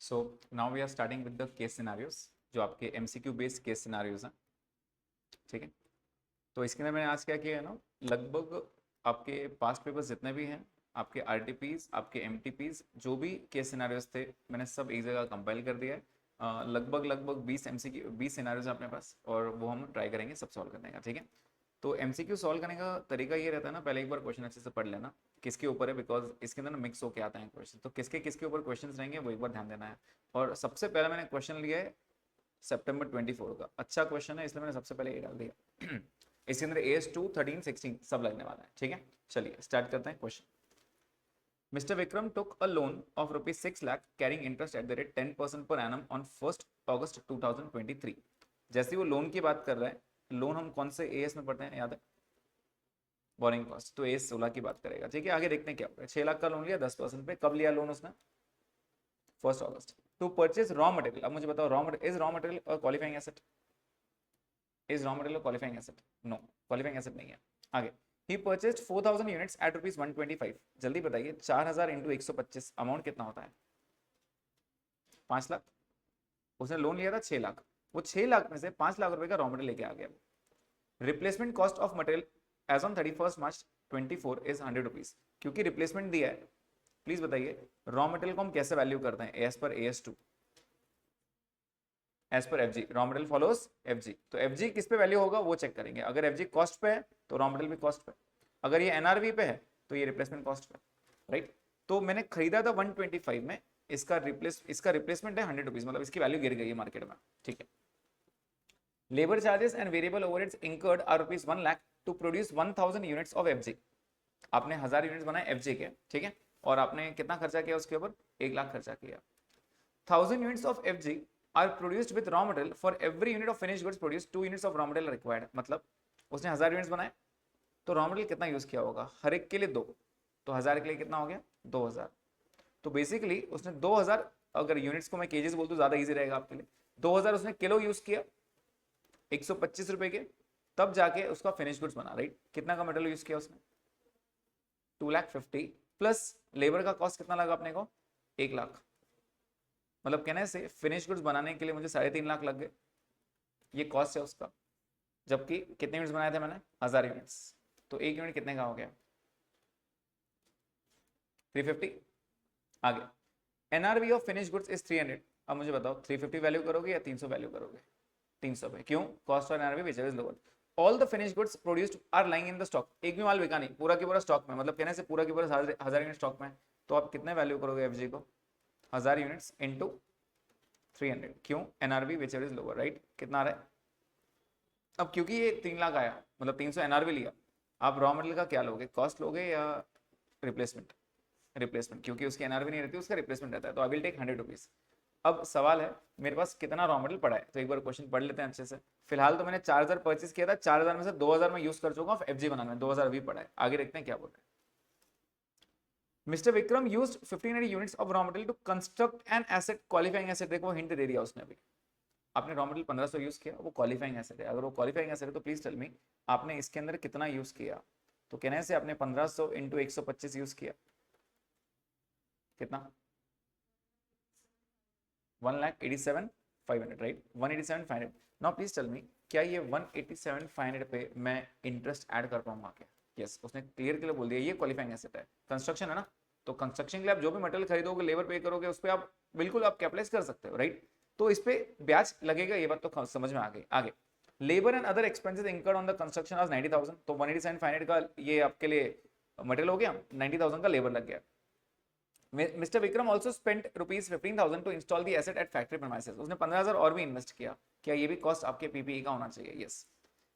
So now we are starting with the case scenarios जो आपके MCQ based case scenarios हैं। ठीक है, तो इसके अंदर मैंने आज क्या किया है ना, लगभग आपके पास्ट पेपर्स जितने भी हैं, आपके आरटीपीज, आपके एमटीपीज, जो भी केस सिनारियोस थे, मैंने सब एक जगह कंपाइल कर दिया है। लगभग लगभग 20 एमसीक्यू 20 सिनारियोस है अपने पास, और वो हम ट्राई करेंगे सब सॉल्व करने का। ठीक है, तो एमसीक्यू सॉल्व करने का तरीका ये रहता है ना, पहले एक बार क्वेश्चन अच्छे से पढ़ लेना किसके ऊपर है, बिकॉज इसके अंदर ना मिक्स होके आते हैं क्वेश्चन, तो किसके किसके ऊपर क्वेश्चन रहेंगे वो एक बार ध्यान देना है। और सबसे पहले मैंने क्वेश्चन लिया है सितंबर 24 का, अच्छा क्वेश्चन है इसलिए मैंने सबसे पहले ये डाल दिया। इसके अंदर AS2 13 16 सब लगने वाला है। ठीक है, चलिए स्टार्ट करते हैं question. Mr. Vikram took a loan of rupees 6 lakh carrying interest at the rate 10% per annum on 1st August 2023। जैसे वो लोन की बात कर रहा है, लोन हम कौन से एएस में पढ़ते हैं याद है, बोरिंग कॉस्ट, तो AS 16 की बात करेगा। ठीक है, आगे देखते हैं क्या होगा। 6 लाख का लोन लिया 10% पे, कब लिया लोन उसने, 1 अगस्त। टू परचेज रॉ मटेरियल, अब मुझे बताओ raw material qualifying asset, is raw material qualifying asset, no qualifying asset नहीं है। आगे ही परचेस्ड 4000 यूनिट्स एट ₹125। जल्दी बताइए 4000 इंटू 125 अमाउंट कितना होता है, 5 लाख। उसने लोन लिया था 6 लाख, वो 6 लाख में से 5 लाख रुपए का रॉ मटेरियल लेके आ गया। Replacement cost of material as on 31 March 24 is ₹100। क्योंकि रिप्लेसमेंट दिया है, प्लीज बताइए रॉ मटेरियल को हम कैसे वैल्यू करते हैं, as per AS2 as per FG, raw material follows FG। तो FG किस पे वैल्यू होगा वो चेक करेंगे। अगर FG कॉस्ट पे है तो रॉ मटेरियल भी कॉस्ट पे, अगर ये NRV पे है तो ये रिप्लेसमेंट कॉस्ट पे, राइट। तो मैंने खरीदा था 125 में, इसका रिप्लेसमेंट है ₹100, मतलब इसकी वैल्यू गिर गई है मार्केट में। ठीक है, labour charges and variable overheads incurred are ₹1 lakh to produce 1000 units of FG। आपने 1000 यूनिट्स बनाए FG के, ठीक है, और आपने कितना खर्चा किया उसके ऊपर, 1 लाख खर्चा किया। 1000 units of FG are produced with raw material, for every unit of finished goods produced 2 units of raw material required। मतलब उसने 1000 यूनिट्स बनाए तो रॉ मटेरियल कितना यूज किया होगा, हर एक के लिए 2, तो 1000 के लिए कितना हो गया 2000। तो बेसिकली उसने 2000, अगर यूनिट्स को मैं केजेस बोल दूं ज्यादा इजी रहेगा आपके लिए, 2000 उसने किलो यूज किया 125 रुपए के, तब जाके उसका फिनिश गुड्स बना, राइट। कितना का मटेरियल यूज किया उसने, 2,50,000 प्लस लेबर का कॉस्ट कितना लगा अपने को, 1 लाख। मतलब कहने से फिनिश गुड्स बनाने के लिए मुझे 3.5 लाख लग गए, ये कॉस्ट है उसका। जबकि कितने यूनिट्स बनाए थे मैंने, 1000 यूनिट्स, तो एक यूनिट कितने का हो गया, 350। आगे NRV of finish goods is 300। अब मुझे बताओ 350 वैल्यू करोगे या 300 वैल्यू करोगे, 300 पे, क्यों, cost of NRV which is lower. All the finished goods produced are lying in the stock, एक भी माल बिका नहीं, पूरा की पूरा स्टॉक में, मतलब कहने से पूरा की पूरा 1000 यूनिट स्टॉक में, तो आप कितने वैल्यू करोगे FG को, 1000 यूनिट्स इंटू 300, क्यों, NRV which is lower, right. कितना आ रहा है, अब क्योंकि ये 3 लाख आया, मतलब 300 NRV लिया, आप रॉ मटेरियल का क्या लोगे, कॉस्ट लोगे या रिप्लेसमेंट, रिप्लेसमेंट, क्योंकि उसकी NRV नहीं रहती, उसका रिप्लेसमेंट रहता है, तो आई विल टेक ₹100। अब सवाल है मेरे पास कितना रॉ मटेरियल पड़ा है, तो एक बार क्वेश्चन पढ़ लेते हैं अच्छे से। फिलहाल तो मैंने 4000 परचेज किया था, 4000 में से 2000 में यूज कर चुका हूँ FG बनाने में, 2000 अभी पड़ा है। आगे देखते हैं क्या बोल रहे हैं। Mister Vikram used 1500 units of raw material to construct an asset qualifying asset. देखो हिंट दे दिया उसने अभी, आपने रॉ मटेरियल 1500 यूज किया, वो क्वालिफाइंग एसेट है। अगर वो क्वालिफाइंग एसेट है तो प्लीज टेल मी आपने इसके अंदर कितना यूज किया, तो कहने से आपने 1500 इंटू 125 यूज किया, कितना, 1,87,500, right, 187,500। Now please tell me क्या ये 187,500 पे मैं इंटरेस्ट ऐड कर पाऊंगा क्या, यस, उसने क्लियर के लिए बोल दिया ये क्वालिफाइंग एसेट है, कंस्ट्रक्शन है ना, तो कंस्ट्रक्शन के लिए आप जो भी मटेरियल खरीदोगे, लेबर पे करोगे, उस पर आप बिल्कुल आप कैपिटलाइज कर सकते हो, राइट। तो इस पे ब्याज लगेगा, ये बात तो समझ में आ गई। आगे labour and other expenses incurred on the construction आज 90,000, तो 187,500 का ये आपके लिए मटेरियल हो गया, 90,000 का लेबर लग गया। Mister Vikram also spent ₹15,000 to install the asset at factory premises. उसने 15,000 और भी इन्वेस्ट किया, क्या ये भी कॉस्ट आपके PPE का होना चाहिए, yes.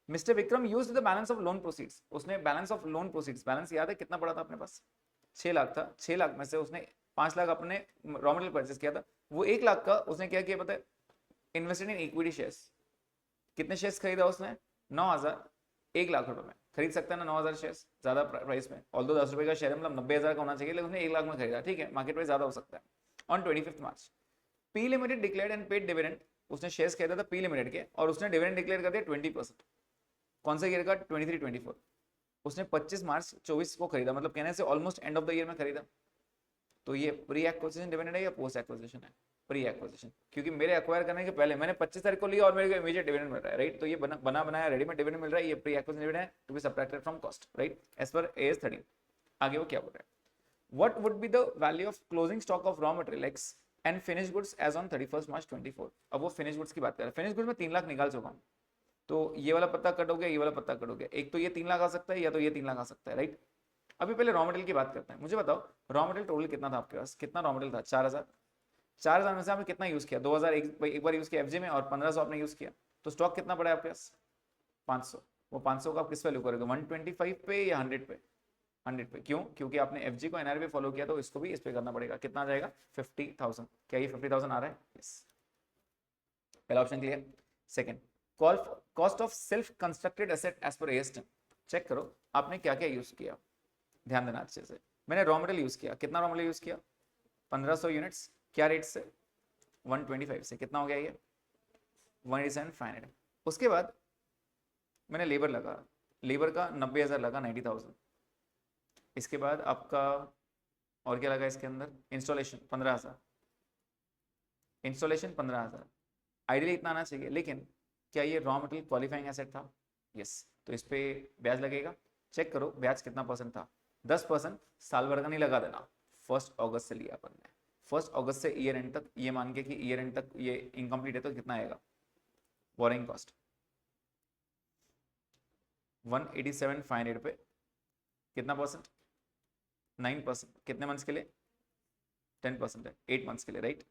Mister Vikram used the balance of loan proceeds, उसने balance of loan proceeds, balance याद है कितना पड़ा था अपने पास, 6 लाख था, 6 लाख में से उसने 5 लाख अपने रॉ मटेरियल परचेज किया था, वो 1 लाख का उसने क्या किया पता है, इन्वेस्टेड इन इक्विटी शेयर्स। कितने शेयर्स खरीदा उसने, 9000, 1 लाख रुपए में खरीद सकता है ना 9000 शेयर्स, ज्यादा प्राइस में, ऑल्दो 10 रुपए का शेयर मतलब 90,000 का होना चाहिए, लेकिन उसने 1 लाख में खरीदा, ठीक है, मार्केट प्राइस ज्यादा हो सकता है। On 25 March P limited declared and paid dividend, उसने शेयर्स खरीदा था P लिमिटेड के, और उसने डिविडेंड डिक्लेयर कर दिया 20%। कौन सा ईयर का, 23-24। उसने 25 मार्च 24 को खरीदा, मतलब कहने से almost and of the year में खरीदा, तो ये प्री एक्विजिशन डिविडेंड है या पोस्ट एक्विजिशन है? प्री एक्विजिशन, क्योंकि मेरे एक्वायर करने के पहले मैंने 25 तारीख को लिया और मेरे को इमीडिएट डिविडेंड मिल रहा है, राइट? तो ये बना बनाया रेडीमेड डिविडेंड मिल रहा है, ये प्री एक्विजिशन डिविडेंड है to be subtracted from cost, right, as per AS 13। आगे वो क्या बोल रहा है, what would be the value of closing stock of raw material X and finished goods as on 31st March 24? अब वो finished goods की बात कर रहा है। finished goods में 3 लाख निकाल चुका हूँ, तो ये वाला पत्ता कट हो गया, ये वाला पत्ता कट हो गया, एक तो ये 3 लाख आ सकता है या तो ये 3 लाख आ सकता है, राइट? अभी पहले रॉ मटेरियल की बात करते हैं। मुझे बताओ रॉ मटेरियल टोटल कितना था आपके पास, कितना रॉ मटेरियल था? 4000। 4000 में से आपने कितना यूज किया? 2000 एक बार यूज किया FG में और 1500 आपने यूज किया, तो स्टॉक कितना पड़ा है आपके पास? 500। वो 500 का आप किस वैल्यू करोगे, 125 पे या 100 पे? 100 पे। क्यों? क्योंकि आपने FG को NR पे फॉलो किया, तो इसको भी इस पे करना पड़ेगा। कितना आ जाएगा? 50,000। क्या ये 50,000 आ रहा है? यस। पहला option clear. Second, cost of self constructed asset as per AS 10। Check करो आपने क्या क्या यूज किया, ध्यान देना अच्छे से। मैंने रॉ मटेरियल यूज किया, कितना रॉ मटेरियल यूज किया? 1500 यूनिट्स। क्या रेट से? 125 से। कितना हो गया ये? 187,500। उसके बाद मैंने लेबर लगा, लेबर का 90,000 लगा, 90,000। इसके बाद आपका और क्या लगा इसके अंदर? Installation 15,000, installation 15,000। आइडियली इतना आना चाहिए, लेकिन क्या ये रॉ मटेरियल क्वालिफाइंग एसेट था? यस। तो इस पे ब्याज लगेगा। चेक करो ब्याज कितना परसेंट था? 10%। साल भर का नहीं लगा देना, 1 अगस्त से लिया अपन ने। 1 अगस्त से ईयर एंड तक, ये मान के कि ईयर एंड तक ये इनकम्प्लीट है, तो कितना आएगा बोरिंग कॉस्ट? 187,500 पे कितना परसेंट? 9%। कितने मंथ्स के लिए? 10% है, 8 मंथ्स के लिए, राइट?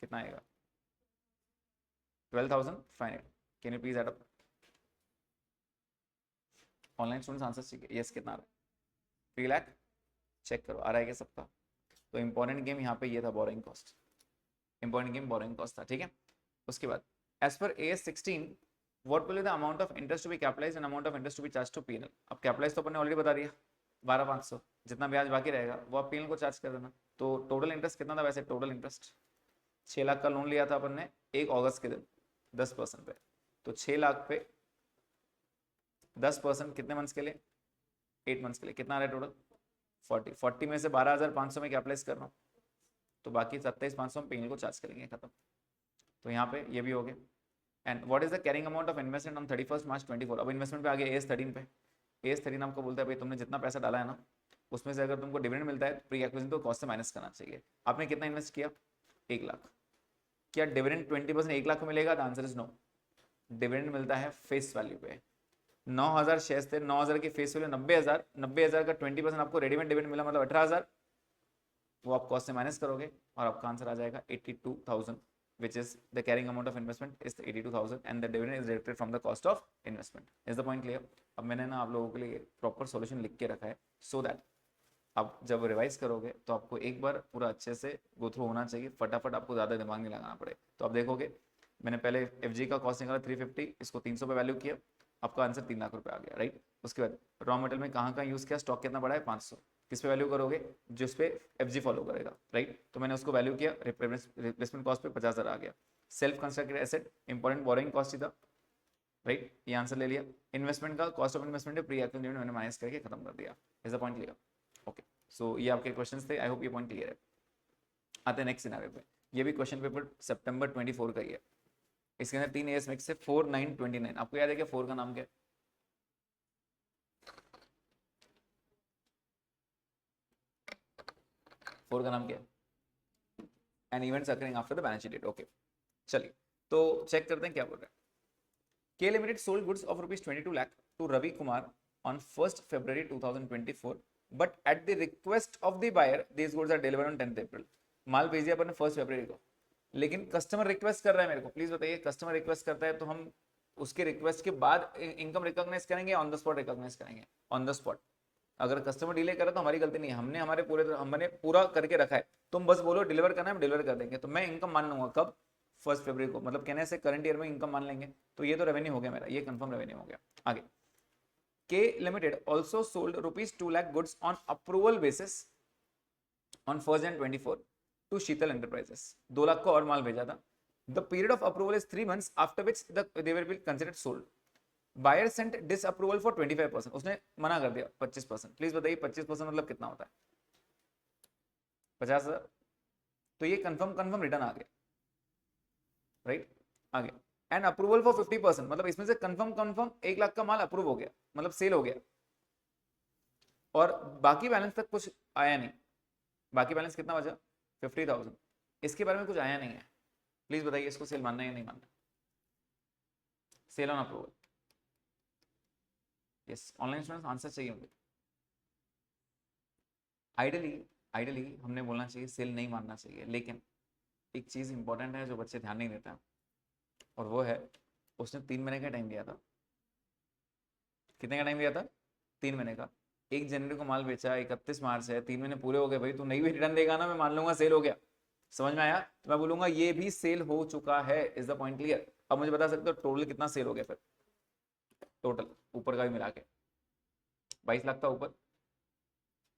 कितना आएगा? 12,500। Can you please add up? Online students answer चाहिए। यस, कितना आ रहा है? 3 लाख। चेक करो आ रहा है क्या सबका? तो इंपॉर्टेंट गेम यहाँ पे ये था, borrowing cost. Important game borrowing cost था, ठीक है। उसके बाद as per AS 16 what will be the amount of interest to be capitalised and amount of interest to be charged to P&L। अब कैपिटलाइज तो अपन ने ऑलरेडी बता दिया, 12,500। जितना ब्याज बाकी रहेगा वो आप P&L को चार्ज कर देना। तो टोटल इंटरेस्ट कितना था वैसे? टोटल इंटरेस्ट 6 लाख का लोन लिया था अपन ने 1 अगस्त के दिन 10% पे, तो 6 लाख पे 10% कितने मंथ्स के लिए? 8 मंथ्स के लिए। कितना आ रहा है टोटल? 40 में से 12,500 में कैपिटलाइज कर रहा हूँ, तो बाकी 27,500 हम P&L को चार्ज करेंगे, खत्म। तो यहाँ पे ये भी हो गया। And what is the carrying amount of investment on 31st March 24। अब इन्वेस्टमेंट पे आ गया AS 13 पे। AS 13 आपको बोलता है भाई तुमने जितना पैसा डाला है ना, उसमें से अगर तुमको डिविडेंड मिलता है प्री एक्विजिशन तो कॉस्ट से माइनस करना चाहिए। आपने कितना इन्वेस्ट किया? 1 लाख। क्या डिविडेंड 20% 1 लाख को मिलेगा? The answer is no. Dividend मिलता है फेस वैल्यू पे। 9,000 शेयर्स थे, 9,000 की फेस वैल्यू 90,000, 90,000 का 20% आपको रेडीमेड डिविडेंड मिला, मतलब 18,000। वो आप कॉस्ट से माइनस करोगे और आपका आंसर आ जाएगा 82,000, which is the carrying amount of investment is 82,000 and the dividend is deducted from the cost of investment. Is the point clear? अब मैंने ना आप लोगों के लिए प्रॉपर सॉल्यूशन लिख के रखा है सो दैट आप जब रिवाइज करोगे तो आपको एक बार पूरा अच्छे से गो थ्रू होना चाहिए, फटाफट आपको ज़्यादा दिमाग नहीं लगाना पड़े। तो आप देखोगे मैंने पहले FG का कॉस्ट निकाला 350, इसको 300 पे वैल्यू किया, आपका आंसर 3 लाख रुपए आ गया, राइट। उसके बाद रॉ मटेरियल में कहाँ कहाँ यूज़ किया, स्टॉक कितना बड़ा है 500, किस पे वैल्यू करोगे, जिस पे FG फॉलो करेगा, राइट। तो मैंने उसको वैल्यू किया, रिप्लेसमेंट कॉस्ट पे 50,000 आ गया। Self constructed asset important borrowing cost ही था, राइट, ये आंसर ले लिया। इन्वेस्टमेंट का cost of investment pre acquisition मैंने माइनस करके खत्म कर दिया। Is the point clear? Okay, so ये आपके क्वेश्चंस थे, आई होप ये पॉइंट क्लियर है। आते हैं नेक्स्ट सिनेरियो पे। ये भी क्वेश्चन पेपर सितंबर 24 का ही है। इसके अंदर 3 AS मिक्स है 4, 9, 29। आपको याद है क्या 4 का नाम क्या है? 4 का नाम क्या है? And events occurring after the balance sheet date. Okay, चलिए तो चेक करते हैं क्या बोल रहा है। K Limited sold goods of rupees 22 lakh to Ravi Kumar on 1st February 2024, but at the request of the buyer, these goods are delivered on 10th April. माल भेज दिया अपन ने 1st February को, लेकिन कस्टमर रिक्वेस्ट कर रहा है मेरे को, प्लीज बताइए कस्टमर रिक्वेस्ट करता है तो हम उसके रिक्वेस्ट के बाद इनकम रिकॉग्नाइज करेंगे, ऑन द स्पॉट रिकॉग्नाइज करेंगे? On the spot. अगर कस्टमर डिले करे तो हमारी गलती नहीं है, हमने पूरा करके रखा है, तुम बस बोलो डिलीवर करना है, हम डिलीवर कर देंगे। तो मैं इनकम मान लूंगा कब? 1st February को, मतलब कहने से करंट ईयर में इनकम मान लेंगे। तो ये तो रेवेन्यू हो गया मेरा, ये कंफर्म रेवेन्यू हो गया। आगे, K Limited also sold rupees 2 lakh goods on approval basis on 1st Jan 24 to Sheetal Enterprises। 2 lakh को और माल भेजा था। The period of approval is 3 months after which they will be considered sold. Buyer sent disapproval for 25%, उसने मना कर दिया 25%। Please बताइए 25% मतलब कितना होता है? 50,000, तो ये कंफर्म रिटर्न आ गया, राइट, आ गया। एंड अप्रूवल फॉर 50%, मतलब इसमें से कंफर्म 1 लाख का माल अप्रूव हो गया, मतलब सेल हो गया, और बाकी बैलेंस तक कुछ आया नहीं। बाकी बैलेंस कितना बचा? 50,000। इसके बारे में कुछ आया नहीं है। प्लीज बताइए इसको सेल मानना है या नहीं मानना? Sale on approval, yes. Online students answer चाहिए मुझे। आइडियली हमने बोलना चाहिए सेल नहीं मानना चाहिए, लेकिन एक चीज इंपॉर्टेंट है जो बच्चे ध्यान नहीं देते हैं, और वो है उसने 3 महीने का टाइम दिया था। कितने का टाइम दिया था? 3 महीने का। 1 जनवरी को माल बेचा, 31 मार्च है, 3 महीने पूरे हो गए भाई, तू नहीं भी रिटर्न देगा ना, मैं मान लूंगा सेल हो गया। समझ में आया? तो मैं बोलूंगा ये भी सेल हो चुका है। Is the point clear? अब मुझे बता सकते हो टोटल कितना सेल हो गया फिर? टोटल ऊपर का भी मिला के 22 लाख था ऊपर।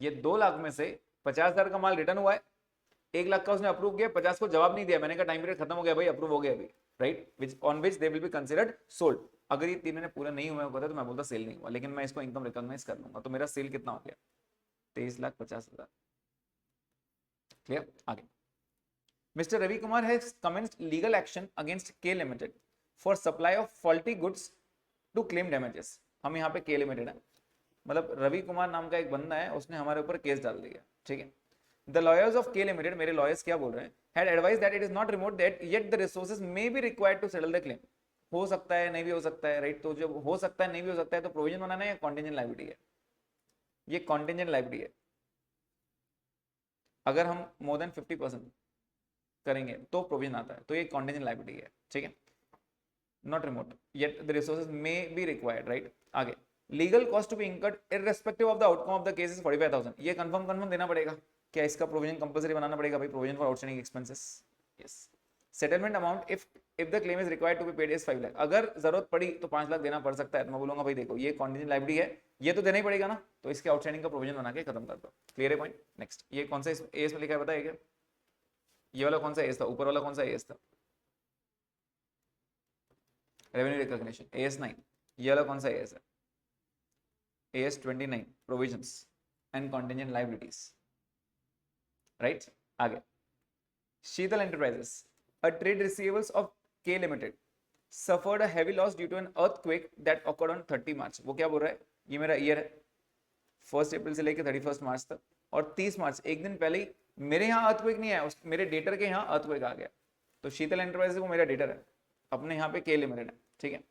ये 2 लाख में से 50,000 का माल रिटर्न हुआ है, 1 लाख का उसने अप्रूव किया, 50 को जवाब नहीं दिया। मैंने कहा टाइम पीरियड खत्म हो गया भाई, अप्रूव हो गया अभी, right, which on which they will be considered sold. अगर ये 3 महीने पूरे नहीं हुए होते तो मैं बोलता सेल नहीं हुआ, लेकिन मैं इसको इनकम रिकॉग्नाइज कर लूंगा। तो मेरा सेल कितना हो गया? 23,50,000। क्लियर? आगे, Mr. Ravi Kumar has commenced legal action against K Limited for supply of faulty goods to claim damages. हम यहाँ पे K Limited है, मतलब रवि कुमार नाम का एक बंदा है, उसने हमारे ऊपर केस डाल दिया, ठीक है। The lawyers of K Limited, मेरे lawyers क्या बोल रहे हैं, had advised that it is not remote that yet the resources may be required to settle the claim. हो सकता है, नहीं भी हो सकता है, राइट। तो जब हो सकता है, नहीं भी हो सकता है, तो प्रोविजन बनाना है या कॉन्टिजेंट लायबिलिटी है? ये कॉन्टिजेंट लायबिलिटी है। अगर हम मोर देन 50% करेंगे तो प्रोविजन आता है, तो ये कॉन्टिजेंट लायबिलिटी है, ठीक है। Not remote yet the resources may be required, right. आगे, legal cost to be incurred irrespective of the outcome of the case is 45,000। ये कंफर्म देना पड़ेगा क्या? इसका प्रोविजन कंपलसरी बनाना पड़ेगा भाई, provision for outstanding expenses, yes. Settlement amount if the claim is required to be paid is 5 lakh. अगर जरूरत पड़ी तो 5 लाख देना पड़ सकता है। तो मैं बोलूंगा भाई देखो ये कॉन्टिजेंट लायबिलिटी है, ये तो देना ही पड़ेगा ना, तो इसके आउटस्टैंडिंग का प्रोविजन बना के खत्म कर दो। क्लियर है पॉइंट? नेक्स्ट, ये कौन सा एस में लिखा है बताइए क्या? ये वाला कौन सा एस था? ऊपर वाला कौन सा एस था? Revenue recognition, AS9। ये वाला कौन सा एस है? AS29, provisions and contingent liabilities, right. आगे, शीतल enterprises, a trade receivables of K Limited suffered a heavy loss due to an earthquake that occurred on 30 March। वो क्या बोल रहा है? ये मेरा ईयर है, 1 अप्रैल से लेकर 31 मार्च तक, और 30 मार्च एक दिन पहले ही मेरे यहाँ अर्थक्वेक नहीं आया, मेरे डेटर के यहाँ अर्थक्वेक आ गया। तो शीतल एंटरप्राइजेस को मेरा डेटर है, अपने यहाँ पे K Limited है, ठीक है।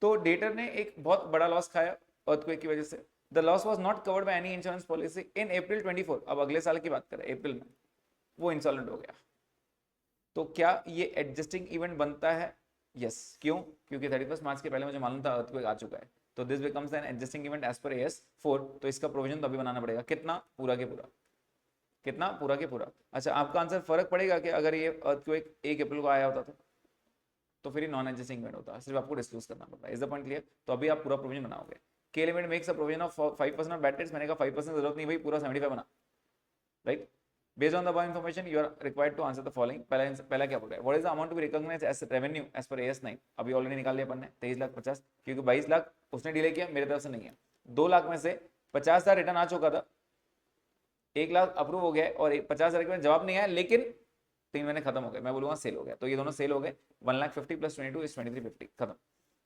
तो डेटर ने एक बहुत बड़ा लॉस खाया अर्थक्वेक की वजह से। The loss was not covered by any insurance policy in April 24। अब अगले साल की बात करें, अप्रैल में वो इंसॉल्वेंट हो गया। तो क्या ये एडजस्टिंग इवेंट बनता है? यस। क्यों? क्योंकि 31 मार्च के पहले मुझे मालूम था अर्थक्वेक आ चुका है, तो this becomes an adjusting event as per AS4। तो इसका प्रोविजन तो अभी बनाना पड़ेगा। कितना? पूरा के पूरा। कितना? पूरा के पूरा। अच्छा, आपका आंसर फर्क पड़ेगा कि अगर ये अर्थक्वेक 1 अप्रैल को आया होता तो फिर नॉन एडजस्टिंग इवेंट होता है, सिर्फ आपको डिस्क्लोज करना पड़ता है। Is the point clear? तो अभी आप पूरा प्रोविजन बनाओगे। K Limited makes a provision of 5% of bad debts. मैंने कहा 5% जरूरत नहीं भाई, पूरा 75 बना, right. Based on the above information, you are required to answer the following. पहला क्या बोल रहा है? What is the amount to be recognized as revenue as per AS9? अभी ऑलरेडी निकाल लिया अपन ने, 23,50,000, क्योंकि 22 लाख उसने डिले किया, मेरे तरफ से नहीं है। 2 लाख में से 50,000 रिटर्न आ चुका था, 1 लाख अप्रूव हो गया, और 50,000 के बाद जवाब नहीं आया, लेकिन 3 महीने खत्म हो गए, मैं बोलूंगा सेल हो गया। तो ये दोनों सेल हो गए। 1,50,000 प्लस 22 इज 2350, खत्म।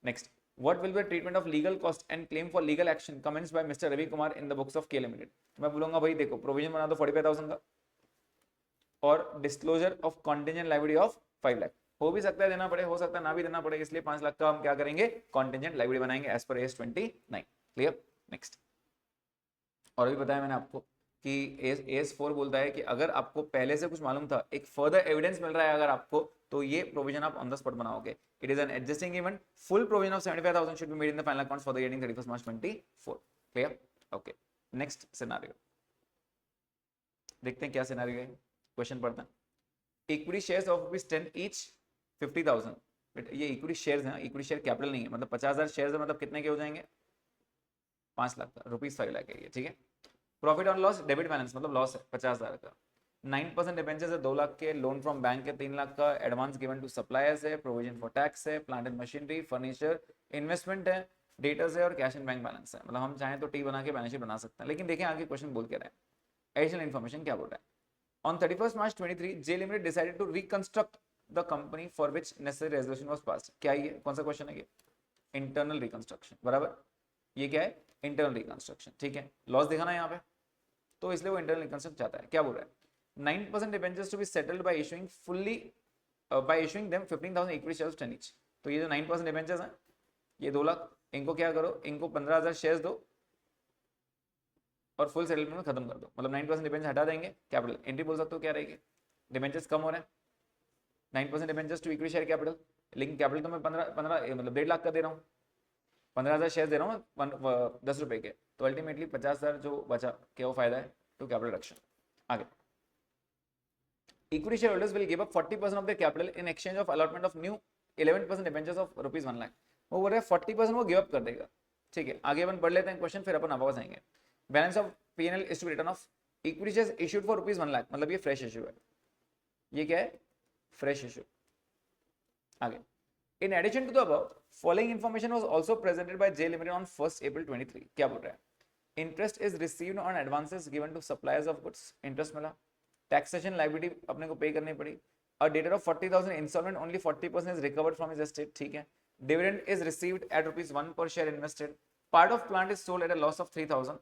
Next, what will be the treatment of legal cost and claim for legal action commenced by Mr. Ravi Kumar in the books of K Limited? मैं बोलूंगा भाई देखो प्रोविजन बना दो 45,000 का, और disclosure of contingent liability of 5 lakh. हो भी सकता है देना पड़े, हो सकता है ना भी देना पड़े, इसलिए 5 लाख का हम क्या करेंगे? कॉन्टिजेंट लायबिलिटी बनाएंगे as per AS29। Clear? Next, और भी बताया मैंने आपको कि AS4 बोलता है कि अगर आपको पहले से कुछ मालूम था, एक फर्दर एविडेंस मिल रहा है अगर आपको, तो ये प्रोविजन आप ऑन द स्पॉट बनाओगे। It is an adjusting event, full provision of 75,000 should be made in the final accounts for the year ending 31 March 24। Clear? Okay, next scenario देखते हैं क्या सिनेरियो है। क्वेश्चन पढ़ते हैं। Equity shares of ₹10 each 50,000। ये equity shares हैं, equity share capital नहीं है, मतलब 50,000 शेयर्स है, मतलब कितने के हो जाएंगे? 5 लाख का, ₹5 लाख है ये, ठीक है। Profit on loss debit balance, मतलब लॉस है 50,000 का। 9% डिबेंचर्स है 2 लाख के, लोन फ्रॉम बैंक है 3 लाख का, एडवांस गिवन टू सप्लायर्स है, प्रोविजन फॉर टैक्स है, plant and machinery, furniture, investment है, डेटर्स है, और कैश एंड बैंक बैलेंस है। मतलब हम चाहें तो टी बना के बैलेंस शीट बना सकते हैं, लेकिन देखें आगे क्वेश्चन बोल के रहे हैं। एडिशनल इन्फॉर्मेशन क्या बोल रहा है? On 31st March 23, J Limited decided to reconstruct the company for which necessary resolution was passed. क्या ये कौन सा क्वेश्चन है ये? इंटरनल रिकंस्ट्रक्शन, बराबर. ये क्या है? Internal reconstruction. ठीक है, लॉस दिखाना है यहाँ पे, तो इसलिए वो इंटरनल रिकंस्ट्रक्ट चाहता है. क्या बोल रहा है? 9% debentures to be settled by issuing fully by issuing them 15,000 equity shares 10 each. तो ये जो 9% डिबेंचर्स हैं, ये 2 लाख, इनको क्या करो, इनको 15,000 शेयर्स दो और फुल सेटलमेंट में खत्म कर दो. मतलब 9% डिबेंचर हटा देंगे, कैपिटल एंट्री बोल सकते हो क्या रहेगी? डिबेंचर्स कम हो रहे हैं, 9% debentures to equity share capital, लेकिन कैपिटल तो मैं 15 मतलब 1.5 लाख का दे रहा हूँ, 15,000 शेयर दे रहा हूँ 10 रुपए के, तो अल्टीमेटली 50,000 जो बचा क्या वो फायदा है टू कैपिटल रिडक्शन. आगे, equity share holders will give up 40% of their capital in exchange of allotment of new 11% debentures of rupees 1 lakh. वो बोल रहा है 40% वो गिव अप कर देगा. ठीक है, आगे अपन पढ़ लेते हैं क्वेश्चन, फिर अपन वापस आएंगे. Balance of P&L is to be written off equity shares issued for rupees 1 lakh, मतलब ये फ्रेश इशू है. ये क्या है? Fresh issue. आगे, in addition to the above, following information was also presented by J Limited on 1st April 23. क्या बोल रहा है? Interest is received on advances given to suppliers of goods. Interest मिला. Taxation liability अपने को पे करनी पड़ी. A debtor of 40,000 insolvent, only 40% is recovered from his estate. ठीक है. Dividend is received at ₹1 per share invested. Part of plant is sold at a loss of 3,000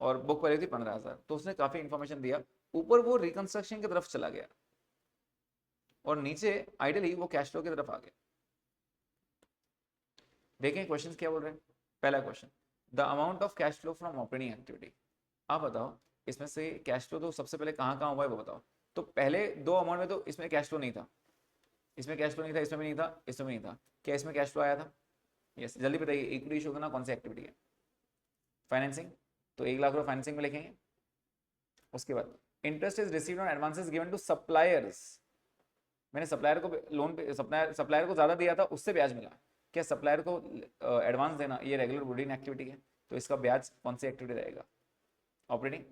और book value थी 15,000. तो उसने काफी इंफॉर्मेशन दिया. ऊपर वो रिकंस्ट्रक्शन की तरफ चला गया और नीचे आइडियली वो कैश फ्लो की तरफ आ गया. देखें क्वेश्चन क्या बोल रहे हैं. पहला question, the amount of cash flow from operating activity. आप बताओ इसमें से कैश फ्लो तो सबसे पहले कहाँ कहाँ हुआ है वो बताओ. तो पहले 2 अमाउंट में तो इसमें कैश फ्लो नहीं था, इसमें कैश फ्लो नहीं था, इसमें भी नहीं था, इसमें भी नहीं था. क्या इसमें कैश फ्लो आया था? यस, जल्दी बताइए. इक्विटी इशू करना कौन सी एक्टिविटी है? फाइनेंसिंग. तो 1 लाख रुपये फाइनेंसिंग में लिखेंगे. उसके बाद interest is received on advances given to suppliers. मैंने सप्लायर को लोन पे सप्लायर को ज़्यादा दिया था, उससे ब्याज मिला. क्या सप्लायर को एडवांस देना ये रेगुलर रूटीन एक्टिविटी है, तो इसका ब्याज कौन सी एक्टिविटी रहेगा? ऑपरेटिंग.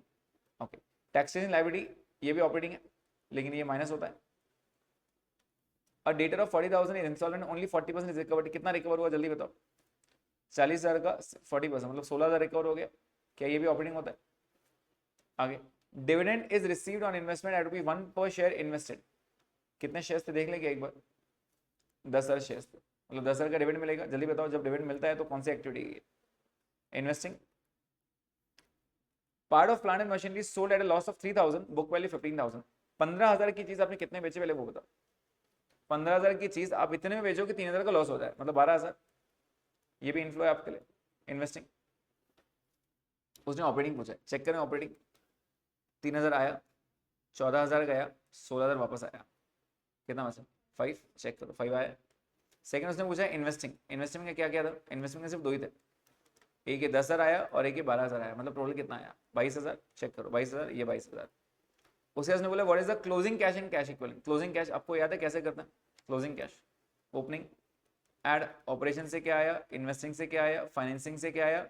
ओके. टैक्सेशन लायबिलिटी ये भी ऑपरेटिंग है, लेकिन ये माइनस होता है. A debtor of 40,000 is instalment, only 40% is recovered. कितना रिकवर हुआ जल्दी बताओ? 40,000 का 40% मतलब 16,000 रिकवर हो गया. क्या ये भी ऑपरेटिंग होता है? आगे, dividend is received on investment at ₹1 पर शेयर इन्वेस्टेड. कितने शेयर्स थे देख लेंगे एक बार? 10,000 शेयर्स थे, मतलब 10,000 का डिविडेंड मिलेगा. जल्दी बताओ जब डिविडेंड मिलता है तो कौन सी एक्टिविटी है? Investing. Part of plant and machinery sold at a loss of 3,000, book value 15,000. 15,000 की चीज आपने कितने बेचे पहले वो बताओ. 15,000 की चीज आप इतने में बेचो कि 3,000 का लॉस हो जाए, मतलब 12,000. ये भी इन्फ्लो है आपके लिए. इन्वेस्टिंग. उसने ऑपरेटिंग पूछा है, चेक करें ऑपरेटिंग. 3,000 आया, 14,000 गया, 16,000 वापस आया. कितना बचा? 5. चेक करो 5 आया. सेकंड उसने पूछा इन्वेस्टिंग. इन्वेस्टिंग में क्या क्या था? इन्वेस्टिंग में सिर्फ 2 ही थे. एक ये 10,000 आया और एक ये 12,000 आया, मतलब टोटल कितना आया? 22,000. चेक करो 22,000, ये 22,000. उसके उसने बोला what is the closing cash and cash equivalent. Closing cash आपको याद है कैसे करते हैं? Closing cash, opening, add, operation से क्या आया, इन्वेस्टिंग से क्या आया, फाइनेंसिंग से क्या आया,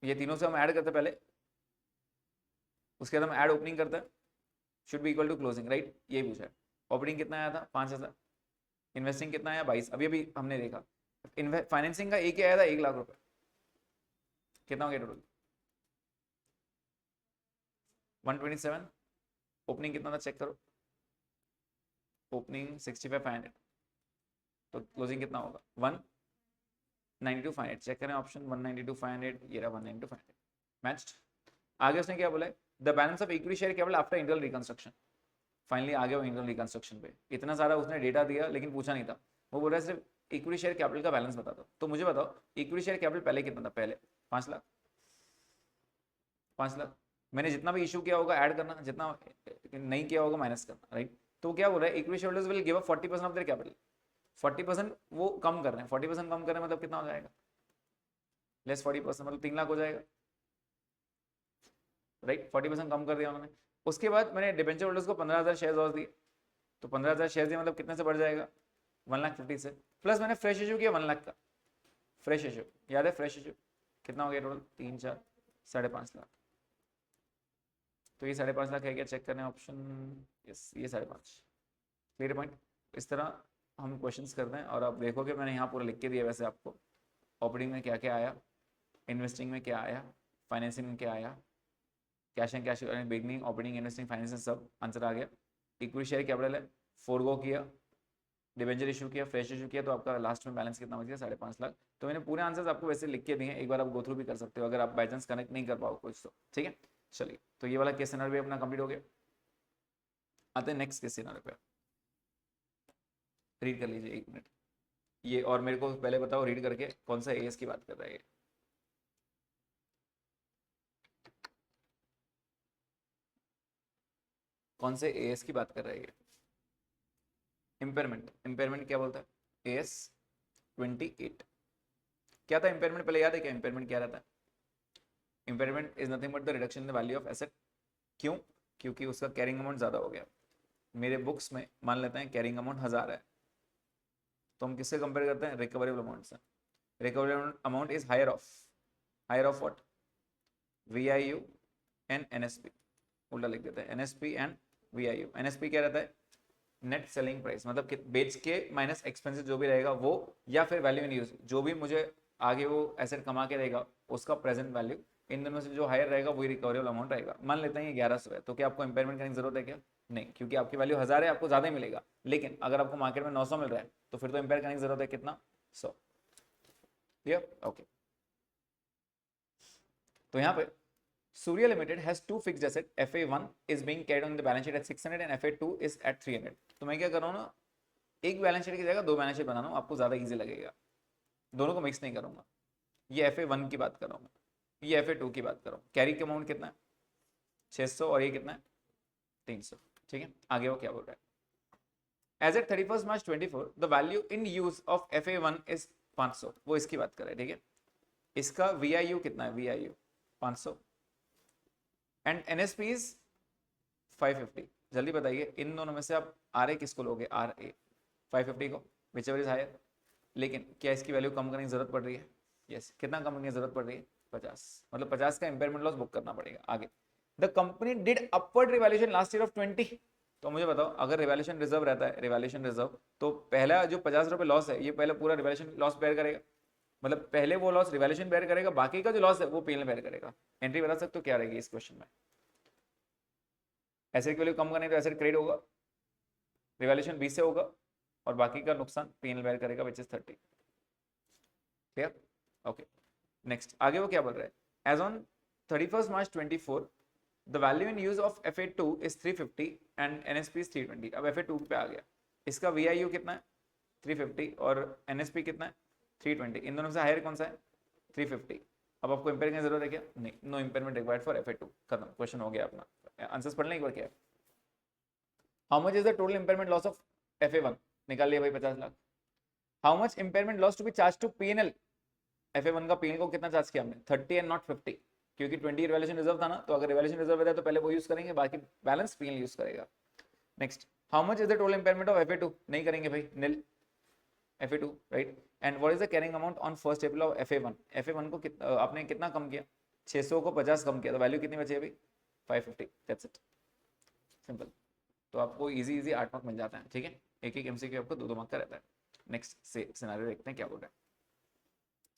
ये तीनों से हम ऐड करते पहले, उसके बाद हम ऐड ओपनिंग करते हैं, should be equal to closing, right. यही पूछा है. ऑपरेटिंग कितना आया था? 5,000. इन्वेस्टिंग कितना आया? 22. अभी अभी हमने देखा. फाइनेंसिंग का एक ही आया था 1 लाख रुपए. कितना हो गया टोटल? 127. ओपनिंग कितना था चेक करो. ओपनिंग 65,500. तो क्लोजिंग कितना होगा? 192,500. चेक करें ऑप्शन 192,500. ये रहा 192,500. मैच्ड. आगे उसने क्या बोला है? The balance of equity share capital after internal reconstruction. Finally आ गया वो इंटरनल रिकंस्ट्रक्शन पे. इतना सारा उसने डेटा दिया लेकिन पूछा नहीं था. वो बोल रहा है सिर्फ इक्विटी शेयर कैपिटल का बैलेंस बता दो. तो मुझे बताओ इक्विटी शेयर कैपिटल पहले कितना था? पहले 5 लाख. 5 लाख. मैंने जितना भी इशू किया होगा ऐड करना, जितना नहीं किया होगा माइनस करना, राइट. तो क्या बोल रहा है? Equity shareholders will give up 40% of their capital. 40% वो कम कर रहे हैं. 40% कम कर रहे हैं मतलब कितना हो जाएगा? लेस 40% मतलब 3 लाख हो जाएगा, राइट. 40% कम कर दिया उन्होंने. उसके बाद मैंने डिबेंचर होल्डर्स को 15,000 शेयर और दिए. तो 15,000 शेयर दिए मतलब कितने से बढ़ जाएगा? 1,50,000 से. प्लस मैंने फ्रेश इशू किया 1 लाख का. फ्रेश इशू याद है? फ्रेश इशू कितना हो गया टोटल? 3, 4, 5.5 लाख. तो ये 5.5 लाख है क्या? चेक करने ऑप्शन. यस, ये 5.5. Clear point. इस तरह हम क्वेश्चंस करते हैं और आप देखोगे मैंने यहाँ पूरा लिख के दिया. वैसे आपको ऑपरेटिंग में क्या क्या आया, इन्वेस्टिंग में क्या आया, फाइनेंसिंग में क्या आया, cash and cash beginning, operating, investing, financing, सब आंसर आ गया। इक्विटी शेयर कैपिटल है, फोरगो किया, डिबेंचर इशू किया, फ्रेश इशू किया, तो आपका लास्ट में बैलेंस कितना बच गया? 5.5 लाख। तो मैंने पूरे आंसर्स आपको वैसे लिख के दिए हैं, एक बार आप गो थ्रू भी कर सकते हो अगर आप बाई चांस कनेक्ट नहीं कर पाओ कुछ तो, ठीक है। चलिए, तो ये वाला केस सिनेरियो भी अपना कंप्लीट हो गया। आते हैं नेक्स्ट केस सिनेरियो पे, रीड कर लीजिए 1 मिनट ये, और मेरे को पहले बताओ रीड करके कौन सा एएस की बात कर रहा है ये। कौन से एएस की बात कर रहा है ये? इम्पेयरमेंट, इम्पेयरमेंट क्या बोलता है? एएस 28 क्या था इम्पेयरमेंट? पहले याद है क्या इम्पेयरमेंट क्या रहता है? Impairment is nothing but the reduction in the value of asset. क्यों? क्योंकि उसका कैरिंग अमाउंट ज़्यादा हो गया। मेरे बुक्स में मान लेते हैं कैरिंग अमाउंट 1000 है, तो हम किससे कंपेयर करते हैं? रिकवरेबल अमाउंट से। Recoverable amount is higher of what? VIU and NSP। उल्टा लिख देते हैं, NSP एंड VIU। NSP क्या रहता है? नेट सेलिंग प्राइस, मतलब कि बेच के माइनस एक्सपेंसेस जो भी रहेगा वो, या फिर वैल्यू इन यूज, जो भी मुझे आगे वो एसेट कमा के देगा उसका प्रेजेंट वैल्यू, इन दोनों से जो हायर रहेगा वही रिकवरेबल अमाउंट रहेगा। मान लेते हैं ये 1100 है, तो क्या आपको इंपेयरमेंट करने की जरूरत है क्या? नहीं, क्योंकि आपकी वैल्यू 1000 है, आपको ज्यादा ही मिलेगा। लेकिन अगर आपको मार्केट में 900 मिल रहा है तो फिर तो इंपेयर करने की जरूरत है कितना? 100। क्लियर? ओके। तो यहाँ पे Surya Limited has two fixed asset. FA1 is being carried on the balance sheet at 600 and FA2 is at 300. तो मैं क्या कर रहा हूँ ना, एक बैलेंस शीट की जगह दो बैलेंस शीट बना रहा हूँ, आपको ज़्यादा इजी लगेगा। दोनों को मिक्स नहीं करूँगा। ये FA1 की बात कर रहा हूँ, ये FA2 की बात कर रहा हूँ। कैरी का अमाउंट कितना है? 600, और ये कितना है? 300। ठीक है, आगे वो क्या बोल रहा है? As at 31 March 24 the value in use of FA1 is 500। वो इसकी बात कर रहे हैं, ठीक है। इसका VIU कितना है? VIU 500 and NSP is 550। जल्दी बताइए इन दोनों में से आप RA किसको लोगे? RA 550 को, विच एवर इज हायर। लेकिन क्या इसकी वैल्यू कम करने की जरूरत पड़ रही है? यस। कितना कम करने की जरूरत पड़ रही है? 50। मतलब 50 का इंपेयरमेंट लॉस बुक करना पड़ेगा। आगे, the company did upward revaluation last year of 20। तो मुझे बताओ, अगर रिवैल्यूएशन रिजर्व रहता है, रिवैल्यूएशन रिजर्व, तो पहला जो 50 रुपये लॉस है, ये पहले पूरा रिवैल्यूएशन लॉस बेयर करेगा। मतलब पहले वो लॉस रिवैल्यूएशन बेयर करेगा, बाकी का जो लॉस है वो पीएनएल बेयर करेगा। एंट्री बता सकते हो क्या रहेगी इस क्वेश्चन में? एसेट की वैल्यू कम करनी तो एसेट क्रेडिट होगा, रिवैल्यूएशन 20 से होगा, और बाकी का नुकसान पीएनएल बेयर करेगा, which is 30। Clear? Okay. Next, आगे वो क्या बोल रहा है? As on 31 March 24 the value in use of FA2 is 350 and NSP is 320। अब FA2 पे आ गया, इसका VIU कितना है? 350 और NSP कितना है? 320। इन दोनों से हायर कौन सा है? 350। अब आपको इंपेयर की जरूरत है क्या? नहीं, no impairment required for FA2। खत्म, क्वेश्चन हो गया अपना। आंसर्स पढ़ लें एक बार क्या है? How much is the total impairment loss of FA1? निकाल लिया भाई 50 lakh. How much impairment loss to be charged to PNL? FA1 का PNL को कितना चार्ज किया हमने? 30 एंड नॉट 50, क्योंकि 20 रिवैल्यूएशन रिजर्व था ना, तो अगर रिवैल्यूएशन रिजर्व है तो पहले वो यूज करेंगे, बाकी बैलेंस PNL यूज करेगा। Next, how much is the total impairment of FA2? नहीं करेंगे भाई, निल FA2, right. And what is the carrying amount on first April of FA1? FA1 को आपने कितना कम किया? 600 को 50 कम किया, तो वैल्यू कितनी बची अभी? 550। That's it, simple. तो आपको इजी 8 मार्क मिल जाता है, ठीक है। एक MCQ आपको 2 मार्क का रहता है। नेक्स्ट से सिनेरियो देखते हैं क्या बोल रहा है।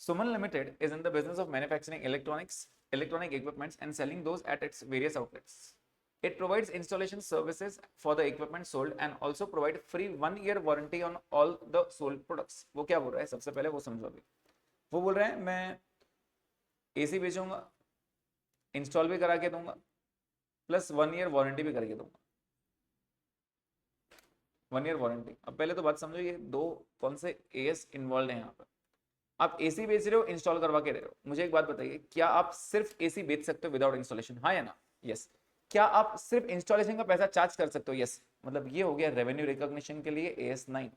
Suman Limited is in the business of manufacturing electronic equipments and selling those at its various outlets. It provides installation services for the equipment sold and also provide free 1-year warranty on all the sold products. वो क्या बोल रहा है? सबसे पहले वो समझो अभी। वो बोल रहा है मैं AC बेचूंगा, इंस्टॉल भी करा के दूंगा, प्लस 1-year वारंटी भी करके दूंगा। 1-year warranty. अब पहले तो बात समझो, ये दो कौन से AS इन्वॉल्व है यहाँ पर। आप AC बेच रहे हो, इंस्टॉल करवा के दे रहे हो। मुझे एक बात बताइए, क्या आप सिर्फ AC बेच सकते हो विदाउट इंस्टॉलेशन? हाँ या ना? यस। क्या आप सिर्फ इंस्टॉलेशन का पैसा चार्ज कर सकते हो? यस। मतलब ये हो गया रेवेन्यू रिकॉग्निशन के लिए AS9।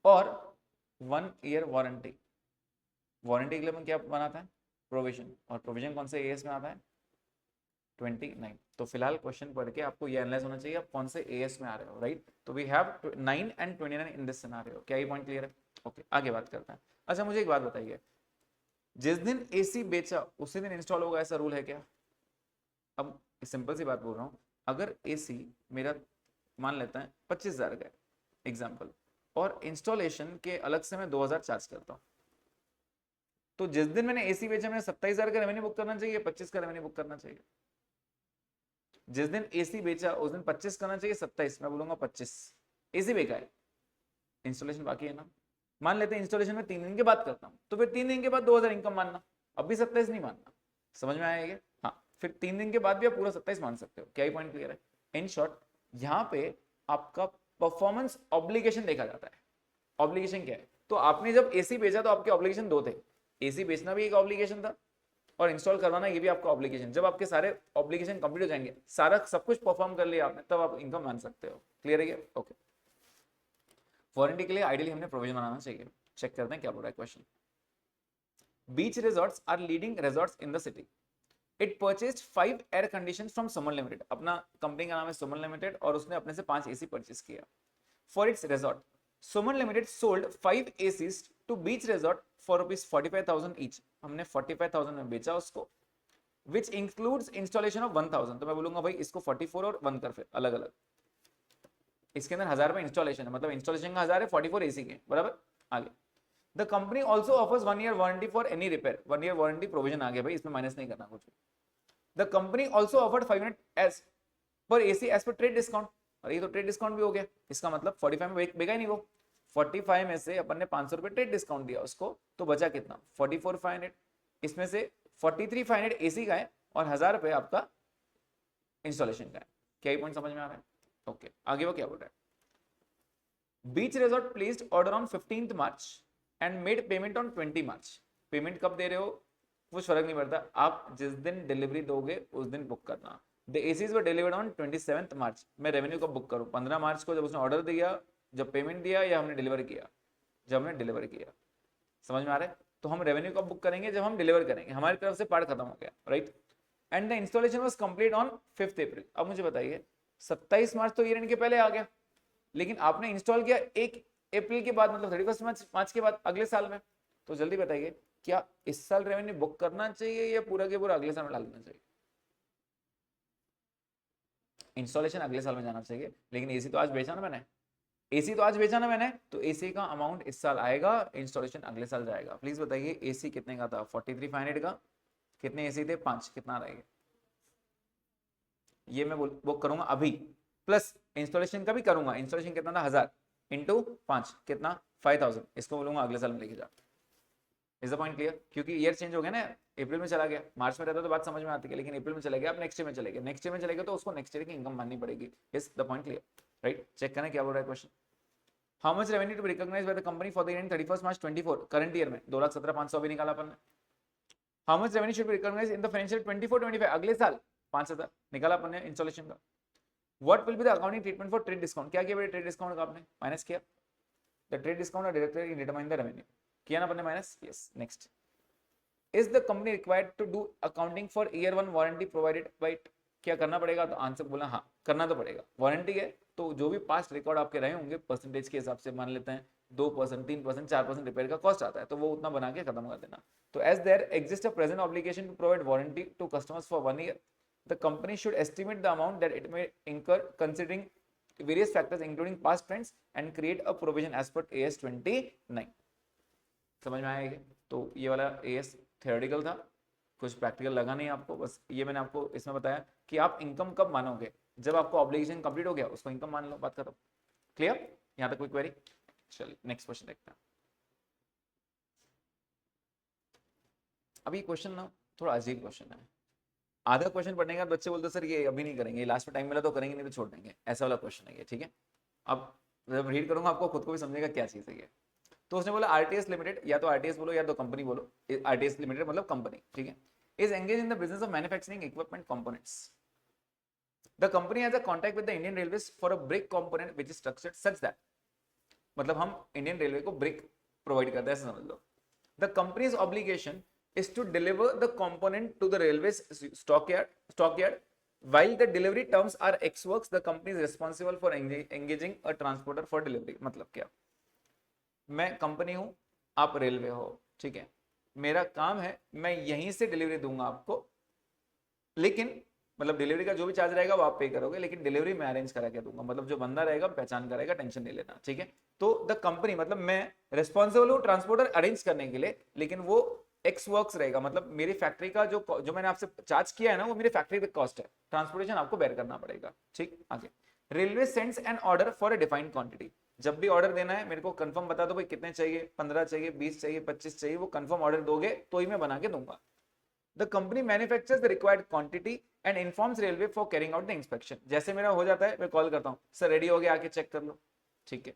और 1-year वारंटी, वारंटी के लिए मैं क्या बनाता है? प्रोविजन। और प्रोविजन कौन से AS में आता है? 29। तो फिलहाल क्वेश्चन पढ़ के आपको ये एनालाइज होना चाहिए आप कौन से AS में आ रहे हो, राइट। तो we have 9 and 29 in this scenario. क्या ये पॉइंट क्लियर है? ओके, आगे बात करते हैं। अच्छा, मुझे एक बात बताइए, जिस दिन AC बेचा उसी दिन इंस्टॉल होगा, ऐसा रूल है क्या? अब सिंपल सी बात बोल रहा हूँ, अगर AC मेरा मान लेता है 25,000 का एग्जाम्पल, और इंस्टॉलेशन के अलग से मैं 2,000 चार्ज करता हूँ, तो जिस दिन मैंने एसी बेचा मैंने 27,000 का रेवेन्यू बुक करना चाहिए, 25 का रेवेन्यू बुक करना चाहिए? जिस दिन एसी बेचा उस दिन 25 करना चाहिए, 27? मैं बोलूंगा 25। एसी बेचा है, इंस्टॉलेशन बाकी है ना। मान लेते हैं इंस्टॉलेशन में 3 दिन के बाद करता हूँ, तो फिर 3 दिन के बाद 2,000 इनकम मानना, अब भी 27 नहीं मानना। समझ में आएगा? हाँ, फिर 3 दिन के बाद भी आप पूरा 27 मान सकते हो। क्या ही पॉइंट क्लियर है? इन शॉर्ट, यहाँ पे आपका परफॉर्मेंस ऑब्लिगेशन देखा जाता है। ऑब्लिगेशन क्या है? तो आपने जब एसी बेचा तो आपके ऑब्लिगेशन 2 थे। एसी बेचना भी एक ऑब्लिगेशन था और इंस्टॉल करवाना ये भी आपका ऑब्लिगेशन। जब आपके सारे ऑब्लिगेशन कंप्लीट हो जाएंगे, सारा सब कुछ परफॉर्म कर लिया आपने, तब आप इनकम मान सकते हो। क्लियर है क्या? ओके। वारंटी के लिए आइडियली हमने प्रोविजन बनाना चाहिए। चेक करते हैं क्या बोल रहा है question. Beach resorts are leading resorts in the city. It purchased 5 air conditions from Suman limited. अपना कंपनी का नाम है सुमन लिमिटेड और उसने अपने से 5 एसी परचेस किया for its resort. Suman limited sold 5 ACs to beach resort for ₹45,000 each. हमने 45,000 में बेचा उसको, विच इंक्लूड्स इंस्टॉलेशन ऑफ 1,000। तो मैं बोलूंगा भाई इसको 44 और 1 कर, फिर अलग अलग। इसके अंदर 1000 रुपए इंस्टॉलेशन है, मतलब इंस्टॉलेशन का 1000 है, 44 एसी के, बराबर। आगे, the company also offers 1 year warranty for any repair. 1 year warranty provision आ गया भाई, इसमें माइनस नहीं करना कुछ भी। The company also offered 500 as per AC as per trade discount. और ये तो ट्रेड डिस्काउंट भी हो गया, इसका मतलब 45 में बेगा ही नहीं वो। 45 में से अपन ने 500 रुपए ट्रेड डिस्काउंट दिया उसको, तो बचा कितना? 44,500। इसमें से 43,500 एसी का है और 1000 रुपए आपका इंस्टॉलेशन का है। क्या ही पॉइंट समझ में आ रहा है? ओके, आगे वो क्या बोल रहा है। Beach resort placed order on 15th March and made payment on 20 March. Payment कब दे रहे हो कुछ फर्क नहीं पड़ता, आप जिस दिन डिलीवरी दोगे उस दिन बुक करना। The ACs were delivered on 27th मार्च। मैं रेवेन्यू कब बुक करूं? 15 मार्च को, जब उसने ऑर्डर दिया, जब पेमेंट दिया, या हमने डिलीवर किया? जब हमने डिलीवर किया। समझ में आ रहा है? तो हम रेवेन्यू कब बुक करेंगे? जब हम डिलीवर करेंगे, हमारी तरफ से पार्ट खत्म हो गया, right. And the installation was complete on 5th अप्रैल। अब मुझे बताइए, 27 मार्च तो ईयर एंड के पहले आ गया, लेकिन आपने इंस्टॉल किया 1 अप्रैल के बाद, मतलब 31 मार्च के बाद, अगले साल में। तो जल्दी बताइए, क्या इस साल रेवेन्यू बुक करना चाहिए या पूरा के पूरा अगले साल में डालना चाहिए? इंस्टॉलेशन अगले साल में जाना चाहिए, लेकिन एसी तो आज बेचा ना मैंने, एसी तो आज बेचा ना मैंने, तो एसी का अमाउंट इस साल आएगा, इंस्टॉलेशन अगले साल जाएगा। प्लीज बताइए, एसी कितने का था? 43,500 का। कितने एसी थे? 5। कितना रहेगा? ये मैं बुक करूंगा अभी, प्लस इंस्टॉलेशन का भी करूंगा। इंस्टॉलेशन कितना था? 1000 इंटू 5 कितना? 5,000। इसको बोलूंगा अगले साल में लेके जा। Is the point clear? क्योंकि ईयर चेंज हो गया ना, अप्रैल में चला गया, मार्च में रहता तो बात समझ में आती है, लेकिन अप्रैल में चले गया, अब नेक्स्ट ईयर में चले गए, नेक्स्ट ईयर में चलेगा तो उसको नेक्स्ट ईयर की इनकम माननी पड़ेगी। Is the point clear? Right, check करें क्या बोल रहा है question. How much revenue to be recognised by the company for the year 31 March 24? Current year में 2,17,500 भी निकाला अपन ने। How much revenue should be recognised in the financial 24-25? अगले साल 5,000 निकाला अपन ने इंस्टॉलेशन का। What will be the accounting treatment for trade discount? क्या किया बेटा? ट्रेड डिस्काउंट का आपने माइनस किया। The trade discount are deducted in determine the revenue. किया ना अपन ने minus? Yes. Next, is the company required to do accounting for year 1 warranty provided by? क्या करना पड़ेगा? तो आंसर बोला हाँ, करना तो पड़ेगा। वारंटी है तो जो भी पास्ट रिकॉर्ड आपके रहे होंगे, परसेंटेज के हिसाब से मान लेते हैं 2%, 3%, 4% रिपेयर का कॉस्ट आता है, तो वो उतना बना के खत्म कर देना। तो as there exist a present obligation to provide warranty to customers for 1 year, the company should estimate the amount that it may incur considering various factors including past trends and create a provision as per AS 29। समझ में आएगा? तो ये वाला AS theoretical था, कुछ practical लगा नहीं आपको, बस ये मैंने आपको इसमें बताया कि आप इनकम कब मानोगे? जब आपको ऑब्लिगेशन कंप्लीट हो गया, उसको इनकम मान लो, बात खत्म। क्लियर? यहाँ तक कोई क्वेरी? चलिए नेक्स्ट क्वेश्चन देखते हैं। अब ये क्वेश्चन ना थोड़ा अजीब क्वेश्चन है। आधा क्वेश्चन पढ़ने के बाद बच्चे बोलते सर ये अभी नहीं करेंगे, लास्ट में टाइम मिला तो करेंगे, नहीं तो छोड़ देंगे, ऐसा वाला क्वेश्चन है ये, ठीक है। अब जब रीड करूंगा आपको खुद को भी समझेगा क्या चीज़ है ये। तो उसने बोला आरटीएस लिमिटेड, या तो आरटीएस बोलो या तो कंपनी बोलो, आरटीएस लिमिटेड मतलब कंपनी, ठीक है, is engage in the business of manufacturing equipment components. The company has a contract with the Indian railways for a brick component which is structured such that, मतलब हम Indian railway को brick provide करते हैं, ऐसा समझ लो। The company's obligation is to deliver the component to the railways stockyard. While the delivery terms are X works, the company is responsible for engaging a transporter for delivery। मतलब क्या? मैं company हूं, आप रेलवे हो, ठीक है, मेरा काम है मैं यहीं से डिलीवरी दूंगा आपको, लेकिन मतलब डिलीवरी का जो भी चार्ज रहेगा वो आप पे करोगे, लेकिन डिलीवरी मैं अरेंज करा के दूंगा, मतलब जो बंदा रहेगा पहचान करेगा, टेंशन नहीं लेना, ठीक है। तो द कंपनी मतलब मैं रिस्पॉन्सिबल हूँ ट्रांसपोर्टर अरेंज करने के लिए, लेकिन वो एक्स वर्क्स रहेगा, मतलब मेरी फैक्ट्री का जो मैंने आपसे चार्ज किया है ना वो मेरी फैक्ट्री का कॉस्ट है, ट्रांसपोर्टेशन आपको बेयर करना पड़ेगा। ठीक, आगे railway sends an order for a defined quantity, जब भी ऑर्डर देना है मेरे को कंफर्म बता दो भाई कितने चाहिए, 15 चाहिए, 20 चाहिए, 25 चाहिए, वो कंफर्म ऑर्डर दोगे तो ही मैं बना के दूंगा। The company manufactures the required quantity and informs railway for carrying out the inspection, जैसे मेरा हो जाता है मैं कॉल करता हूँ, सर रेडी हो गया आके चेक कर लो। ठीक है,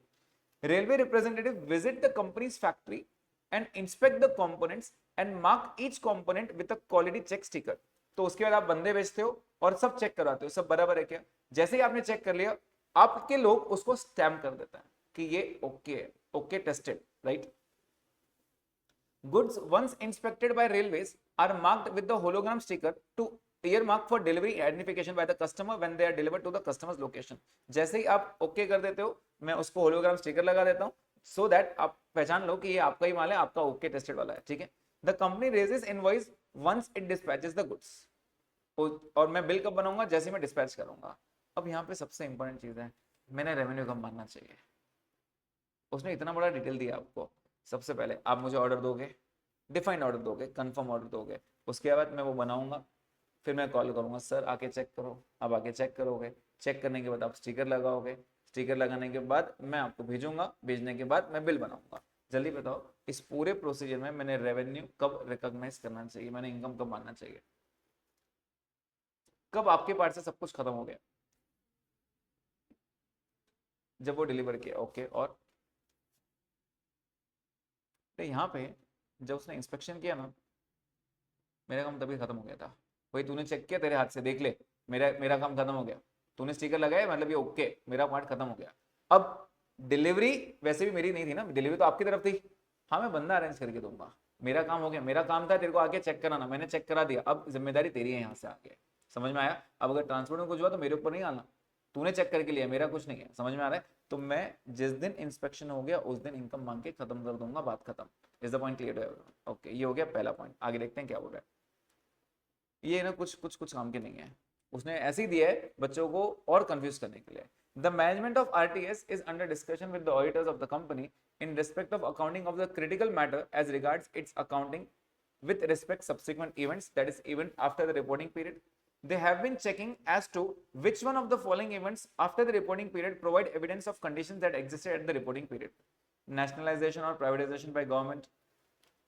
railway representative visit the company's factory and inspect the components and mark each component with a quality check sticker, तो उसके बाद आप बंदे भेजते हो और सब चेक करवाते हो सब बराबर है क्या, जैसे ही आपने चेक कर लिया आपके लोग उसको स्टैम्प कर देता है कि ये ओके है, okay tested, right. Goods once inspected by railways are marked with the hologram sticker to earmark for delivery identification by the customer when they are delivered to the customer's location। जैसे ही आप okay कर देते हो मैं उसको hologram sticker लगा देता हूँ so that आप पहचान लो कि ये आपका ही माल है, आपका ओके टेस्टेड वाला है। ठीक है, the company raises invoice once it dispatches the goods, और मैं बिल कब बनाऊंगा, जैसे मैं डिस्पैच करूंगा। अब यहाँ पे सबसे इंपॉर्टेंट चीज है, मैंने रेवेन्यू कम मानना चाहिए, उसने इतना बड़ा डिटेल दिया आपको। सबसे पहले आप मुझे ऑर्डर दोगे, डिफाइंड ऑर्डर दोगे, कंफर्म ऑर्डर दोगे, उसके बाद मैं वो बनाऊंगा, फिर मैं कॉल करूंगा सर आके चेक करो, आप आके चेक करोगे, चेक करने के बाद आप स्टिकर लगाओगे, स्टिकर लगाने के बाद मैं आपको भेजूंगा, भेजने के बाद मैं बिल बनाऊंगा। जल्दी बताओ इस पूरे प्रोसीजर में मैंने रेवेन्यू कब रिकॉग्नाइज करना चाहिए, मैंने इनकम कब मानना चाहिए, कब आपके पार्ट से सब कुछ खत्म हो गया, जब वो डिलीवर किया। ओके, और यहाँ पे जब उसने इंस्पेक्शन किया ना मेरा काम तभी खत्म हो गया था। भाई तूने चेक किया, तेरे हाथ से देख ले, मेरा मेरा काम खत्म हो गया, तूने स्टिकर लगाया मतलब ये ओके, मेरा पार्ट खत्म हो गया। अब डिलीवरी वैसे भी मेरी नहीं थी ना, डिलीवरी तो आपकी तरफ थी, हाँ मैं बंदा अरेंज करके दूंगा, मेरा काम हो गया, मेरा काम था तेरे को आके चेक कराना, मैंने चेक करा दिया, अब जिम्मेदारी तेरी है यहाँ से आगे। समझ में आया? अब अगर ट्रांसपोर्ट में कुछ हुआ तो मेरे ऊपर नहीं आना, तूने चेक करके लिया, मेरा कुछ नहीं है। समझ में आ रहा है? तो मैं जिस दिन इंस्पेक्शन हो गया उस दिन इनकम मांग के खत्म कर दूंगा, बात खत्म। Is the point clear? Okay, ये हो गया पहला पॉइंट। आगे देखते हैं क्या बोल रहा है। ये ना कुछ काम के नहीं है, उसने ऐसे ही दिया है बच्चों को और कंफ्यूज करने के लिए। The management of RTS is under discussion with the auditors of the company in respect of accounting of the critical matter as regards its accounting with respect subsequent events, that is event after the reporting period. They have been checking as to which one of the following events after the reporting period provide evidence of conditions that existed at the reporting period: nationalization or privatization by government,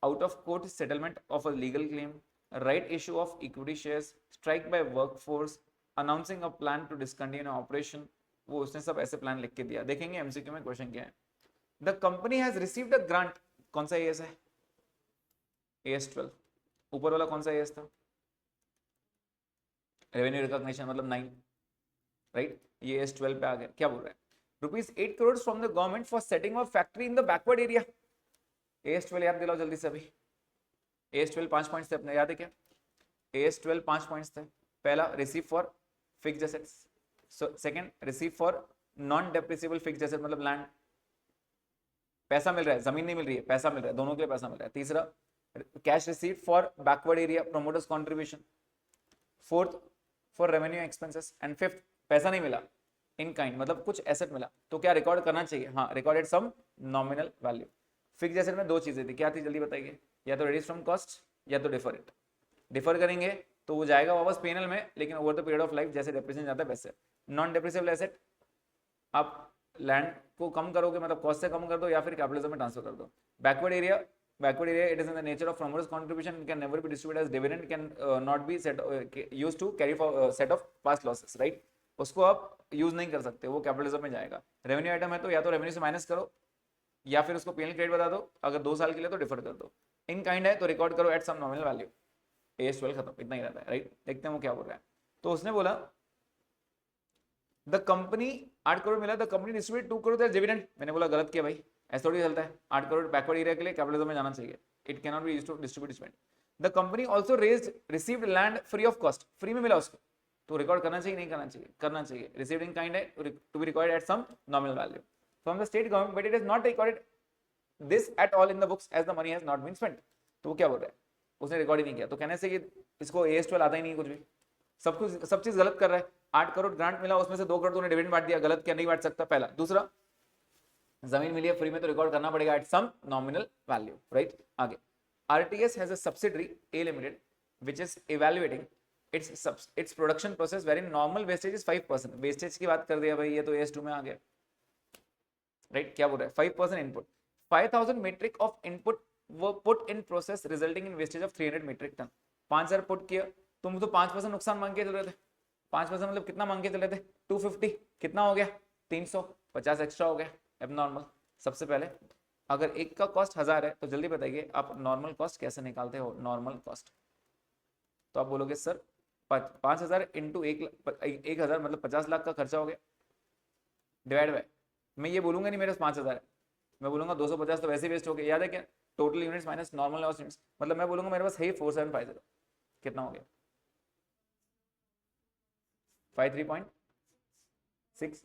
out of court settlement of a legal claim, right issue of equity shares, strike by workforce, announcing a plan to discontinue operation। वो उसने सब ऐसे plan लिख के दिया। देखेंगे MCQ में question क्या है। The company has received a grant, कौन सा एएस है? AS12। ऊपर वाला कौन सा एएस था? रेवेन्यू रिकॉग्निशन मतलब 9, राइट? ये AS12 पे आ गया। क्या बोल रहा है? ₹8 crores from the government for setting up factory in the backward area. AS12 याद दिलाओ जल्दी से अभी। AS12 5 पॉइंट्स थे अपने, याद है क्या? AS12 5 पॉइंट्स थे। पहला, receive for fixed assets, second receive for non depreciable fixed asset मतलब लैंड, पैसा मिल रहा है, जमीन नहीं मिल रही है, पैसा मिल रहा है, दोनों के लिए पैसा मिल रहा है। तीसरा, cash received for backward area promoters contribution. Fourth, for revenue expenses. And fifth, पैसा नहीं मिला, इन काइंड मतलब कुछ एसेट मिला, तो क्या रिकॉर्ड करना चाहिए? हाँ, रिकॉर्डेड सम नॉमिनल वैल्यू। फिक्स्ड एसेट में दो चीजें थी, क्या थी जल्दी बताइए? या तो रिड्यूस फ्रॉम कॉस्ट या तो डिफर इट। डिफर करेंगे तो वो जाएगा वापस पीएनएल में, लेकिन over the period of life जैसे डेप्रिसिएशन जाता है वैसे। नॉन डेप्रिसिएबल एसेट, आप लैंड को कम करोगे मतलब कॉस्ट से कम कर दो या फिर कैपिटलिज्म में ट्रांसफर कर दो। Backward area, it is in the nature of promoters contribution, can never be distributed as dividend, can not be set used to carry set off past losses, right? उसको आप यूज नहीं कर सकते, वो capitalism में जाएगा। रेवेन्यू आइटम है तो या तो रेवेन्यू से माइनस करो या फिर उसको पीएनएल क्रेडिट बता दो, अगर 2 साल के लिए तो डिफर कर दो। इन काइंड है तो रिकॉर्ड करो eight some nominal value. AS12 खत्म, इतना ही रहता है, राइट? देखते हैं वो क्या बोल रहा है। तो उसने बोला द कंपनी 8 करोड़ मिला, the company distribute 2 crore dividend. मैंने बोला गलत किया भाई, ऐसा थोड़ी चलता है। 8 करोड़ बैकवर्ड एरिया के लिए कैपिटलिज्म में जाना चाहिए, it can not be used to distribute dividend. The company also raised received land free of cost, free में मिला उसको, तो रिकॉर्ड करना चाहिए नहीं करना चाहिए? करना चाहिए। रिसीव्ड इन काइंड है to be recorded at some nominal value from the state government, but it is not recorded this at all in the books as the money has not been spent. तो वो क्या बोल रहा है? उसने record ही नहीं किया, तो कहने से कि इसको AS12 आता ही नहीं कुछ भी, सब चीज गलत कर रहा है। 8 करोड़ ग्रांट मिला, उसमें से 2 करोड़ तूने डिविडेंड बांट दिया, गलत क्या? नहीं बांट सकता, पहला। दूसरा, जमीन मिली है फ्री में तो रिकॉर्ड करना पड़ेगा at some nominal value, right? आगे RTS has a subsidiary A Limited which is evaluating its production process wherein normal wastage is 5%. Wastage की बात कर दिया भाई, ये तो AS2 में आ गया, राइट? क्या बोल रहा है? 5% इनपुट, 5000 मीट्रिक ऑफ इनपुट वो put in process resulting in wastage of 300 metric ton. 5000 put किया, तुम तो 5% नुकसान मांग के चल रहे थे। 5% मतलब कितना मांग के चले थे? 250, कितना हो गया? 350 एक्स्ट्रा हो गया, एबनॉर्मल। सबसे पहले अगर एक का कॉस्ट 1000 है तो जल्दी बताइए आप नॉर्मल कॉस्ट कैसे निकालते हो? नॉर्मल कॉस्ट तो आप बोलोगे सर 5000 इंटू 1000 मतलब 50 लाख का खर्चा हो गया, डिवाइड बाय, मैं ये बोलूंगा नहीं मेरे पास 5000 है, मैं बोलूंगा 250 तो वैसे वेस्ट हो गए। याद है क्या? Total units minus normal loss units, मतलब मैं बोलूंगा मेरे पास है 4750, कितना हो गया? 53.6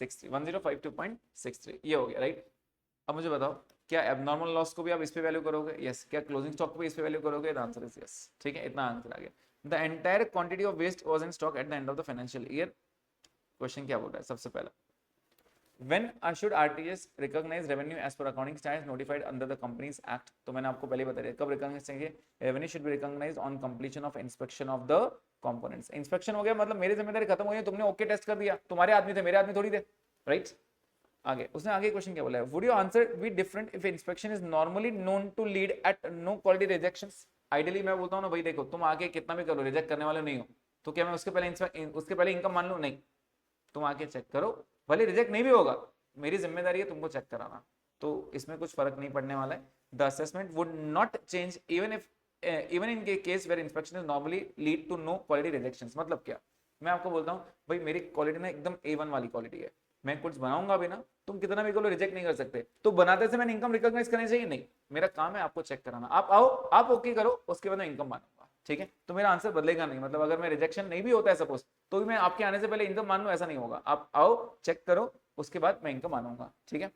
1052.63 ये हो गया, राइट? अब मुझे बताओ क्या एबनॉर्मल लॉस को भी आप इस पे वैल्यू करोगे? यस। क्या क्लोजिंग स्टॉक को भी इस पे वैल्यू करोगे? The answer is yes. ठीक है, इतना आंसर आ गया। The entire quantity of waste was in stock at the end of the financial year. Question क्या बोल रहा है? सबसे पहला, when should RTS recognize revenue as per accounting standards notified under the Companies Act? तो मैंने आपको पहले बता दिया कब रिकॉग्नाइज चाहिए। Revenue should be recognised on completion of inspection of the components. Inspection हो गया मतलब मेरी जिम्मेदारी खत्म हो गई, तुमने ओके टेस्ट कर दिया, तुम्हारे आदमी थे, मेरे आदमी थोड़ी थे, राइट? आगे उसने आगे क्वेश्चन क्या बोला है? Would your answer be different if inspection is normally known to lead at no quality rejections? Ideally मैं बोलता हूं ना भाई, देखो तुम आके कितना भी करो, रिजेक्ट करने वाले नहीं हो, तो क्या मैं उसके पहले इनकम मान लूं? नहीं, तुम आके चेक करो, भले रिजेक्ट नहीं भी होगा, मेरी जिम्मेदारी है तुमको चेक कराना, तो इसमें कुछ फर्क नहीं पड़ने वाला है। The assessment would not change even in case where inspection is normally lead to no quality rejections. मतलब क्या? मैं आपको बोलता हूँ भाई मेरी क्वालिटी ना एकदम A1 वाली क्वालिटी है, मैं कुछ बनाऊंगा भी ना, तुम कितना भी करो रिजेक्ट नहीं कर सकते, तो बनाते से मैंने इनकम रिकॉग्नाइज करनी चाहिए? नहीं, मेरा काम है आपको चेक कराना। आप आओ, आप ओके करो, उसके बाद मैं इनकम मानूंगा, ठीक है? तो मेरा आंसर बदलेगा नहीं, मतलब अगर मैं रिजेक्शन नहीं भी होता है सपोज, तो भी मैं आपके आने से पहले इनकम मान लूं, ऐसा नहीं होगा। आप आओ, चेक करो, उसके बाद मैं इनकम मानूंगा, ठीक है?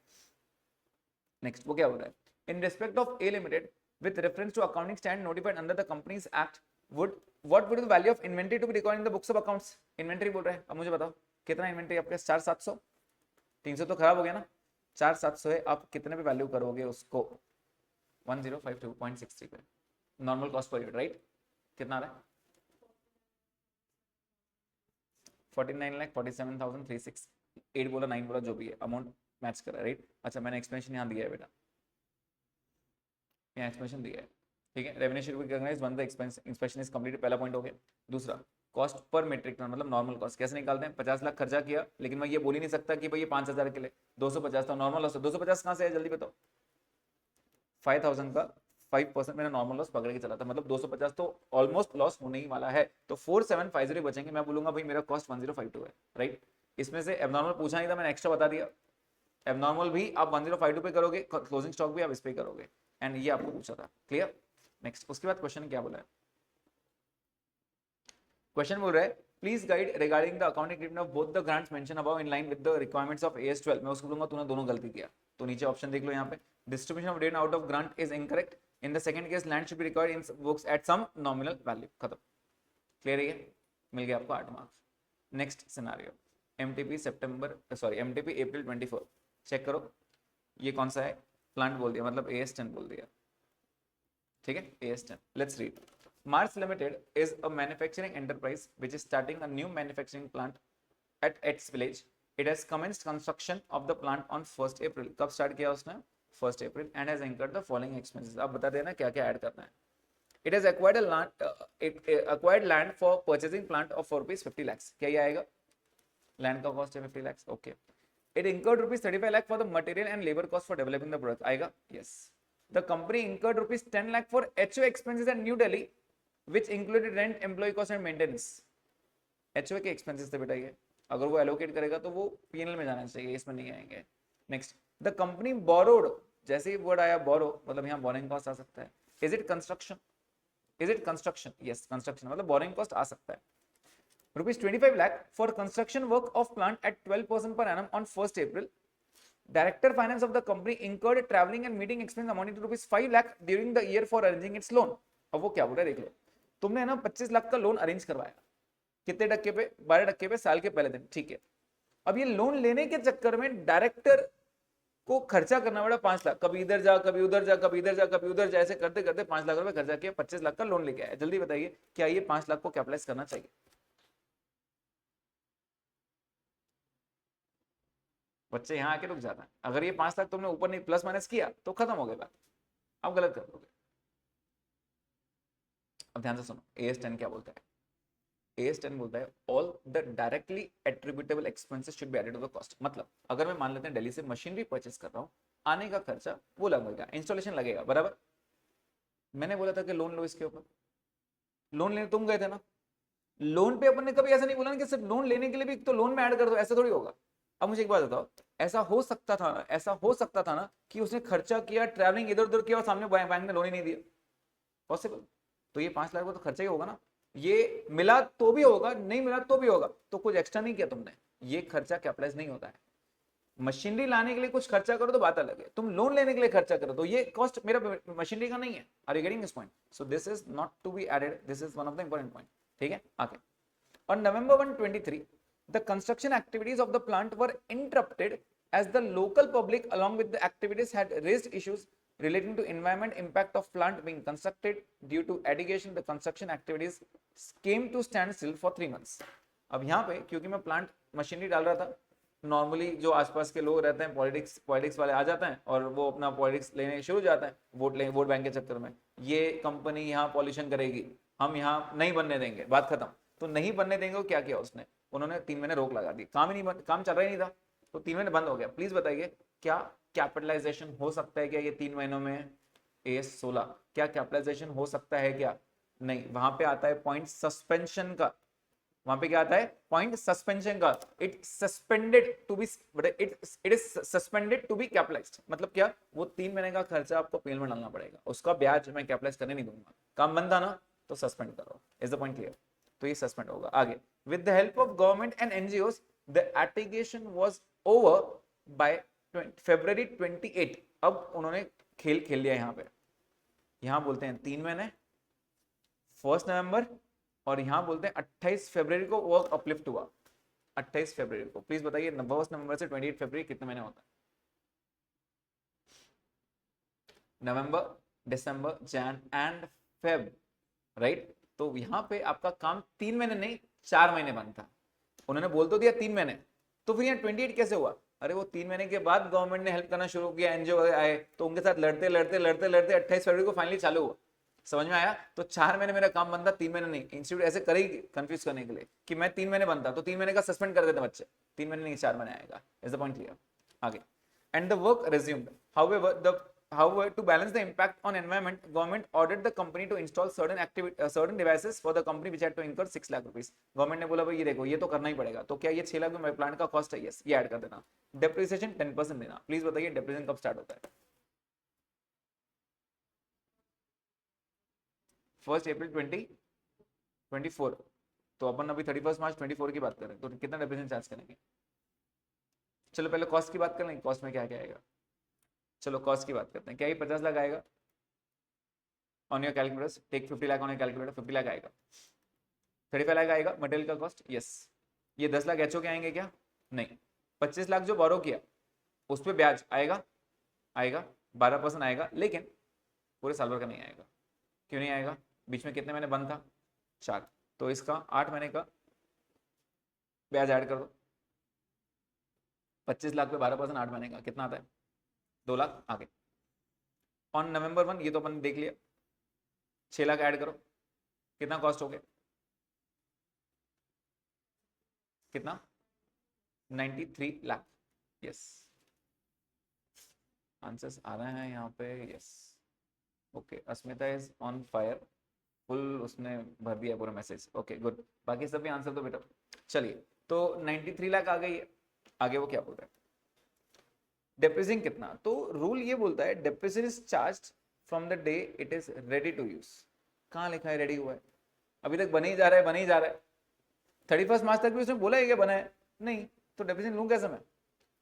नेक्स्ट वो क्या हो रहा है? In respect of A limited with reference to accounting standard notified under the companies act what would the value of inventory to be recorded in the books of accounts? Inventory बोल रहे हैं, अब मुझे बताओ कितना इन्वेंटरी आपके? 4700, 300 तो खराब हो गया ना, 4700 है, आप कितने पे वैल्यू करोगे उसको? 1052.63 पे, normal cost per unit, right? कितना आ रहा है? 49,47,368 बोला, 9 बोला, जो भी है अमाउंट मैच कर रहा है, राइट? अच्छा मैंने एक्सप्लेनेशन यहाँ दिया है बेटा, यहाँ एक्सप्लेनेशन दिया है, ठीक है? Revenue should be recognized when the inspection is completed, पहला पॉइंट हो गया। दूसरा, कॉस्ट पर मीट्रिक टन मतलब नॉर्मल कॉस्ट कैसे निकालते हैं? 50 लाख खर्चा किया, लेकिन मैं ये बोल ही नहीं सकता कि भाई ये 5000 के लिए 250 था नॉर्मल लॉस। 250 कहाँ से है जल्दी बताओ? 5000 का 5% मैंने नॉर्मल लॉस पकड़ के चला था, मतलब 250 तो ऑलमोस्ट लॉस होने ही वाला है, तो 4750 बचेंगे। मैं बोलूंगा भाई मेरा कॉस्ट 1052 है, राइट? इसमें से एबनॉर्मल पूछा नहीं था, मैंने एक्स्ट्रा बता दिया। एबनॉर्मल भी आप 1052 पे करोगे, क्लोजिंग स्टॉक भी आप इस पे करोगे, एंड ये आपको पूछा था, क्लियर? नेक्स्ट उसके बाद क्वेश्चन क्या बोला है? क्वेश्चन बोल रहा है please guide regarding the accounting treatment of both the grants mention above in line with the requirements of AS12। मैं उसको बोलूंगा तूने दोनों गलती किया, तो नीचे ऑप्शन देख लो, यहाँ पे distribution of dividend out of grant is incorrect, in the second case land should be recorded in books at some nominal value. खत्म, क्लियर है? मिल गया आपको 8 marks. Next scenario, MTP MTP April 24, check करो ये कौन सा है? प्लांट बोल दिया, मतलब AS10 बोल दिया, ठीक है? AS10, let's read. Mars Limited is a manufacturing enterprise which is starting a new manufacturing plant at its village. It has commenced construction of the plant on 1st April. कब start किया उसने? 1st April, and has incurred the following expenses. आप बता देना क्या क्या add करना है। It has acquired land for purchasing plant of ₹50 lakhs. क्या ये आएगा? लैंड का कॉस्ट है 50 lakhs, okay. It incurred ₹35 lakh for the material and labor cost for developing the product. आएगा? Yes. The company incurred ₹10 lakh for HO expenses at New Delhi, which included rent, employee cost and maintenance. HO के expenses थे बेटा ये, अगर वो allocate करेगा तो वो P&L में जाना चाहिए, इसमें नहीं आएंगे। Next, the company borrowed, जैसे ही word आया borrow मतलब यहाँ borrowing cost आ सकता है। Is it construction? Yes, construction मतलब borrowing cost आ सकता है। ₹25 lakh for construction work of plant at 12% per annum on 1st April. Director Finance of the company incurred traveling and meeting expense amounting to ₹5 lakh during the year for arranging its loan. अब वो क्या बोल रहा है देख लो, तुमने ना 25 लाख का लोन अरेंज करवाया, कितने टक्के पे? 12% पे, साल के पहले दिन, ठीक है? अब ये लोन लेने के चक्कर में डायरेक्टर को खर्चा करना पड़ा 5 लाख, कभी इधर जा कभी उधर जा कभी इधर जा कभी उधर जा, ऐसे करते करते 5 लाख रुपए खर्चा किया, 25 लाख का लोन लेके आया। जल्दी बताइए क्या ये 5 लाख को कैपिटलाइज करना चाहिए? बच्चे यहाँ आके रुक जाता है। अगर ये 5 लाख तुमने ऊपर नहीं प्लस माइनस किया तो खत्म हो गई बात, आप गलत कर दोगे। अब ध्यान से सुनो, AS10 क्या बोलता है? AS10 बोलता है all the directly attributable expenses should be added to the cost. मतलब अगर मैं मान लेते हैं दिल्ली से मशीनरी परचेस कर रहा हूँ, आने का खर्चा वो लगेगा, इंस्टॉलेशन लगेगा, बराबर। मैंने बोला था कि लोन लो इसके ऊपर, लोन लेने तुम गए थे ना, लोन पे अपन ने कभी ऐसा नहीं बोला ना कि सिर्फ लोन लेने के लिए भी तो लोन में ऐड कर दो, ऐसा थोड़ी होगा। अब मुझे एक बात बताओ, ऐसा हो सकता था ना, ऐसा हो सकता था ना कि उसने खर्चा किया, ट्रैवलिंग इधर उधर किया और सामने बैंक ने लोन ही नहीं दिया? पॉसिबल? तो ये 5 लाख का तो खर्चा ही होगा ना। ये मिला तो भी होगा, नहीं मिला तो भी होगा, तो कुछ एक्स्ट्रा नहीं किया तुमने, ये खर्चा कैपिटलाइज नहीं होता है। मशीनरी लाने के लिए कुछ खर्चा करो तो बात अलग है, तुम लोन लेने के लिए खर्चा करो तो ये कॉस्ट मेरा मशीनरी का नहीं है। Are you getting this point? So this is not to be added, this is one of the important point. ठीक है, आगे। On November 123, the construction activities of the plant were interrupted as the local public along with the activities had raised issues relating to environment impact of plant being constructed. Due to allegation, the construction activities came to standstill for 3 months. अब यहाँ पे क्योंकि मैं plant machinery डाल रहा था, normally जो आसपास के लोग रहते हैं पॉलिटिक्स वाले आ जाते हैं और वो अपना पॉलिटिक्स लेने शुरू हो जाते हैं, वोट बैंक के चक्कर में, ये कंपनी यहाँ पॉल्यूशन करेगी, हम यहाँ नहीं बनने देंगे, बात खत्म। तो नहीं बनने देंगे, क्या किया उसने, उन्होंने 3 महीने रोक लगा दी, काम ही नहीं, काम चल रहा ही नहीं था, तो 3 महीने बंद हो गया। प्लीज बताइए क्या कैपिटलाइजेशन हो सकता है क्या ये 3 महीनों में? AS16 क्या कैपिटलाइजेशन हो सकता है क्या? नहीं, वहां पे आता है पॉइंट सस्पेंशन का, वहां पे क्या आता है? पॉइंट सस्पेंशन का। It suspended to be, it is suspended to be capitalized. मतलब क्या? वो 3 महीने का खर्चा आपको पेल में डालना पड़ेगा, उसका ब्याज मैं कैपिटलाइज करने नहीं दूंगा, काम बंद था ना तो सस्पेंड करो। Is the point clear? तो ये सस्पेंड होगा। आगे, with the help of government and NGOs the application was over by February 28। अब उन्होंने खेल खेल लिया यहाँ पे, यहाँ बोलते हैं 3 महीने 1 नवंबर, और यहाँ बोलते हैं 28 फरवरी को वर्क अपलिफ्ट हुआ। 28 फरवरी को, प्लीज बताइए 1 नवंबर से 28 फरवरी कितने महीने होता है? नवंबर, दिसंबर, जैन एंड फेब, राइट। तो यहाँ पे आपका काम 3 महीने नहीं 4 महीने बंद था, उन्होंने बोल तो दिया 3 महीने, तो फिर यहाँ 28 कैसे हुआ? अरे वो 3 महीने के बाद गवर्नमेंट ने हेल्प करना शुरू किया, एनजीओ आए, तो उनके साथ लड़ते लड़ते लड़ते लड़ते 28 फरवरी को फाइनली चालू हुआ। समझ में आया? तो 4 महीने मेरा काम बंद था, 3 महीने नहीं। इंस्टीट्यूट ऐसे करेगी कंफ्यूज करने के लिए कि मैं 3 महीने बंद था तो 3 महीने का सस्पेंड कर देते बच्चे, 3 महीने नहीं 4 महीने आएगा। Is the point clear? आगे, and the work resumed. However, to balance the impact on environment, government ordered the company to install certain devices for the company which had to incur 6 lakh rupees. Government ने बोला भाई ये देखो ये तो करना ही पड़ेगा, तो क्या ये 6 लाख में प्लांट का कॉस्ट है? यस, ये ऐड कर देना। डेप्रिसिएशन 10% देना। प्लीज बताइए डेप्रिसिएशन कब स्टार्ट होता है? 1 अप्रैल 2024। तो अपन अभी 31 मार्च 24 की बात कर रहे हैं, तो कितना डेप्रिसिएशन चार्ज करेंगे? चलो पहले कॉस्ट की बात कर लेंगे, कॉस्ट में क्या क्या आएगा। चलो कॉस्ट की बात करते हैं। क्या ये 50 लाख आएगा? On your calculators take 50 lakh on your calculator, 50 lakh आएगा। 35 लाख आएगा मटेरियल का कॉस्ट, यस। ये 10 लाख एचओ के आएंगे क्या? नहीं। 25 लाख जो बोरो किया उस पर ब्याज आएगा, आएगा 12% आएगा, लेकिन पूरे साल भर का नहीं आएगा। क्यों नहीं आएगा? बीच में कितने महीने बंद था? 4, तो इसका 8 महीने का ब्याज ऐड कर दो। 25 लाख पे 12% 8 महीने का कितना आता है? 2 लाख। आगे, ऑन नवंबर 1, ये तो अपन देख लिया, 6 लाख ऐड करो, कितना कॉस्ट हो गया? कितना? 93 लाख। यस, आंसर्स आ रहे हैं यहाँ पे, yes. Okay, Asmita is on fire, full उसने भर दिया पूरा मैसेज। ओके गुड, बाकी सभी आंसर तो बेटा। चलिए, तो 93 लाख आ गई है। आगे वो क्या बोल रहा है? डेप्रिसिएशन कितना? तो रूल ये बोलता है depreciation is charged from the day it is ready to use. कहाँ लिखा है रेडी हुआ है? अभी तक बने ही जा रहा है, बने ही जा रहा है। 31 मार्च तक भी उसने बोला है क्या बना है? नहीं, तो डेप्रिसिएशन लूँ कैसे मैं?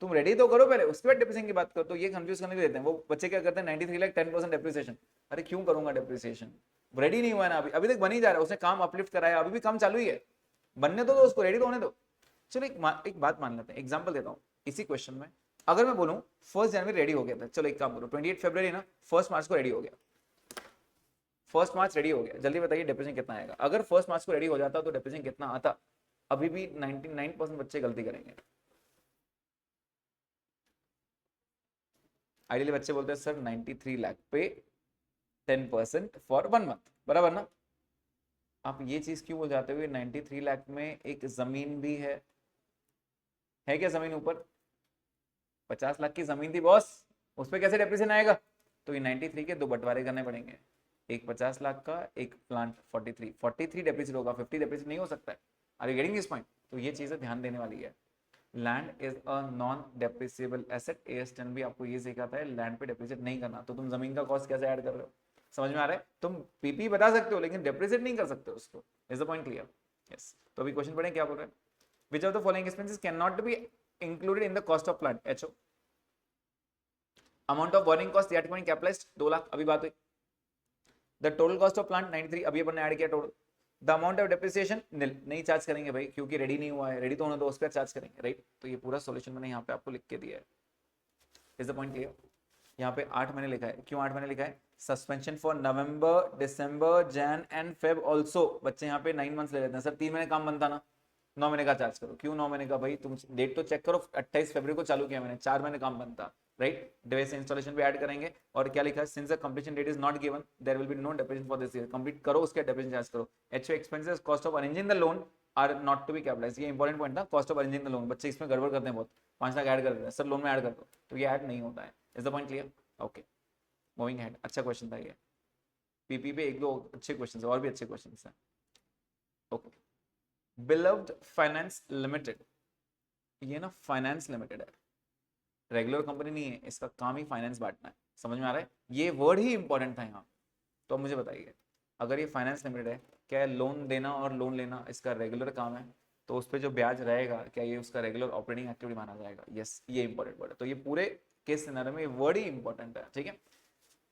तुम रेडी तो करो पहले, उसके बाद डेप्रिसिएशन की बात करो। तो ये कंफ्यूज करने के देते हैं वो बच्चे, क्या करते हैं 93 लाख 10% डेप्रिसिएशन। अरे क्यों करूंगा डेप्रिसिएशन? रेडी नहीं हुआ है ना, अभी तक बन ही जा रहा है, उसने काम अपलिफ्ट कराया, अभी भी काम चालू ही है, बनने तो दो उसको, रेडी तो होने दो। चलो एक बात मान लेते हैं, एग्जाम्पल देता हूँ। इसी क्वेश्चन में अगर मैं बोलूं 1 जनवरी रेडी हो गया था, चलो एक काम करो 28 फरवरी ना 1 मार्च को रेडी हो गया, 1 मार्च रेडी हो गया, जल्दी बताइए डेप्रिसिएशन कितना आएगा। अगर 1 मार्च को रेडी हो जाता तो डेप्रिसिएशन कितना आता? अभी भी 99% बच्चे गलती करेंगे। आइडियली बच्चे बोलते हैं सर 93 लाख पे 10% फॉर 1 मंथ, बराबर ना? आप ये चीज क्यों बोल जाते हुए 93 लाख में एक जमीन भी है क्या जमीन ऊपर? 50 लाख की जमीन थी बॉस, उस पर कैसे डेप्रिसिएशन आएगा? तो ये 93 के 2 बंटवारे करने पड़ेंगे, एक 50 लाख का, एक प्लांट 43 डेप्रिसिएट होगा, 50 डेप्रिसिएट नहीं हो सकता है। Are you getting this point? तो ये चीजें ध्यान देने वाली है। Land is a non depreciable asset, AS10 भी आपको ये सिखाता है लैंड पे डेप्रिसिएट नहीं करना। तो तुम जमीन का कॉस्ट कैसे ऐड कर रहे हो? समझ में आ रहा है? तुम पीपी बता सकते हो लेकिन डेप्रिसिएट नहीं कर सकते उसको। Is the point clear? Yes. तो अभी क्वेश्चन पढ़ें क्या बोल रहे हैं। Which of the following expenses can not be included in the cost of plant? HO। Amount of borrowing cost that can capitalized 2 lakh, अभी बात हुई। The total cost of plant 93, अभी अपन ने ऐड किया total. The amount of depreciation nil, नहीं charge करेंगे भाई क्योंकि रेडी नहीं हुआ है, रेडी तो होना तो उस पर चार्ज करेंगे, राइट? तो ये पूरा सॉल्यूशन मैंने यहाँ पे आपको लिख के दिया है। Is the point clear? यहाँ पे 8 महीने लिखा है, क्यों 8 महीने लिखा है? Suspension for November, December, Jain and Feb also. बच्चे यहाँ पे 9 मंथ्स ले लेते हैं, सर 3 महीने काम बनता ना, 9 महीने का चार्ज करो। क्यों 9 महीने का भाई? तुम डेट तो चेक करो, 28 फरवरी को चालू किया मैंने, 4 महीने काम बनता, राइट? डिवाइस इंस्टॉलेशन भी ऐड करेंगे। और क्या लिखा है? Since the completion date is not given there will be no depreciation for this year. Complete करो उसके डेप्रिसिएशन चार्ज करो। HO expenses cost of arranging the loan are not to be capitalized. ये important point था, cost of arranging the loan. बच्चे इसमें गड़बड़ करते हैं बहुत, 5 लाख ऐड कर देते हैं, सर लोन में ऐड कर दो, तो ये ऐड नहीं होता है। Is the point clear? Okay, moving head. अच्छा क्वेश्चन था ये, पीपी पे 1-2 अच्छे क्वेश्चन और भी अच्छे क्वेश्चन हैं। ओके, बिलव्ड फाइनेंस लिमिटेड, ये ना फाइनेंस लिमिटेड है, रेगुलर कंपनी नहीं है, इसका काम ही फाइनेंस बांटना है। समझ में आ रहा है? ये वर्ड ही इंपॉर्टेंट था यहाँ। तो अब मुझे बताइए, अगर ये फाइनेंस लिमिटेड है, क्या लोन देना और लोन लेना इसका रेगुलर काम है? तो उस पर जो ब्याज रहेगा क्या ये उसका रेगुलर ऑपरेटिंग एक्टिविटी माना जाएगा? यस, ये इंपॉर्टेंट वर्ड है। तो ये पूरे केस सिनेरियो में ये वर्ड ही इंपॉर्टेंट है, ठीक है?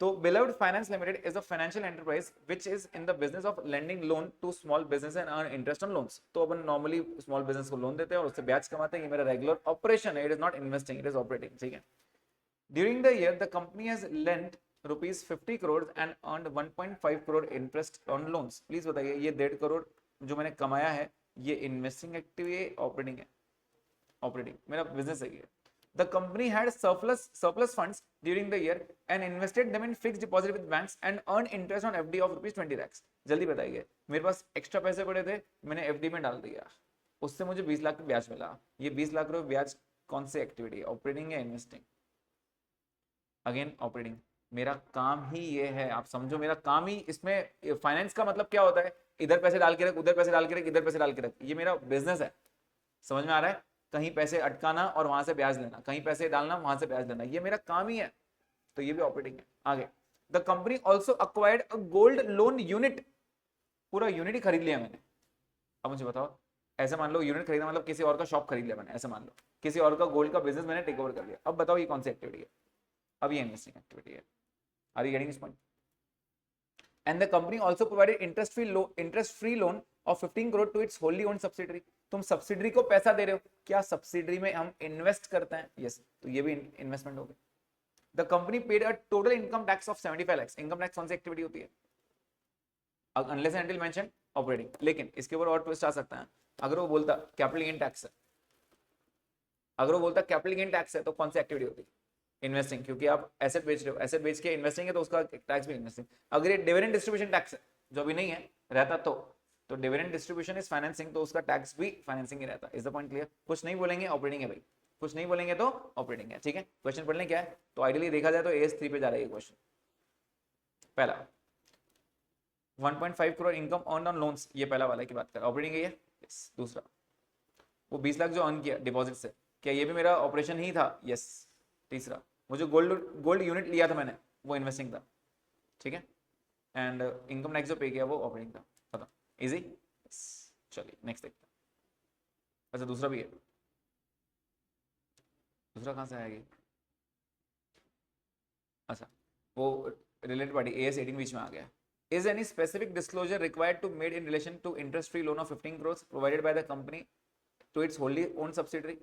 तो Beloved Finance Limited is a financial enterprise which is in the business of lending loan to small business and earn interest on loans. तो अपन नॉर्मली स्मॉल बिजनेस को लोन देते हैं और उससे ब्याज कमाते हैं। ये मेरा रेगुलर ऑपरेशन है, it is not investing, it is operating, ठीक है? During the year the company has lent rupees 50 crore and earned 1.5 crore interest on loans. Please बताइए ये 1.5 करोड़ जो मैंने कमाया है ये इन्वेस्टिंग एक्टिविटी है, ऑपरेटिंग है? ऑपरेटिंग, मेरा बिजनेस है ये। The company had surplus funds during the year and invested them in fixed deposit with banks and earned interest on FD of rupees 20 lakhs. जल्दी बताइए, मेरे पास एक्स्ट्रा पैसे पड़े थे, मैंने FD में डाल दिया, उससे मुझे 20 लाख का ब्याज मिला। ये 20 लाख रुपए ब्याज कौन सी एक्टिविटी है, ऑपरेटिंग या इन्वेस्टिंग? Again operating. मेरा काम ही ये है, आप समझो मेरा काम ही इसमें। फाइनेंस का मतलब क्या होता है? इधर पैसे डाल के रख, उधर पैसे डाल के रख, इधर पैसे डाल के रख, ये मेरा बिजनेस है। समझ में आ रहा है? कहीं पैसे अटकाना और वहां से ब्याज लेना, कहीं पैसे डालना वहां से ब्याज लेना, ये मेरा काम ही है। तो ये भी ऑपरेटिंग है। आगे, the company also acquired a gold loan unit. पूरा यूनिट ही खरीद लिया मैंने। अब मुझे बताओ, ऐसे मान लो यूनिट खरीदना मतलब किसी और का शॉप खरीद लिया मैंने, ऐसे मान लो किसी और का गोल्ड का बिजनेस मैंने टेक ओवर कर लिया। अब बताओ ये कौन सी एक्टिविटी है? अब ये इन्वेस्टिंग एक्टिविटी है। Are you getting this point? And the company also provided interest-free loan of 15 crore to its wholly owned subsidiary. तुम सब्सिडरी को पैसा दे रहे हो, क्या सब्सिडरी में हम इन्वेस्ट करते हैं? यस, तो ये भी इन्वेस्टमेंट हो गई। The company paid a total income tax of 75 lakhs। Income tax कौन सी एक्टिविटी होती है? Unless and until mention operating. लेकिन इसके ऊपर और ट्विस्ट आ सकता है, अगर वो बोलता कैपिटल गेन टैक्स है, अगर वो बोलता कैपिटल गेन टैक्स है तो कौन सी एक्टिविटी होती है? इन्वेस्टिंग, क्योंकि आप एसेट बेच रहे हो, एसेट बेच के इन्वेस्टिंग है तो उसका टैक्स भी इन्वेस्टिंग। अगर ये डिविडेंड डिस्ट्रीब्यूशन टैक्स है जो अभी नहीं है, रहता तो डिविडेंड डिस्ट्रीब्यूशन इज फाइनेंसिंग, तो उसका टैक्स भी फाइनेंसिंग ही रहता। Is the point clear? कुछ नहीं बोलेंगे ऑपरेटिंग है भाई, कुछ नहीं बोलेंगे तो ऑपरेटिंग है, ठीक है? क्वेश्चन पढ़ लें क्या है? तो आइडियली देखा जाए तो AS3 पे जा रहा है ये क्वेश्चन। पहला 1.5 crore income earn on loans, ये पहला वाला की बात कर, ऑपरेटिंग है ये। यस। दूसरा, वो 20 लाख जो अर्न किया डिपॉजिट से, क्या ये भी मेरा ऑपरेशन ही था? यस। तीसरा, मुझे गोल्ड यूनिट लिया था मैंने, वो इन्वेस्टिंग था, ठीक है? एंड इनकम टैक्स जो पे किया वो ऑपरेटिंग था। पता इजी? चलिए नेक्स्ट देखते हैं। अच्छा दूसरा भी है, दूसरा कहाँ से आएगी? अच्छा वो रिलेटेड पार्टी AS18 बीच में आ गया। Is any specific disclosure required to made in relation to interest free loan of 15 crores provided by the company to its wholly owned subsidiary?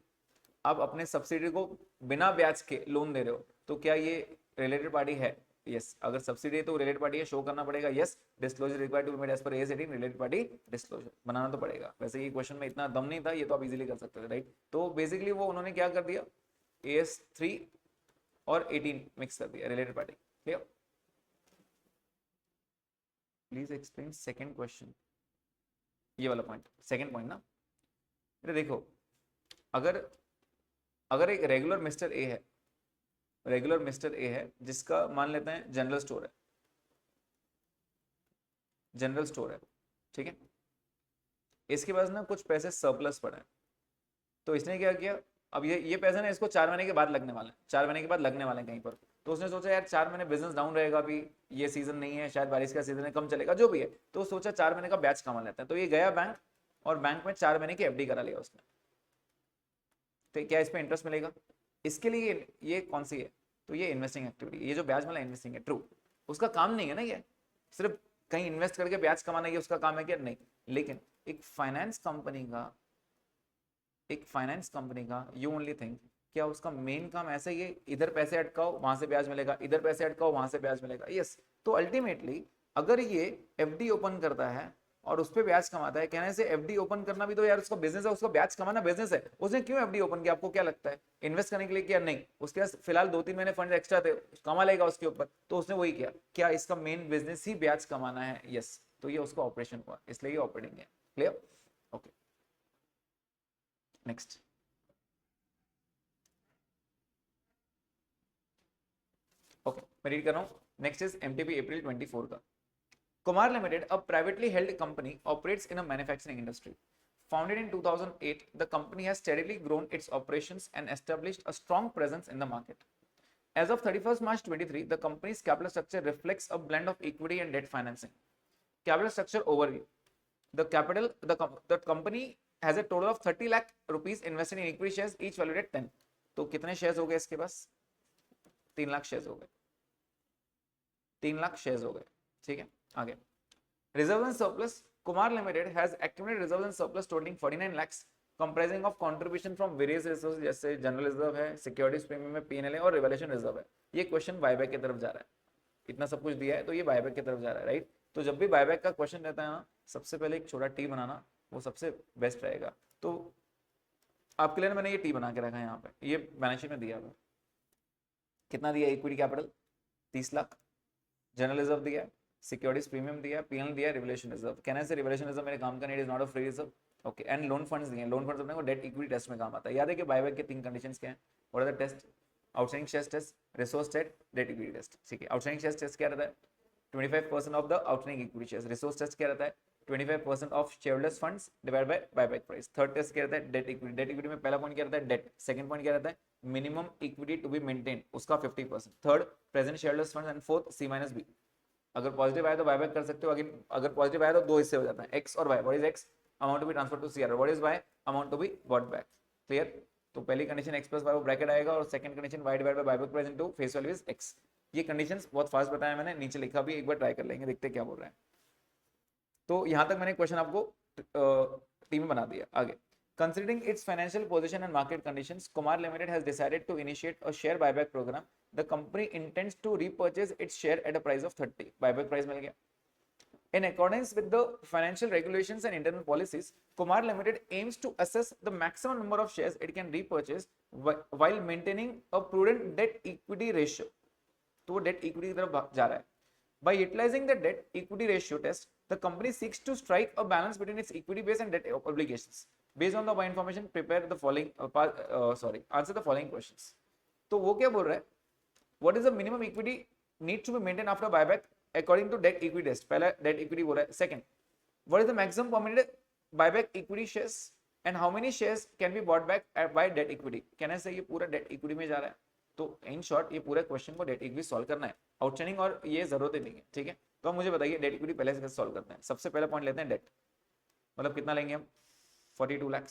आप अपने सब्सिडी को बिना ब्याज के लोन दे रहे हो, तो क्या ये रिलेटेड पार्टी है? यस। अगर सब्सिडी है तो रिलेटेड पार्टी है, शो करना पड़ेगा। Yes, disclosure required to be made as per AS 18, related party disclosure बनाना तो पड़ेगा। वैसे ये क्वेश्चन में इतना दम नहीं था, ये तो आप इजीली कर सकते थे, राइट। तो बेसिकली वो उन्होंने क्या कर दिया, AS3 और 18 मिक्स कर दिया, related party. Clear? Please explain second question, ये वाला पॉइंट, सेकंड पॉइंट ना। अरे देखो, अगर अगर एक रेगुलर मिस्टर ए है, रेगुलर मिस्टर ए है जिसका मान लेते हैं जनरल स्टोर है, जनरल स्टोर है, ठीक है, इसके पास ना कुछ पैसे सरप्लस पड़े हैं, तो इसने क्या किया, अब ये पैसे ना इसको 4 महीने के बाद लगने वाले हैं, 4 महीने के बाद लगने वाले हैं कहीं पर। तो उसने सोचा यार 4 महीने बिजनेस डाउन रहेगा, अभी ये सीजन नहीं है, शायद बारिश का सीजन है, कम चलेगा, जो भी है, तो सोचा 4 महीने का ब्याज कमा लेते हैं। तो ये गया बैंक और बैंक में 4 महीने की FD करा लिया उसने। तो क्या इस पर इंटरेस्ट मिलेगा? इसके लिए ये कौन सी है, तो ये इन्वेस्टिंग एक्टिविटी, ये जो ब्याज मिला इन्वेस्टिंग है, ट्रू। उसका काम नहीं है ना, ये सिर्फ कहीं इन्वेस्ट करके ब्याज कमाना, ये उसका काम है क्या? नहीं। लेकिन एक फाइनेंस कंपनी का यू ओनली थिंक, क्या उसका मेन काम ऐसा ही है, इधर पैसे अटकाओ वहां से ब्याज मिलेगा, इधर पैसे अटकाओ वहां से ब्याज मिलेगा? यस। तो अल्टीमेटली अगर ये FD ओपन करता है और उस पर ब्याज कमाता है, कहने से FD ओपन करना भी तो यार उसका बिजनेस है, उसका ब्याज कमाना बिजनेस है। उसने क्यों FD ओपन किया, आपको क्या लगता है? इन्वेस्ट करने के लिए किया? नहीं, उसके पास फिलहाल 2-3 महीने फंड एक्स्ट्रा थे, कमा लेगा उसके ऊपर, तो उसने वही किया। क्या इसका मेन बिजनेस ही ब्याज कमाना है? यस। तो ये उसका ऑपरेशन हुआ, इसलिए ये ऑपरेटिंग है। क्लियर? Okay, next. ओके, मैं रीड कर रहा हूँ। नेक्स्ट इज MTP अप्रैल 24 का। Kumar Limited, a privately held company, operates in a manufacturing industry. Founded in 2008, the company has steadily grown its operations and established a strong presence in the market. As of 31st March 23, the company's capital structure reflects a blend of equity and debt financing. Capital structure overview. The company has a total of 30 lakh rupees invested in equity shares, each valued at 10. तो कितने shares हो गए इसके पास? 3 lakh shares हो गए, 3 lakh shares हो गए, ठीक है। आगे, reserves and surplus. Kumar Limited has accumulated reserves and surplus totaling 49 lakhs, comprising of contribution from various resources, जैसे जनरल रिजर्व है, सिक्योरिटीज प्रीमियम है, PNL है और रिवैल्यूएशन रिजर्व है। ये क्वेश्चन बायबैक की तरफ जा रहा है, इतना सब कुछ दिया है तो ये बायबैक की तरफ जा रहा है, राइट। तो जब भी बायबैक का क्वेश्चन रहता है ना, सबसे पहले एक छोटा टी बनाना वो सबसे बेस्ट रहेगा। तो आपके लिए मैंने ये टी बना के रखा है यहाँ पे, ये बैलेंस शीट में दिया हुआ। कितना दिया? Equity capital 30 lakh, general reserve दिया, सिक्योरिटीज प्रीमियम दिया, PNL दिया, रिवैल्यूएशन रिजर्व। कहने से रिवैल्यूएशन रिजर्व मेरे काम का नहीं, it is not a free reserve. Okay, and loan funds दिए। लोन फंड्स अपने को डेट इक्विटी टेस्ट में काम आता है। याद है कि बायबैक के 3 कंडीशंस क्या हैं? What are the test? Outstanding shares test, resource test, debt equity test, ठीक है। आउटस्टैंडिंग शेयर्स टेस्ट क्या रहता है? 25% of the outstanding equity shares. Resource test क्या रहता है? 25% ऑफ shareholders funds divide by buyback price. Third test क्या रहता है? Debt equity. डेट इक्विटी में पहला पॉइंट क्या रहता है? डेट। सेकंड पॉइंट क्या रहता है? Minimum equity to be maintain, उसका 50%। Third, present shareholders funds, and fourth C-B। अगर पॉजिटिव आया तो बायबैक कर सकते हो, अगर पॉजिटिव आया तो 2 हिस्से हो जाता है, एक्स और y. What is x? Amount to be transfer to CR। What is y? Amount to be bought back. Clear? तो पहली कंडीशन x प्लस वाई, वो ब्रैकेट आएगा, और second condition y divide by buyback price into face value is x। ये conditions बहुत fast बताया मैंने, नीचे लिखा भी, एक बार ट्राई कर लेंगे, देखते क्या बोल रहे हैं। तो यहां तक मैंने क्वेश्चन आपको टीम में बना दिया। आगे, considering its financial position and market conditions, Kumar Limited has decided to initiate a share buyback program. The company intends to repurchase its share at a price of 30. Buyback price मिल गया। In accordance with the financial regulations and internal policies, Kumar Limited aims to assess the maximum number of shares it can repurchase while maintaining a prudent debt equity ratio. तो वो debt equity की तरफ जा रहा है। By utilizing the debt equity ratio test, the company seeks to strike a balance between its equity base and debt obligations. Based on the above information, prepare the following answer the following questions. तो वो क्या बोल रहा है? What is the minimum equity needs to be maintained after buyback according to debt equity test? पहला debt equity बोल रहा है। Second, what is the maximum permitted buyback equity shares and how many shares can be bought back by debt equity? कहने से ये पूरा debt equity में जा रहा है। तो इन शॉर्ट ये पूरे क्वेश्चन को डेट इक्विटी सॉल्व करना है, आउटस्टैंडिंग और ये जरूरत ही नहीं है, ठीक है। तो अब मुझे बताइए डेट इक्विटी पहले से सॉल्व करते हैं। सबसे पहला पॉइंट लेते हैं डेट, मतलब कितना लेंगे हम? 42 लाख।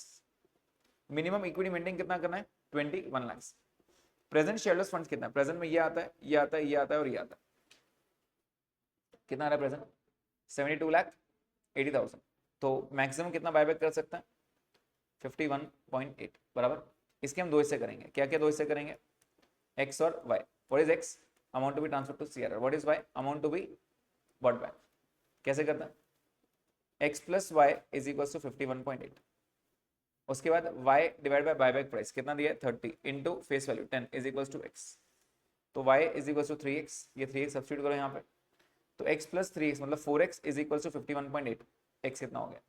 मिनिमम इक्विटी मेंटेन कितना करना है? 21 लाख। प्रेजेंट शेयरहोल्डर्स फंड्स कितना है? प्रेजेंट में ये आता है, ये आता है, ये आता है और ये आता है। कितना आ रहा है प्रेजेंट? 72 लाख 80,000। तो मैक्सिमम कितना बायबैक कर सकता है? 51.8 बराबर। इसके हम दो हिस्से करेंगे। क्या क्या दो हिस्से करेंगे? x और y। What is x? Amount to be transfer to CRR। What is y? Amount to be bought back. कैसे करते हैं? x plus Y is equal to 51.8। उसके बाद y divide by buyback price कितना दिया है? 30 into face value 10 is equal to x। तो y is equal to 3x, ये 3x सब्स्टिट्यूट करो यहाँ पे, तो x प्लस 3x मतलब 4x is equal to 51.8। x कितना हो गया?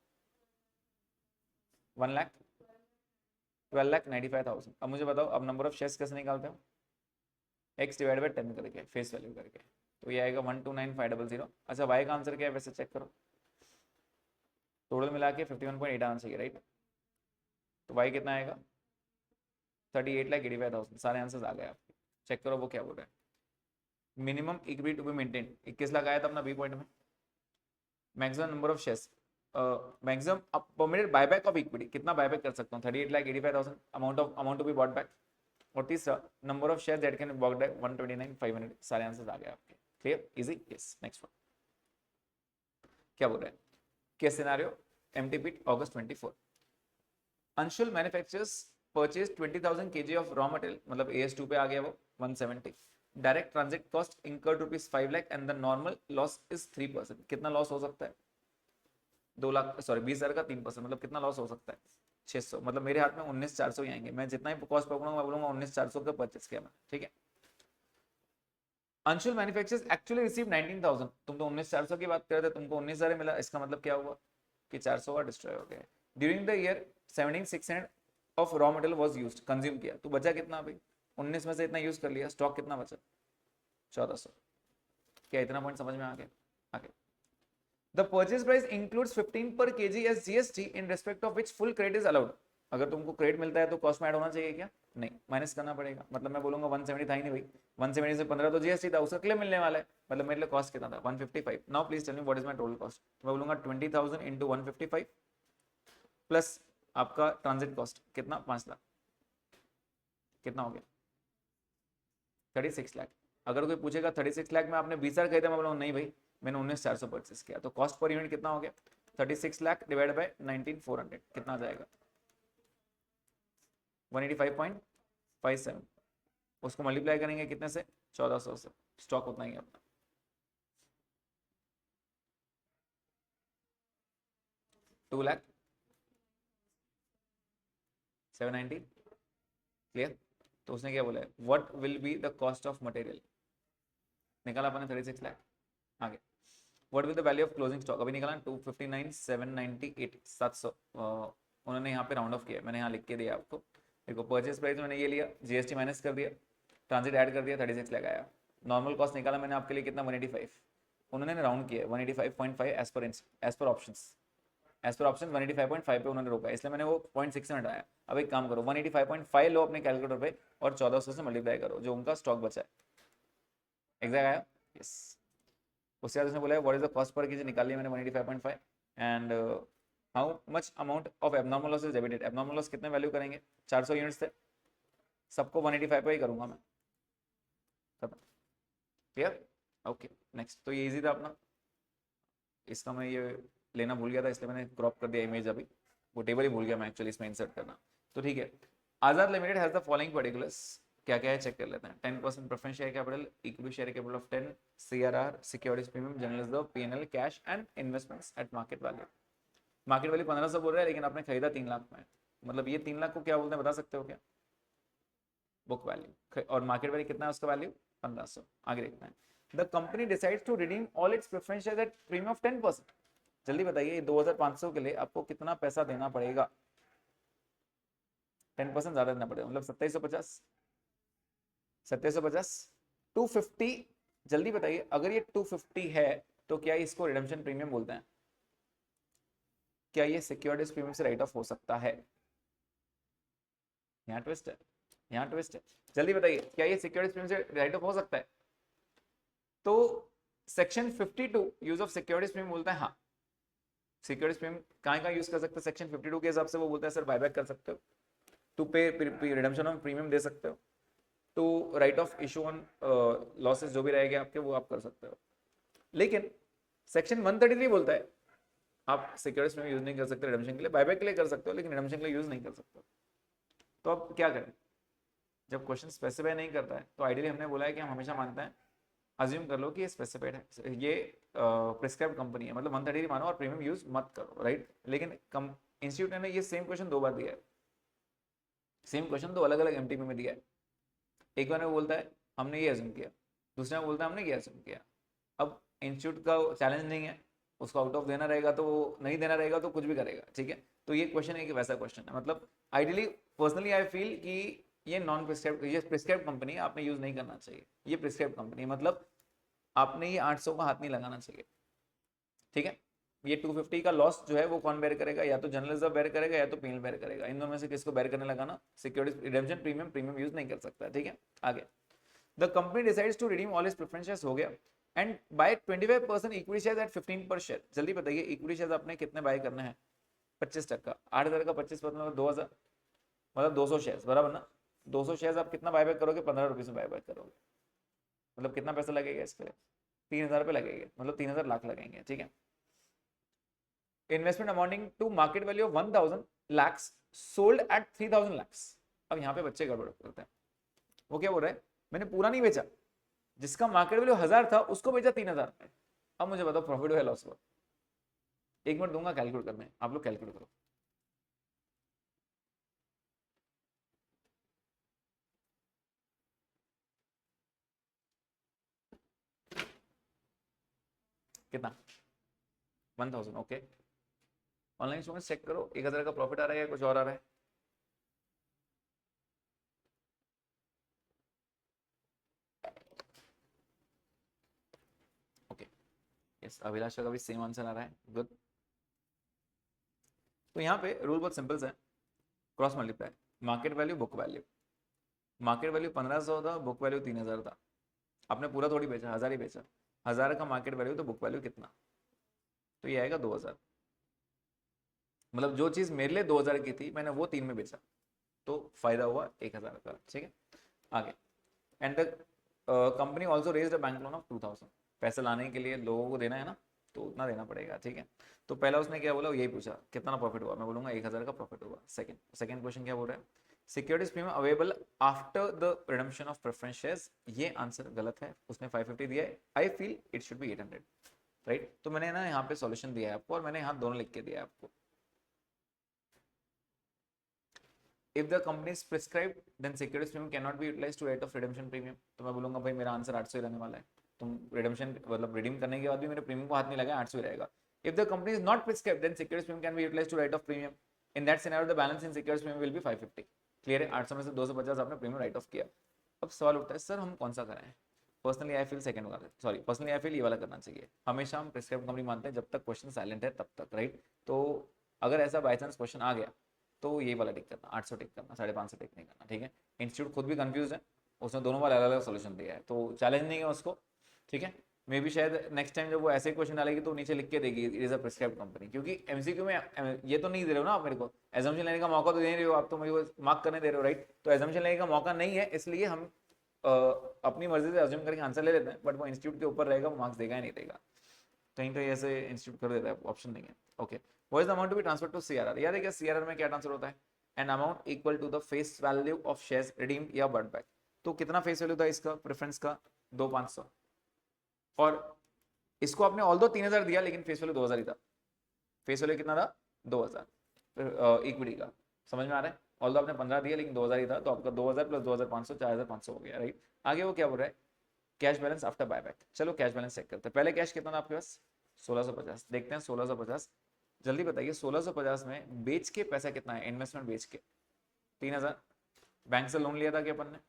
1,12,95,000। अब मुझे बताओ, अब नंबर ऑफ शेयर्स कैसे निकालते हो? x डिवाइड बाय 10 करके, फेस वैल्यू करके, तो ये आएगा 129,500। अच्छा y का आंसर क्या है वैसे चेक करो, टोटल मिला के 51.8 आना चाहिए, राइट? तो y कितना आएगा? 38,85,000। सारे आंसर्स आ गए आपके, चेक करो वो क्या बोल रहा है। Minimum equity to be maintain 21 lakh आया था अपना बी पॉइंट में। Maximum number of shares, maximum permitted buyback of equity, कितना बायबैक कर सकता हूँ? 38,85,000 amount to be bought back. और तीसरा number of share that can be bought back 129,500। सारे आंसर्स आ गए आपके, clear, easy? Yes. Next one क्या बोल रहे हैं? Case scenario MTP August 24। Anshul manufacturers purchase 20,000 kg of raw material, मतलब AS2 पे आ गया वो 170। Direct transit cost incurred ₹5 lakh and the normal loss is 3%। कितना लॉस हो सकता है? 2 लाख, सॉरी 20,000 का 3%, मतलब कितना लॉस हो सकता है? 600। मतलब मेरे हाथ में 19,400 ही आएंगे, मैं जितना ही कॉस्ट पकड़ूंगा मैं बोलूंगा 19,400 का परचेस किया मैं, ठीक है। अंशुल मैन्युफैक्चरर्स एक्चुअली रिसीव 19,000, तुम तो 19,400 की बात कर रहे थे, तुमको 19,000 मिला, इसका मतलब क्या हुआ कि 400 का डिस्ट्रॉय हो गया। During the year 17,600 of raw material was used, consume किया, तो बचा कितना भाई? 19 में से इतना यूज कर लिया, स्टॉक कितना बचा? 1,400। क्या इतना पॉइंट समझ में आ गया? आगे the purchase price includes 15 per kg as GST in respect of which full credit is allowed. अगर तुमको क्रेडिट मिलता है तो कॉस्ट में ऐड होना चाहिए क्या? नहीं, माइनस करना पड़ेगा। मतलब मैं बोलूंगा 170 था ही नहीं भाई, 170 से 15 तो GST था, उसका क्लेम मिलने वाला है, मतलब मेरे लिए कॉस्ट कितना था? 155। Now please tell me what is my total cost. मैं बोलूंगा 20,000 इंटू 155 प्लस आपका ट्रांजिट कॉस्ट कितना? 5 लाख। कितना हो गया? 36 लाख। अगर कोई पूछेगा 36 लाख में आपने 20,000 खरीदा, मैं बोलूँगा नहीं भाई मैंने 19,400 परचेस किया, तो कॉस्ट पर यूनिट कितना हो गया? 36 लाख डिवाइड बाय 19,400 कितना आ जाएगा? 185.57। उसको मल्टीप्लाई करेंगे कितने से? 1,400 से। स्टॉक उतना ही अपना 2,790। क्लियर? तो उसने क्या बोला है? What will be the cost of material, निकाला अपने 36 लाख। आगे what will the value of closing stock, अभी निकाला 259,798, 700। उन्होंने यहाँ पे राउंड ऑफ किया, मैंने यहाँ लिख के दिया आपको। देखो परचेज प्राइस मैंने ये लिया, GST माइनस कर दिया, ट्रांजिट ऐड कर दिया, 36 लगाया। नॉर्मल कॉस्ट निकाला मैंने आपके लिए कितना? 185। उन्होंने राउंड किया 185.5 as per options, as per option 185.5 पे उन्होंने रोका, इसलिए मैंने वो 0.6 में हटाया। अब एक काम करो 185.5 लो अपने कैलकुलेटर पे और 1,400 से मल्टीप्लाई करो जो उनका स्टॉक बचा है। एग्जैक्ट आया? यस। उसके बाद उसने बोला what is the cost per KG, निकाल लिया मैंने 185.5 and how much amount of abnormal loss is debited. Abnormal loss कितने वैल्यू करेंगे? 400 यूनिट्स थे, सबको 185 पे ही करूंगा मैं, खत्म। क्लियर? Okay next. तो ये इजी था अपना, इसका मैं ये लेना भूल गया था इसलिए मैंने क्रॉप कर दिया इमेज, अभी वो टेबल ही भूल गया मैं एक्चुअली इसमें इंसर्ट करना। तो ठीक है, Azad limited has the following particulars, क्या क्या है चेक कर लेते हैं। 10% preference share capital, equity share capital of 10, CRR, securities premium, general reserve, P&L, cash and investments at market value. Market value 1,500 बोल रहा है लेकिन आपने खरीदा 3 लाख में, मतलब ये 3 लाख को क्या बोलते हैं बता सकते हो क्या? Book value. और मार्केट वैल्यू कितना है उसका वैल्यू? 1,500। आगे देखते हैं। The company decides to redeem all its preference share at premium of 10%। जल्दी बताइए 2,500 के लिए आपको कितना पैसा देना पड़ेगा? 10% ज्यादा देना पड़ेगा, मतलब 2,750। 2,750 250। जल्दी बताइए अगर ये 250 है तो क्या इसको रिडेम्पशन प्रीमियम बोलते हैं? क्या ये सिक्योरिटीज प्रीमियम से राइट ऑफ हो सकता है? यहाँ ट्विस्ट है, यहाँ ट्विस्ट है। जल्दी बताइए क्या ये सिक्योरिटीज प्रीमियम से राइट ऑफ हो सकता है? तो section 52 use of securities premium बोलता है हाँ, सिक्योरिटीज प्रीमियम कहाँ यूज कर सकते हैं? सेक्शन 52 के हिसाब से वो बोलता है सर बायबैक कर सकते हो, टू पे रिडेम्पशन ऑफ प्रीमियम दे सकते हो, तो right of issue on losses जो भी रहेंगे आपके वो आप कर सकते हो। लेकिन सेक्शन 133 बोलता है आप सिक्योरिटीज में यूज नहीं कर सकते रिडेम्पशन के लिए, बायबैक के लिए कर सकते हो लेकिन रिडेम्पशन के लिए यूज नहीं कर सकते। तो अब क्या करें, जब क्वेश्चन स्पेसिफाई नहीं करता है तो आइडियली हमने बोला है कि हम हमेशा मानते हैं, अज्यूम कर लो कि ये स्पेसिफाइड है, ये प्रिस्क्राइब कंपनी है, मतलब 130 मानो और प्रीमियम यूज मत करो, राइट। लेकिन इंस्टीट्यूट ने ये सेम क्वेश्चन 2 बार दिया है, सेम क्वेश्चन 2 अलग अलग एमटीपी में दिया है। एक बार में बोलता है हमने ये अज्यूम किया, दूसरे में बोलता है हमने ये अज्यूम किया। अब इंस्टीट्यूट का चैलेंज नहीं है, उसको आउट ऑफ देना रहेगा तो वो नहीं देना रहेगा तो कुछ भी करेगा, ठीक है। तो ये क्वेश्चन है कि वैसा क्वेश्चन है, मतलब आइडियली पर्सनली आई फील कि ये नॉन प्रिस्क्राइब, ये प्रिस्क्राइब कंपनी है, आपने यूज नहीं करना चाहिए। ये प्रिस्क्राइब कंपनी मतलब आपने ये 800 का हाथ नहीं लगाना चाहिए, ठीक है। ये 250 का लॉस जो है वो कौन बेयर करेगा, या तो जनरल रिजर्व बेयर करेगा या तो पीएनएल बेयर करेगा, इन दोनों में से किसको बेयर करने लगाना, security redemption premium, premium use नहीं कर सकता, ठीक है। आगे, the company decides to redeem all his preference shares, हो गया, and buy 25% equity shares at 15 per share. जल्दी बताइए इक्विटी शेयर्स आपने कितने बाय करने हैं, 25%, 8000 का 25% मतलब 2000, मतलब 200 शेयर्स, बराबर ना। 200 शेयर्स आप कितना बायबैक करोगे, 15 रुपीज में बायबैक करोगे, मतलब कितना पैसा लगेगा इसके लिए, 3000 रुपये लगेंगे, मतलब 3000 लाख लगेंगे, ठीक है। Investment amounting to market value of 1000 lakhs sold at 3000 lakhs। अब यहाँ पे बच्चे गड़बड़ करते हैं, वो क्या बोल रहे हैं, मैंने पूरा नहीं बेचा, जिसका मार्केट वैल्यू 1000 था उसको बेचा 3000 में। अब मुझे बताओ प्रॉफिट हुआ लॉस हुआ, 1 मिनट दूंगा कैलकुलेट करने, आप लोग कैलकुलेट करो। कितना, 1000, ओके। ऑनलाइन स्टूडेंट चेक करो 1000 का प्रॉफिट आ रहा है या कुछ और आ रहा है। ओके, यस, अभिलाष का भी सेम आंसर आ रहा है, गुड। तो यहाँ पे रूल बहुत सिंपल है, cross multiply, market value book value. Market value 1500 था, बुक वैल्यू 3000 था, आपने पूरा थोड़ी बेचा, 1000 ही बेचा, 1000 का मार्केट वैल्यू तो बुक वैल्यू कितना, तो ये आएगा 2000। मतलब जो चीज मेरे लिए 2000 की थी मैंने वो 3 में बेचा, तो फायदा हुआ 1000 का, ठीक है। आगे, and the company also raise a bank loan of 2000। पैसे लाने के लिए लोगों को देना है ना, तो उतना देना पड़ेगा, ठीक है। तो पहला उसने क्या बोला, यही पूछा कितना प्रॉफिट हुआ, मैं बोलूंगा 1000 का प्रॉफिट हुआ। सेकंड क्वेश्चन क्या बोल रहा है, securities premium available after the redemption of preference shares. ये आंसर गलत है, उसने 550 दिया है, I feel it should B 800, right. तो मैंने ना यहाँ पे सॉल्यूशन दिया है आपको, और मैंने यहाँ दोनों लिख के दिया है आपको। If the company is prescribed, then securities premium cannot be utilized to rate of redemption premium। तो मैं बोलूंगा भाई मेरा आंसर 800 ही रहने वाला है, तुम रिडेम्पशन मतलब रिडीम करने के बाद भी मेरे प्रीमियम को हाथ नहीं लगा, 800 ही रहेगा। If the company is not prescribed, then securities premium can be utilized to rate of premium। In that scenario, the balance in securities premium will be 550। Clear है, 800 में से 250 आपने प्रीमियम राइट ऑफ किया। अब सवाल उठता है सर हम कौन सा करें, पर्सनली आई फील सेकंड वाला, सॉरी पर्सनली आई फील ये वाला करना चाहिए। हमेशा हम प्रिस्क्राइब कंपनी मानते हैं जब तक क्वेश्चन साइलेंट है तब तक, राइट। तो अगर ऐसा बाई चांस क्वेश्चन आ गया तो ये वाला टिक करना, 800 टिक करना, 550 टिक नहीं करना, ठीक है। इंस्टीट्यूट खुद भी कंफ्यूज है, उसने दोनों बार अलग अलग सोल्यूशन दिया है, तो चैलेंज नहीं है उसको, ठीक है। मे भी शायद नेक्स्ट टाइम जब वो ऐसे क्वेश्चन डालेगी तो नीचे लिख के देगी it is a prescribed company, क्योंकि एमसीक्यू में ये तो नहीं दे रहे हो ना आप मेरे को, एजम्पशन लेने का मौका तो दे नहीं रहे हो आप, तो मेरे को मार्क करने दे रहे हो, राइट। तो एजम्पशन लेने का मौका नहीं है, इसलिए हम अपनी मर्जी से अज्यूम करके आंसर ले लेते हैं, बट वो इंस्टीट्यूट के ऊपर रहेगा, वो मार्क्स देगा ही नहीं देगा, कहीं कहीं ऐसे इंस्टीट्यूट कर देता है, ऑप्शन नहीं है। Okay, what is the amount to be transfer to CRR. याद है क्या सीआरआर में क्या ट्रांसफर होता है, an amount equal to the face value of shares redeemed या बर्ड बैक। तो कितना फेस वैल्यू था इसका प्रेफरेंस का, 2500, और इसको आपने ऑल दो 3000 दिया लेकिन फेस वैल्यू 2000 ही था, फेस वैल्यू कितना था 2000 इक्विटी का, समझ में आ रहा है। ऑल दो आपने 15 दिया लेकिन 2000 ही था, तो आपका 2000 प्लस 2500 4500 हो गया, राइट। आगे वो क्या बोल रहा है, कैश बैलेंस आफ्टर बायबैक। चलो कैश बैलेंस चेक करते हैं, पहले कैश कितना था आपके पास 1650, देखते हैं 1650, जल्दी बताइए 1650 में बेच के पैसा कितना है, इन्वेस्टमेंट बेच के 3000, बैंक से लोन लिया था कि अपन ने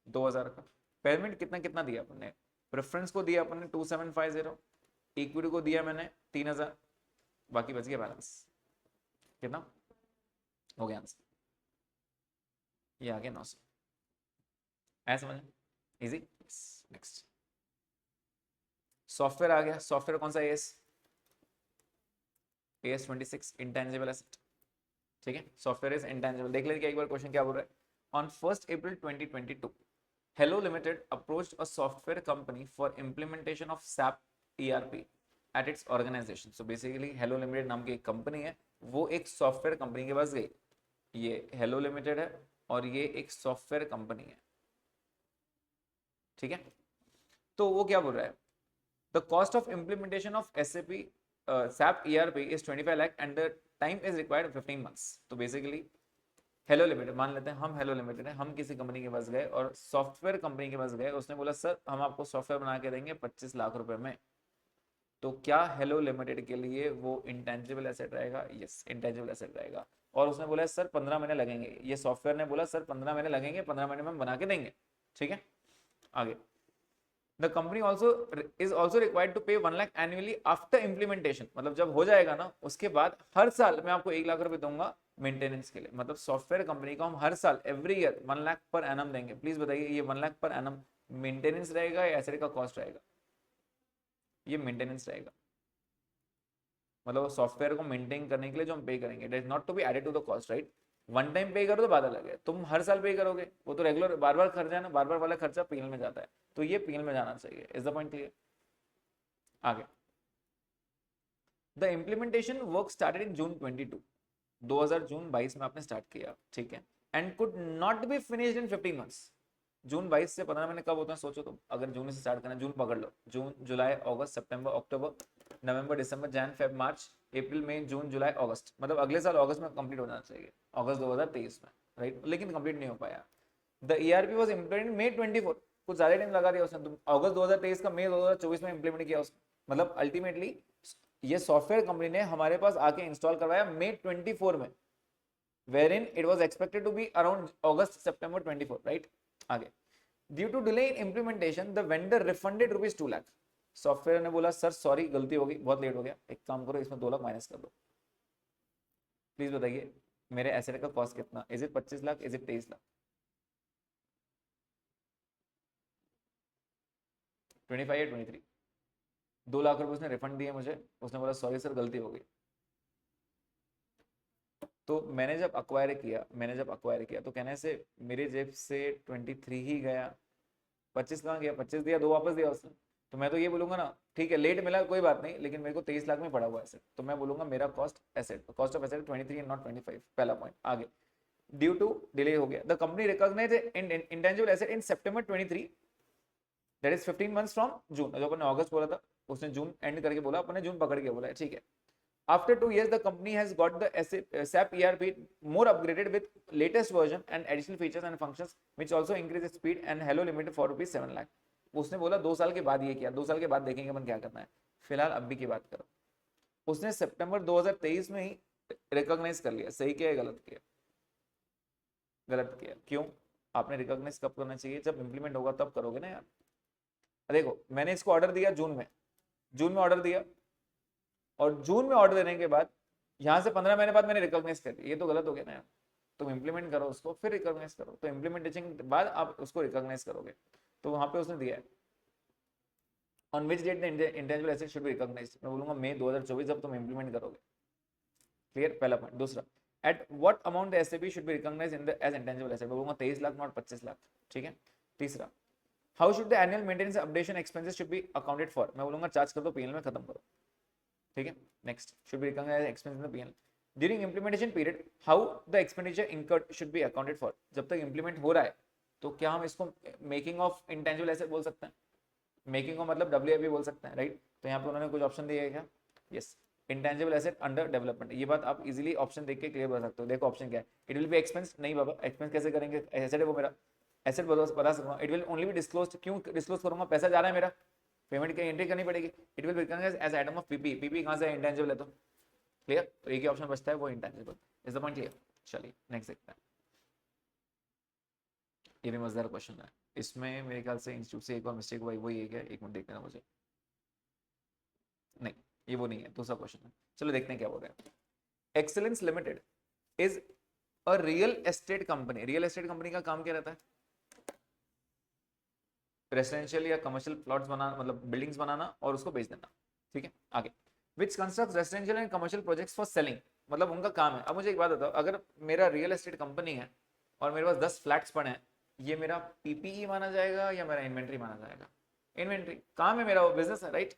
2000 का, पेमेंट कितना कितना दिया अपन ने, प्रेफरेंस को दिया अपन ने 2750, इक्विटी को दिया मैंने 3000, बाकी बच गया बैलेंस कितना, हो गया आंसर, ये आ गया 900। ऐसा समझ, इजी। नेक्स्ट सॉफ्टवेयर आ गया, सॉफ्टवेयर कौन सा, AS26 इंटेंजिबल एसेट, ठीक है। सॉफ्टवेयर इज इंटेंजिबल, देख लेंगे एक बार क्वेश्चन क्या बोल रहा है। On 1 April 2022 hello limited approached a software company for implementation of SAP ERP at its organization. So basically hello limited नाम की एक कंपनी है, वो एक सॉफ्टवेयर कंपनी के पास गई, ये हेलो लिमिटेड है, और ये एक सॉफ्टवेयर कंपनी है, ठीक है। तो वो क्या बोल रहा है, the cost of implementation of SAP SAP ERP is 25 lakh and the time is required 15 months. तो बेसिकली हेलो लिमिटेड, मान लेते हैं हम हेलो लिमिटेड है, हम किसी कंपनी के पास गए और सॉफ्टवेयर कंपनी के पास गए, उसने बोला सर हम आपको सॉफ्टवेयर बना के देंगे 25 लाख रुपए में। तो क्या हेलो लिमिटेड के लिए वो इंटेंजिबल एसेट रहेगा? यस, इंटेंजिबल एसेट रहेगा। और उसने बोला सर 15 महीने लगेंगे, ये सॉफ्टवेयर ने बोला सर 15 महीने लगेंगे, 15 महीने में हम बना के देंगे, ठीक है। आगे, the company also is also required to pay 1 lakh annually after implementation. मतलब जब हो जाएगा ना उसके बाद हर साल मैं आपको 1 लाख रुपए दूंगा मेंटेनेंस के लिए। मतलब सॉफ्टवेयर कंपनी को हम हर साल every year 1 lakh per annum देंगे। प्लीज बताइए ये 1 लाख पर एनम मेंटेनेंस रहेगा या एसेट का कॉस्ट रहेगा? ये मेंटेनेंस रहेगा। मतलब सॉफ्टवेयर को मेंटेन करने के लिए जो हम पे करेंगे, it is not to be added to the cost, right. One time pay करो तो बात अलग है, तुम हर साल पे करोगे वो तो रेगुलर बार बार खर्चा है ना, बार बार वाला खर्चा पीएल में जाता है, तो ये पीएल में जाना चाहिए। Is the point clear? आगे, the implementation work started in June 22, 2022 में आपने स्टार्ट किया, ठीक है, and could not be finished in 15 months. June 22 से 15 महीने कब होते हैं सोचो तुम, अगर जून से स्टार्ट करना, जून पकड़ लो, जून जुलाई अगस्त सितंबर अक्टूबर नवंबर दिसंबर जैन फेब मार्च अप्रैल मई जून जुलाई अगस्त, मतलब अगले साल अगस्त में कंप्लीट हो जाना चाहिए, अगस्त 2023 में, राइट, लेकिन कंप्लीट नहीं हो पाया। द ERP वाज इम्प्लीमेंटेड मई 24, कुछ ज्यादा टाइम लगा दिया उसने, अगस्त 2023 का मई 2024 में इम्प्लीमेंट किया उसने। मतलब अल्टीमेटली ये सॉफ्टवेयर कंपनी ने हमारे पास आके इंस्टॉल करवाया मई 24 में, wherein it was expected to be around August September 24, right? आगे, due to delay in implementation the vendor refunded ₹2 lakh. Software ने बोला सर सॉरी गलती हो गई, बहुत लेट हो गया, एक काम करो इसमें 2 लाख माइनस कर दो। प्लीज बताइए मेरे एसेट का कॉस्ट कितना, is it 25 lakh, is it 23 lakh, 25 या 23? 2 लाख रुपए उसने रिफंड दिए मुझे, उसने बोला सॉरी सर गलती हो गई। तो मैंने जब अक्वायर किया तो कहने से मेरे जेब से 23 ही गया, 25 कहाँ गया, 25 दिया, 2 वापस दिया उसने। तो मैं तो ये बोलूंगा ना ठीक है लेट मिला कोई बात नहीं, लेकिन मेरे को 23 लाख में पड़ा हुआ एसेट, तो मैं बोलूंगा मेरा cost of asset 23 and not 25, पहला पॉइंट। आगे, ड्यू टू डिले हो गया, the company recognize intangible asset in September 23, that is 15 months from June. जो अपन ने अगस्त बोला था उसने जून एंड करके बोला, अपन ने जून पकड़ के बोला है, ठीक है। After 2 years, the company has got the SAP ERP more upgraded with latest version and additional features and functions, which also increases speed and Hello Limited for ₹7 lakh. उसने बोला 2 साल के बाद ये किया, 2 साल के बाद देखेंगे अपन क्या करना है, फिलहाल अभी की बात करो। उसने सितंबर 2023 में ही रिकॉग्नाइज कर लिया, सही किया या गलत किया? गलत किया। क्यों? आपने रिकॉग्नाइज कब करना चाहिए, जब इंप्लीमेंट होगा तब करोगे ना यार। देखो मैंने इसको ऑर्डर दिया जून में ऑर्डर दिया, और जून में ऑर्डर देने के बाद यहाँ से 15 महीने बाद मैंने रिकॉग्नाइज कर दिया, ये तो गलत हो गया ना यार। तुम इंप्लीमेंट करो उसको फिर रिकॉग्नाइज करो, तो इंप्लीमेंटेशन के बाद आप उसको रिकॉग्नाइज करोगे। तो वहां पे उसने दिया है on which date the intangible asset should be recognized, मैं बोलूंगा मई 2024 जब तुम इंप्लीमेंट करोगे। क्लियर, पहला पॉइंट। दूसरा, at what amount the SAP should be recognised in the as intangible asset, मैं बोलूंगा 23 लाख नॉट 25 लाख, ठीक है। तीसरा, how should the annual maintenance updation expenses should be accounted for, मैं बोलूंगा चार्ज कर दो पीएल में, खत्म करो, ठीक है। Next, should be recognised as expense in the PL during implementation period, how the expenditure incurred should be accounted for, जब तक इंप्लीमेंट हो रहा है तो क्या हम इसको मेकिंग ऑफ इंटेंजिबल एसेट बोल सकते हैं, मेकिंग को मतलब WIP बोल सकते हैं, राइट। तो यहाँ पे उन्होंने कुछ ऑप्शन दिए है क्या? Yes, intangible asset under development, ये बात आप इजीली ऑप्शन देख के क्लियर बता सकते हो। देखो ऑप्शन क्या है, इट विल बी एक्सपेंस, नहीं बाबा एक्सपेंस कैसे करेंगे, एसेट है वो मेरा, एसेट बता सकूंगा। It will only be disclose, क्यों डिस्क्लोज करूंगा, पैसा जा रहा है मेरा, पेमेंट की एंट्री करनी पड़ेगी। It will recognize as item of PP कहाँ से, इंटेंजिबल है तो क्लियर, तो एक ही ऑप्शन बचता है वो intangible. Is the point clear? चलिए नेक्स्ट देखते हैं, ये भी मजेदार क्वेश्चन है, इसमें मेरे ख्याल से इंस्टीट्यूट से एक और मिस्टेक हुआ, वो ये है, एक मिनट देखना मुझे, नहीं ये वो नहीं है, दूसरा क्वेश्चन है। चलो देखते हैं क्या बोल रहे हैं। Excellence limited is a real estate company, real estate company का काम क्या रहता है? रेसिडेंशियल या कमर्शियल प्लॉट्स बनाना, मतलब बिल्डिंग्स बनाना और उसको बेच देना, ठीक है। आगे, which constructs residential and commercial projects for selling, मतलब उनका काम है। अब मुझे एक बात बताओ, अगर मेरा रियल एस्टेट कंपनी है और मेरे पास 10 फ्लैट्स पड़े हैं, ये मेरा PPE माना जाएगा या मेरा इन्वेंट्री माना जाएगा? इन्वेंट्री, काम है मेरा, वो बिजनेस है, right.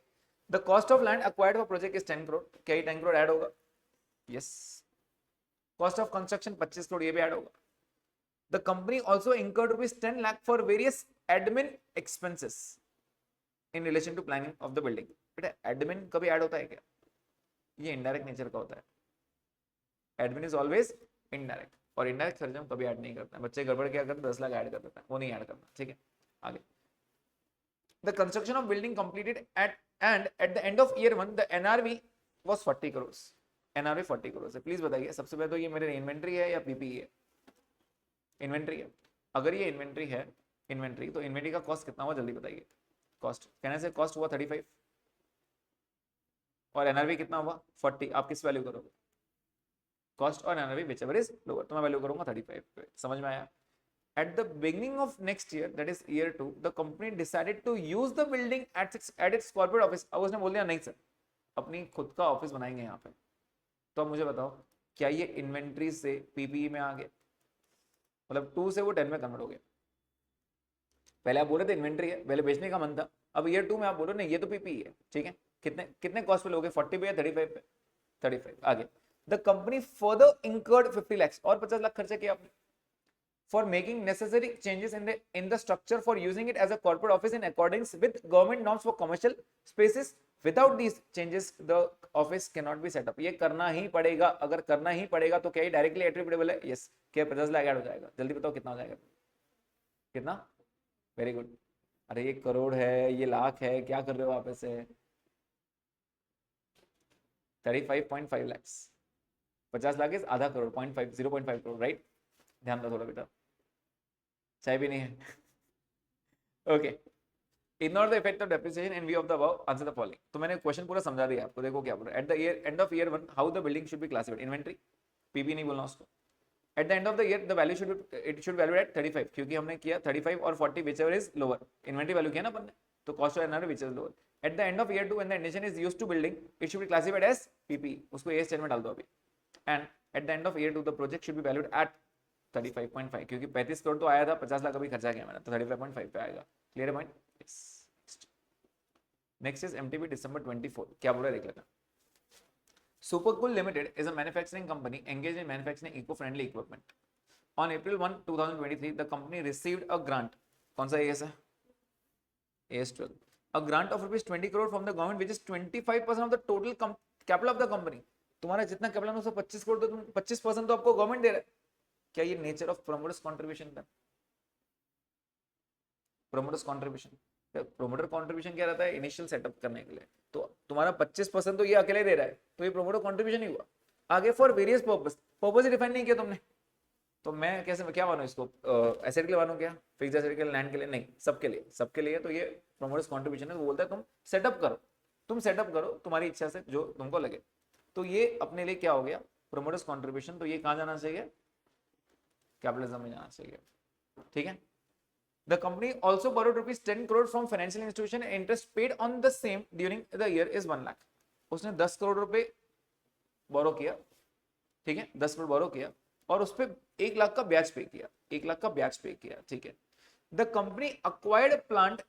The cost of land acquired for project is 10 crore, क्या ये 10 करोड़ ऐड होगा? Yes. Cost of construction 25 crore, ये भी ऐड होगा। The company also incurred ₹10 lakh for various admin expenses in relation to planning of the building. बेटा admin कभी add होता है क्या? ये इनडायरेक्ट नेचर का होता है। एडमिन इज ऑलवेज इनडायरेक्ट, और इनडायरेक्ट खर्च हम कभी ऐड नहीं करते हैं। बच्चे गड़बड़ क्या करते हैं, 10 लाख ऐड कर देते हैं, वो नहीं ऐड करना। ठीक है, आगे। The construction of building completed eight the end of year 1 the NRV was 40 crore. NRV 40 crore है। प्लीज बताइए सबसे पहले तो ये मेरे इन्वेंट्री है या पीपीई है? इन्वेंट्री है। अगर ये इन्वेंट्री है, इन्वेंट्री, तो इन्वेंट्री का कॉस्ट कितना हुआ जल्दी बताइए। कॉस्ट कहने से कॉस्ट हुआ 35 और एनआरवी कितना हुआ 40। आप किस वैल्यू करोगे? कॉस्ट और NRV which ever is lower, तो मैं वैल्यू करूंगा 35 पे। समझ में आया? At the beginning of next year, that is year 2, the company decided to use the building at its corporate office। अब उसने बोल दिया नहीं सर, अपनी खुद का ऑफिस बनाएंगे यहाँ पे। तो अब मुझे बताओ, क्या ये इन्वेंट्री से पीपीई में आ गया? मतलब 2 से वो 10 में कन्वर्ट हो गया। पहले आप बोल रहे थे इन्वेंट्री है, पहले बेचने का मन था, अब ईयर 2 में आप बोलो नहीं ये तो पीपीई है। ठीक है, कितने कितने कॉस्ट पे लोगे? 40 पे या 35 पे? 35। आगे, the company further incurred 50 lakhs, और 50 लाख खर्चा किया आपने for making necessary changes in the structure for using it as a corporate office in accordance with government norms for commercial spaces। Without these changes the office cannot be set up। ये करना ही पड़ेगा। अगर करना ही पड़ेगा तो क्या ये directly attributable है? यस। क्या 50 लाख ऐड हो जाएगा? जल्दी बताओ कितना हो जाएगा? कितना? Very good. अरे ये करोड़ है, ये लाख है, क्या कर रहे हो आप ऐसे? 35.5 lakhs। 50 लाख इज आधा करोड़, 0.5 करोड़, राइट? ध्यान दो थोड़ा बेटा, चाय भी नहीं है। Okay, ignore the effect of depreciation in view of the above, answer the following. तो मैंने क्वेश्चन पूरा समझा दिया आपको। देखो क्या बोल रहा है, at the year end of year 1 how the building should be classified. Inventory, PP नहीं बोलना उसको। At the end of the year the value should it should value at 35, क्योंकि हमने किया 35 और 40 whichever is lower. Inventory value किया ना अपन ने, तो cost of NRV which is lower. At the end of year 2 when the addition is used to building it should be classified as PP. उसको ये स्टेटमेंट डाल दो अभी। And at the end of year 2 the project should be valued at 35.5, क्योंकि 35 करोड़ तो आया था, 50 लाख अभी खर्चा किया मैंने, तो 35.5 पे आएगा। Clear point? Yes. Next is MTB December 24। क्या बोल रहा है देख लेते हैं। Supercool Limited is a manufacturing company engaged in manufacturing eco-friendly equipment. On April 1, 2023, the company received a grant. कौन सा AS है? AS12. A grant of rupees 20 crore from the government, which is 25% of the total capital of the company। तुम्हारा जितना capital है उसमें 25 करोड़, तो तुम 25% तो आपको गवर्नमेंट दे रहा है। क्या ये नेचर ऑफ प्रोमोटर्स कंट्रीब्यूशन था? प्रोमोटर्स कंट्रीब्यूशन, प्रोमोटर कंट्रीब्यूशन क्या रहता है? इनिशियल सेटअप करने के लिए। तो तुम्हारा 25% तो ये अकेले दे रहा है, तो ये प्रोमोटर कंट्रीब्यूशन ही हुआ। आगे for various purpose, purpose he define नहीं किया तुमने, तो मैं कैसे, मैं क्या मानूं इसको? एसेट के लिए मानूं क्या? फिक्स एसेट के लिए, लैंड के लिए? नहीं, सबके लिए, सबके लिए। तो ये प्रोमोटर्स कंट्रीब्यूशन है। वो बोलता है तुम सेटअप करो, तुम सेटअप करो तुम्हारी इच्छा से जो तुमको लगे। तो ये अपने लिए क्या हो गया? Promoters contribution. तो ये कहाँ जाना चाहिए? कैपिटलिज्म में जाना चाहिए। ठीक है। The company also borrowed ₹10 crore from financial institution and interest paid on the same during the year is 1 lakh। उसने 10 करोड़ रुपए बोरो किया। ठीक है, 10 करोड़ बोरो किया और उस पर 1 लाख का ब्याज पे किया, 1 लाख का ब्याज पे किया। ठीक है। The company acquired plant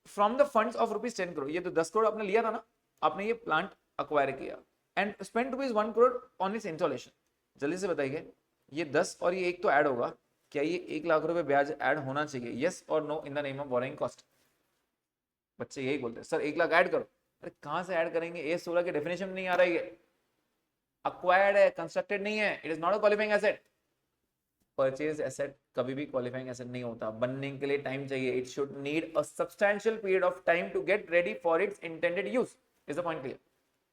from the funds of ₹10 crore. ये तो 10 करोड़ आपने लिया था ना, आपने ये प्लांट अक्वायर किया and spend ₹1 crore on it's installation. जल्दी से बताइए, ये 10 और ये 1 तो ऐड होगा, क्या ये 1 लाख रुपए ब्याज ऐड होना चाहिए? यस और no in the name of borrowing cost. बच्चे यही बोलते हैं सर 1 लाख ऐड करो। अरे कहां से ऐड करेंगे? A16 की डेफिनेशन नहीं आ रही है। अक्वायर्ड है, कंस्ट्रक्टेड नहीं है। It is not a qualifying asset. Purchase asset कभी भी क्वालिफाइंग एसेट नहीं होता। बनने के लिए टाइम चाहिए। It should need a substantial period of time to get ready for its intended use. Is the point clear?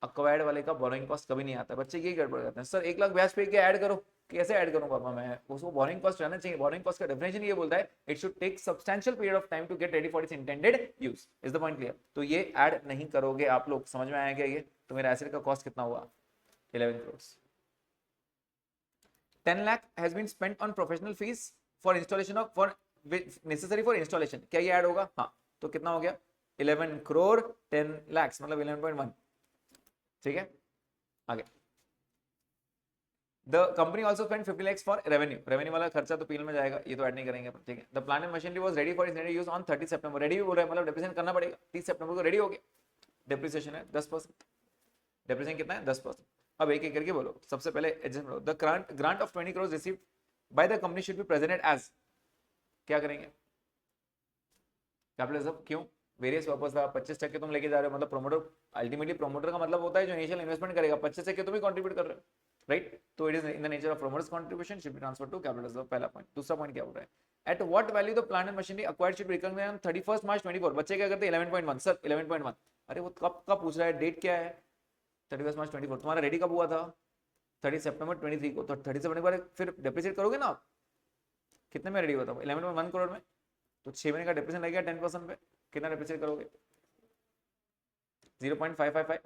Acquired वाले का बोरोइंग कॉस्ट कभी नहीं आता। बच्चे यही गड़बड़ करते हैं, सर 1 लाख ब्याज पे क्या ऐड करो। कैसे ऐड करूं पापा मैं? उसको बोरिंग कॉस्ट रहना चाहिए। बोरिंग कॉस्ट का डेफिनेशन ये बोलता है it should take substantial period of time to get ready for its intended use. Is the point clear? तो ये ऐड नहीं करोगे आप लोग। समझ में आया क्या ये? तो मेरा एसेट का कॉस्ट कितना हुआ? 11 crore. 10 lakh has been spent on professional fees for installation of for necessary for installation. क्या ये ऐड होगा? हाँ। तो कितना हो गया? 11 करोड़ 10 लाख मतलब 11.1। ठीक है, आगे। The company also spent 50 lakhs for revenue। Revenue वाला खर्चा तो पीएल में जाएगा, ये तो ऐड नहीं करेंगे। ठीक है। The plant and machinery was ready for its intended use on 30 September. Ready भी बोल रहा है, मतलब डेप्रिसिएशन करना पड़ेगा। 30 सितंबर को रेडी हो गया। डेप्रिसिएशन है 10%। डेप्रिसिएशन कितना है? 10%। अब एक एक करके बोलो। सबसे पहले एडजस्ट करो। The grant of 20 crore received by the company should be presented as, क्या करेंगे, कैपिटल रिजर्व। क्यों, वेरियस पर्पस था, 25% तुम लेके जा रहे हो, मतलब प्रोमोटर, अल्टीमेटली प्रोमोटर का मतलब होता है जो इनिशियल इन्वेस्टमेंट करेगा, 25% तुम ही कंट्रीब्यूट कर रहे हो, राइट। तो it is in the nature of promoters contribution should be transferred to capital reserve, पहला पॉइंट। दूसरा पॉइंट क्या हो रहा है, at what value the plant and machinery acquired should be recognised on 31 March 24। बच्चे क्या करते हैं 11.1, सर 11.1, अरे वो कब का पूछ रहा है, डेट क्या है 31 मार्च 24, तुम्हारा रेडी कब हुआ था 30 सितंबर 23 को, तो 30 सितंबर के बाद फिर डेप्रिसिएट करोगे ना आप, कितने में रेडी हुआ था 11.1 करोड़ में, तो 6 महीने का डेप्रिसिएशन लगेगा 10% पे, कितना डेप्रिसिएट करोगे 0.555,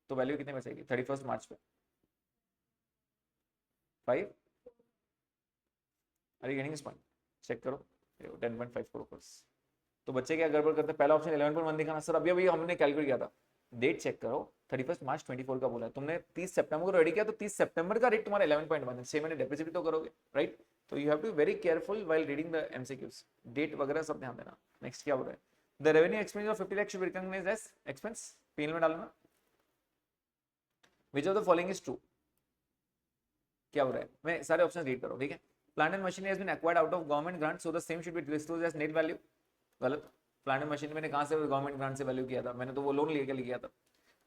तो वैल्यू कितने बचेगी 31 मार्च पे 5, अरे गेटिंग दिस पॉइंट, चेक करो 10.5 करोड़। तो बच्चे क्या गड़बड़ करते हैं, पहला ऑप्शन 11.1 दिखाना, सर अभी अभी हमने कैलकुलेट किया था, डेट चेक करो 31 मार्च 24 का बोला है तुमने, 30 सितंबर को रेडी किया, तो 30 सितंबर का रेट तुम्हारा 11.1 है, 6 महीने डेप्रिसिएट तो करोगे, राइट। तो you have to very careful while reading the MCQs, date वगैरह सब ध्यान देना। नेक्स्ट क्या बोल रहा है, the revenue expense of 50 lakh should be recognised as expense, PL में डालना, which of the following is true, क्या हो रहा है, मैं सारे ऑप्शन रीड करो, ठीक है। Plant and machinery has been acquired out of government grant, so the same should be disclosed as net value, गलत। प्लांट एंड मशीनरी मैंने कहां से गवर्नमेंट ग्रांट से वैल्यू किया था, मैंने तो वो लोन लेके किया था।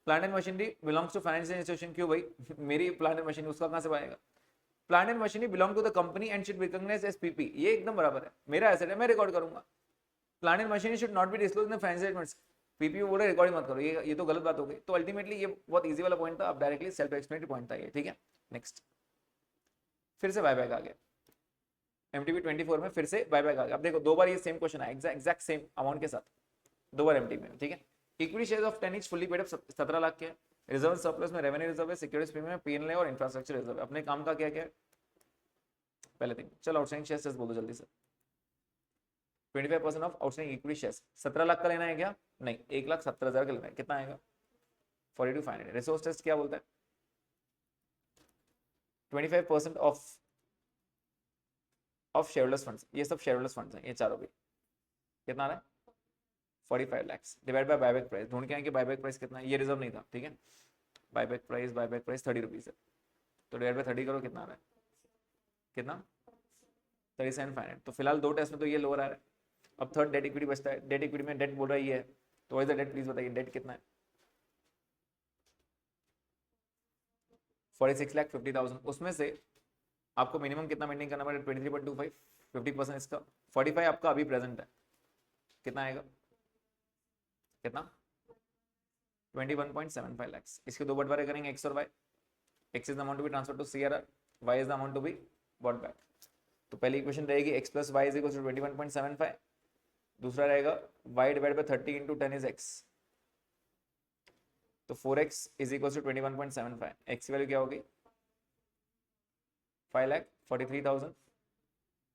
Plant and machinery belongs to financial institution, क्यों भाई मेरी प्लांट एंड मशीनरी, उसका कहां से आएगा, plant and machinery belong to the company and should be recognised as PP, ये एकदम बराबर है, मेरा एसेट है मैं रिकॉर्ड करूंगा। Plant and machinery should not be disclosed in the financial statements, PP बोल रहे रिकॉर्डिंग मत करो, ये तो गलत बात हो गई। तो अल्टीमेटली ये बहुत इजी वाला पॉइंट था, अब डायरेक्टली सेल्फ एक्सप्लेनेटरी पॉइंट था ये, ठीक है। नेक्स्ट फिर से बायबैक आ गया, एमटीबी 24 में फिर से बायबैक आ गया। अब देखो 2 बार ये सेम क्वेश्चन आया एग्जैक्ट सेम अमाउंट के साथ, 2 बार एमटीबी में, ठीक है। Equity share of 10 is fully paid up 17 lakh के, रिजर्व सरप्लस में रेवेन्यू रिजर्व है, सिक्योरिटीज प्रीमियम है, पीएनएल और इंफ्रास्ट्रक्चर रिजर्व है। अपने काम का क्या क्या है पहले दिन, चलो आउटस्टैंडिंग शेयर्स बोलो जल्दी से, 25% of outstanding equity shares, 17 lakh का लेना है क्या, नहीं 1,70,000 का लेना है, कितना आएगा 42,500। रिसोर्स टेस्ट क्या बोलता है, 25% ऑफ शेयरहोल्डर्स फंड्स, ये सब शेयरहोल्डर्स फंड्स हैं ये चारों भी, कितना आ रहा है 45 lakh divide by buyback price, ढूंढ के आएंगे बायबैक प्राइस कितना है, ये रिजर्व नहीं था, ठीक है। बायबैक प्राइस 30 रुपीज है, तो डिवाइड बाय 30 करो, कितना आ रहा है, कितना 37,500। तो फिलहाल 2 टेस्ट में तो ये लोअर आ रहा है। अब थर्ड डेट इक्विटी बचता है, डेट इक्विटी में डेट बोल रहा है ये है, तो वाइज द डेट प्लीज बताइए, डेट कितना है 46,50,000, उसमें से आपको मिनिमम कितना मेंटेन करना पड़ेगा 23.25, 50% इसका 45 आपका अभी प्रेजेंट है, कितना आएगा, कितना 21.75 लाख। इसके 2 बंटवारे करेंगे एक्स और Y, X is the amount to be transfer to CRR, Y is the amount to be bought back. तो पहली इक्वेशन रहेगी X plus Y is equal to 21.75, दूसरा रहेगा Y divide by 30 into 10 is X, तो 4x is equal to 21.75, X की value क्या होगी 5,43,000,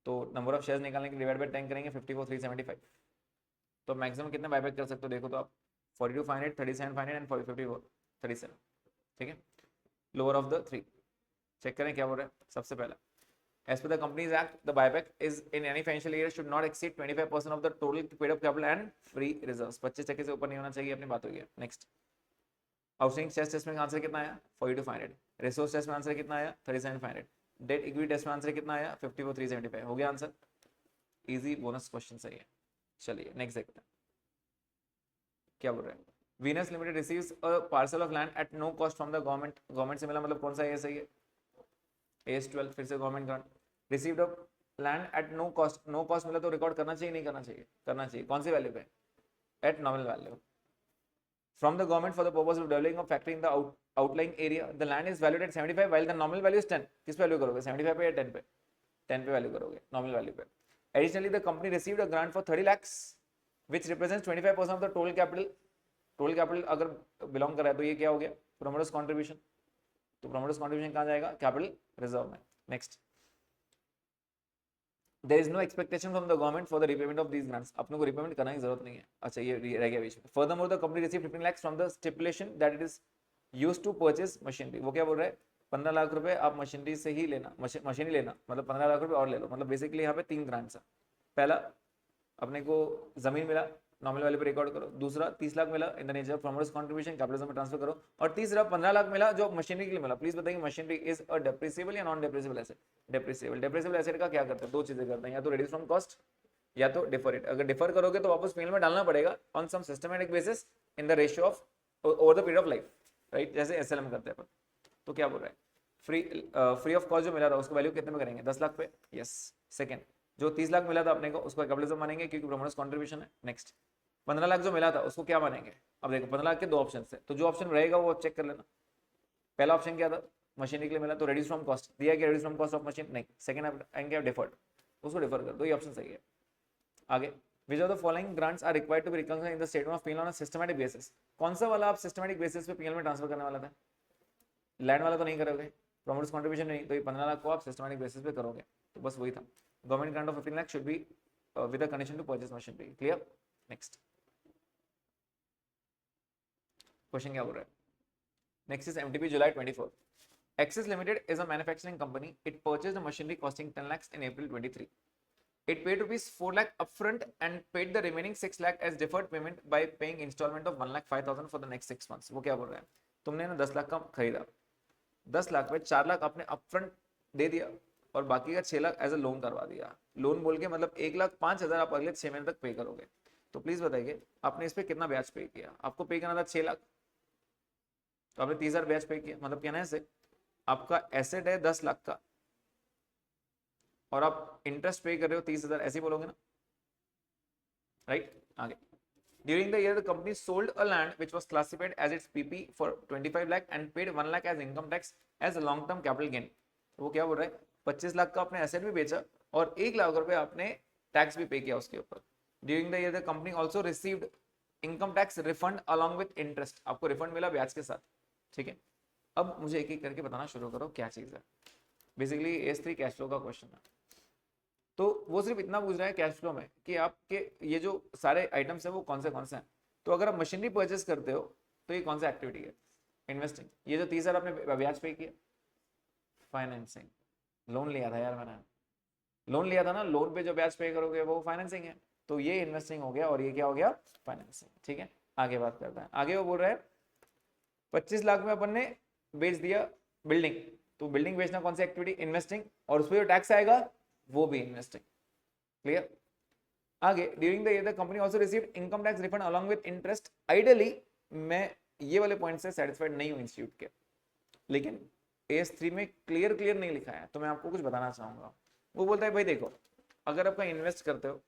तो नंबर ऑफ शेयर्स निकालने के डिवाइड बाय 10 करेंगे 54,375। तो मैक्सिमम कितने बायबैक कर सकते हो देखो तो आप 42,500, 37,500 एंड 54, 37, ठीक है। लोअर ऑफ द 3 चेक करें क्या बोल रहा है, सबसे पहला as per the companies act the buyback is in any financial year should not exceed 25% of the total paid up capital and free reserves, 25% से ऊपर नहीं होना चाहिए, अपनी बात हो गई। नेक्स्ट आउटस्टैंडिंग शेयर टेस्ट में आंसर कितना आया 42,500, रिसोर्स टेस्ट में आंसर कितना आया 37,500, डेट इक्विटी टेस्ट में आंसर कितना आया 54,375, हो गया आंसर, इजी बोनस क्वेश्चन सही है। चलिए नेक्स्ट देखते हैं क्या बोल रहे हैं, Venus limited receives a parcel of land at no cost from the government, government से मिला मतलब कौन सा ये सही है AS12, फिर से government grant, received a land at no cost, no cost मिला तो रिकॉर्ड करना चाहिए नहीं करना चाहिए, करना चाहिए, कौन सी वैल्यू पे at nominal value, from the government for the purpose of developing of factory in the outlying area, the land is valued at 75 while the nominal value is 10, किस पे वैल्यू करोगे 75 पे या 10 पे, 10 पे वैल्यू करोगे नॉमिनल वैल्यू पे। Additionally the company received a grant for 30 lakhs which represents 25% of the total capital, total capital अगर बिलोंग कर रहा है तो ये क्या हो गया प्रोमोटर्स कंट्रीब्यूशन, तो प्रोमोटर्स कंट्रीब्यूशन कहां जाएगा कैपिटल रिजर्व में। Next there is no expectation from the government for the repayment of these grants, अपने को रीपेमेंट करने की जरूरत नहीं है, अच्छा ये रह गया बीच में। Furthermore the company receive 15 lakhs from the stipulation that it is used to purchase machinery, वो क्या बोल रहा है 15 लाख रुपए आप मशीनरी से ही लेना, मशीनरी लेना मतलब 15 लाख रुपए और ले लो, मतलब बेसिकली यहाँ पे 3 ग्रांट्स है। पहला अपने को जमीन मिला नॉमिनल वैल्यू पे रिकॉर्ड करो। दूसरा 30 लाख मिला इन the nature of promoters contribution capitalism में ट्रांसफर करो। और तीसरा 15 लाख मिला जो मशीनरी के लिए मिला। प्लीज बताइए मशीनरी इज अ डेप्रिसिएबल या non depreciable asset? Depreciable. Depreciable asset का क्या करते हैं? दो चीजें करते हैं, या तो रिड्यूस फ्रॉम कॉस्ट या तो डिफर इट। अगर डिफर करोगे तो वापस पीएल में डालना पड़ेगा on some systematic basis in the ratio of over the period of life, right, जैसे एसएलएम करते हैं अपन। तो क्या बोल रहा है, फ्री ऑफ कॉस्ट जो मिला था उसको वैल्यू कितने में करेंगे? 10 लाख पे। यस। सेकंड, जो 30 लाख मिला था अपने को उसको कैपिटलिज्म मानेंगे क्योंकि प्रमोटर्स कंट्रीब्यूशन है। नेक्स्ट, 15 लाख जो मिला था उसको क्या मानेंगे? अब देखो 15 लाख के दो ऑप्शन है, तो जो ऑप्शन रहेगा वो चेक कर लेना। पहला ऑप्शन क्या था? मशीनरी के लिए मिला तो रिड्यूस फ्रॉम कॉस्ट दिया क्या? Reduce from cost of machine नहीं। सेकंड आएंगे डिफर्ड, उसको डिफर कर दो, ये ऑप्शन सही है। आगे, which of the following grants are required to be reconciled in the statement of P&L on a systematic basis? कौन सा वाला आप सिस्टमैटिक बेसिस पे पीएल में ट्रांसफर करने वाला था? लैंड वाला तो नहीं करोगे, प्रमोटर्स कंट्रीब्यूशन नहीं, तो ये 15 लाख को आप सिस्टमैटिक बेसिस पे करोगे। तो बस वही था, government grant of 15 lakh should be with the condition to purchase machinery. Clear? Next question क्या बोल रहा है? Next is MTP July 24। Axis Limited is a manufacturing company. It purchased a machinery costing 10 lakhs in April 23. It paid rupees 4 lakh upfront and paid the remaining 6 lakh as deferred payment by paying installment of 1 lakh 5,000 for the next 6 months. वो क्या बोल रहा है? तुमने ना 10 लाख का खरीदा, 10 लाख में 4 लाख आपने अपफ्रंट दे दिया और बाकी का 6 लाख एज अ लोन करवा दिया। लोन बोल के मतलब 1,05,000 आप अगले 6 महीने तक पे करोगे। तो प्लीज बताइए आपने इस पे कितना ब्याज पे किया? आपको पे करना था 6 लाख, तो आपने 30,000 ब्याज पे किया। मतलब कहना है आपका एसेट है 10 लाख का और आप इंटरेस्ट पे कर रहे हो 30,000, ऐसे ही बोलोगे ना, राइट? आगे, during the year the company sold a land which was classified as its PP for 25 lakh and paid 1 lakh as income tax as a long term capital gain. वो क्या बोल रहा है? 25 लाख का आपने एसेट भी बेचा और 1 लाख रुपए आपने टैक्स भी पे किया उसके ऊपर। During the year the company also received income tax refund along with interest. आपको रिफंड मिला ब्याज के साथ, ठीक है? अब मुझे एक एक करके बताना शुरू करो क्या चीज है। बेसिकली एस3 कैश फ्लो का क्वेश्चन है। तो वो सिर्फ इतना पूछ रहा है कैश फ्लो में कि आपके ये जो सारे आइटम्स है वो कौन से हैं। तो अगर आप मशीनरी परचेस करते हो तो ये कौन सा एक्टिविटी है? इन्वेस्टिंग। ये जो 30,000 आपने ब्याज पे किया, फाइनेंसिंग। लोन लिया था यार, मैंने लोन लिया था ना, लोन पे जो ब्याज पे करोगे वो फाइनेंसिंग है। तो ये इन्वेस्टिंग हो गया और ये क्या हो गया? फाइनेंसिंग। ठीक है, आगे बात करता है। आगे वो बोल रहा है 25 लाख में अपन ने बेच दिया बिल्डिंग, तो बिल्डिंग बेचना कौन सी एक्टिविटी? इन्वेस्टिंग। और उस पर जो टैक्स आएगा वो भी इन्वेस्टिंग। क्लियर? आगे, during the year the company also received income tax refund along with interest. Ideally मैं ये वाले पॉइंट से सेटिस्फाइड नहीं हूं इंस्टीट्यूट के, लेकिन AS3 में क्लियर नहीं लिखा है, तो मैं आपको कुछ बताना चाहूंगा। वो बोलता है भाई देखो, अगर आप इन्वेस्ट करते हो,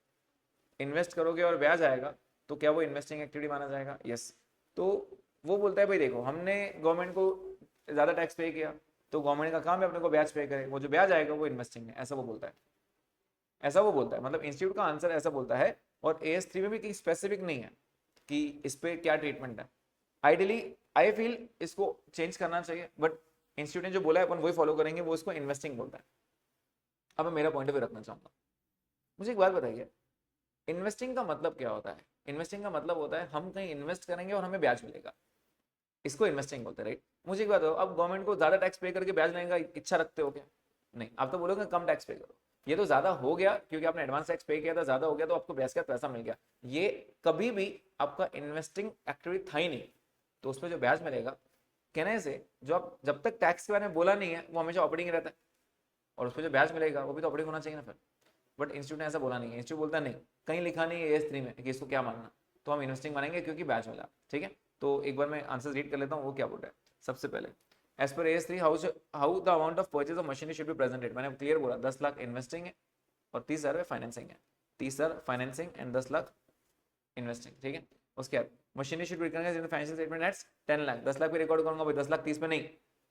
इन्वेस्ट करोगे और ब्याज आएगा तो क्या वो इन्वेस्टिंग एक्टिविटी माना जाएगा? यस। तो वो बोलता है भाई देखो, हमने गवर्नमेंट को ज्यादा टैक्स पे किया तो गवर्नमेंट का काम है अपने को ब्याज पे करे, वो जो ब्याज आएगा वो इन्वेस्टिंग है, ऐसा वो बोलता है। ऐसा वो बोलता है, मतलब इंस्टीट्यूट का आंसर ऐसा बोलता है। और AS3 में भी कहीं स्पेसिफिक नहीं है कि इस पे क्या ट्रीटमेंट है। आइडियली आई फील इसको चेंज करना चाहिए, बट इंस्टीट्यूट ने जो बोला है अपन वही फॉलो करेंगे, वो इसको इन्वेस्टिंग बोलता है। अब मैं मेरा पॉइंट ऑफ व्यू रखना चाहूंगा। मुझे एक बात बताइए, इन्वेस्टिंग का मतलब क्या होता है? इन्वेस्टिंग का मतलब होता है हम कहीं इन्वेस्ट करेंगे और हमें ब्याज मिलेगा, इसको इन्वेस्टिंग बोलते हैं, राइट? मुझे एक बात बताओ, अब गवर्नमेंट को ज्यादा टैक्स पे करके ब्याज लेने का इच्छा रखते हो क्या? नहीं, आप तो बोलोगे कम टैक्स पे करो। ये तो ज्यादा हो गया क्योंकि आपने एडवांस टैक्स पे किया था, ज्यादा हो गया तो आपको ब्याज का पैसा मिल गया। ये कभी भी आपका इन्वेस्टिंग एक्टिविटी था ही नहीं, तो उस पर जो ब्याज मिलेगा, कहने से जो आप जब तक टैक्स के बारे में बोला नहीं है वो हमेशा ऑपरेटिंग रहता है, और उस पर जो ब्याज मिलेगा वो भी तो ऑपरेटिंग होना चाहिए ना फिर। बट इंस्टीट्यूट ने ऐसा बोला नहीं है। इंस्टीट्यूट बोलता नहीं, कहीं लिखा नहीं है AS3 में कि इसको क्या मानना, तो हम इन्वेस्टिंग मानेंगे क्योंकि ब्याज मिला। ठीक है, तो एक बार मैं आंसर रीड कर लेता हूँ वो क्या बोल रहा है। सबसे पहले, as per AS3 how the amount of purchase of machinery should be presented. मैंने क्लियर बोला 10 लाख इन्वेस्टिंग है और 30,000 फाइनेंसिंग है। 30,000 फाइनेंसिंग एंड 10 लाख इन्वेस्टिंग। ठीक है, उसके बाद machinery should be recognised in the financial statement at 10 lakh. 10 lakh पे रिकॉर्ड करूंगा भाई, 10 लाख 30 पे नहीं।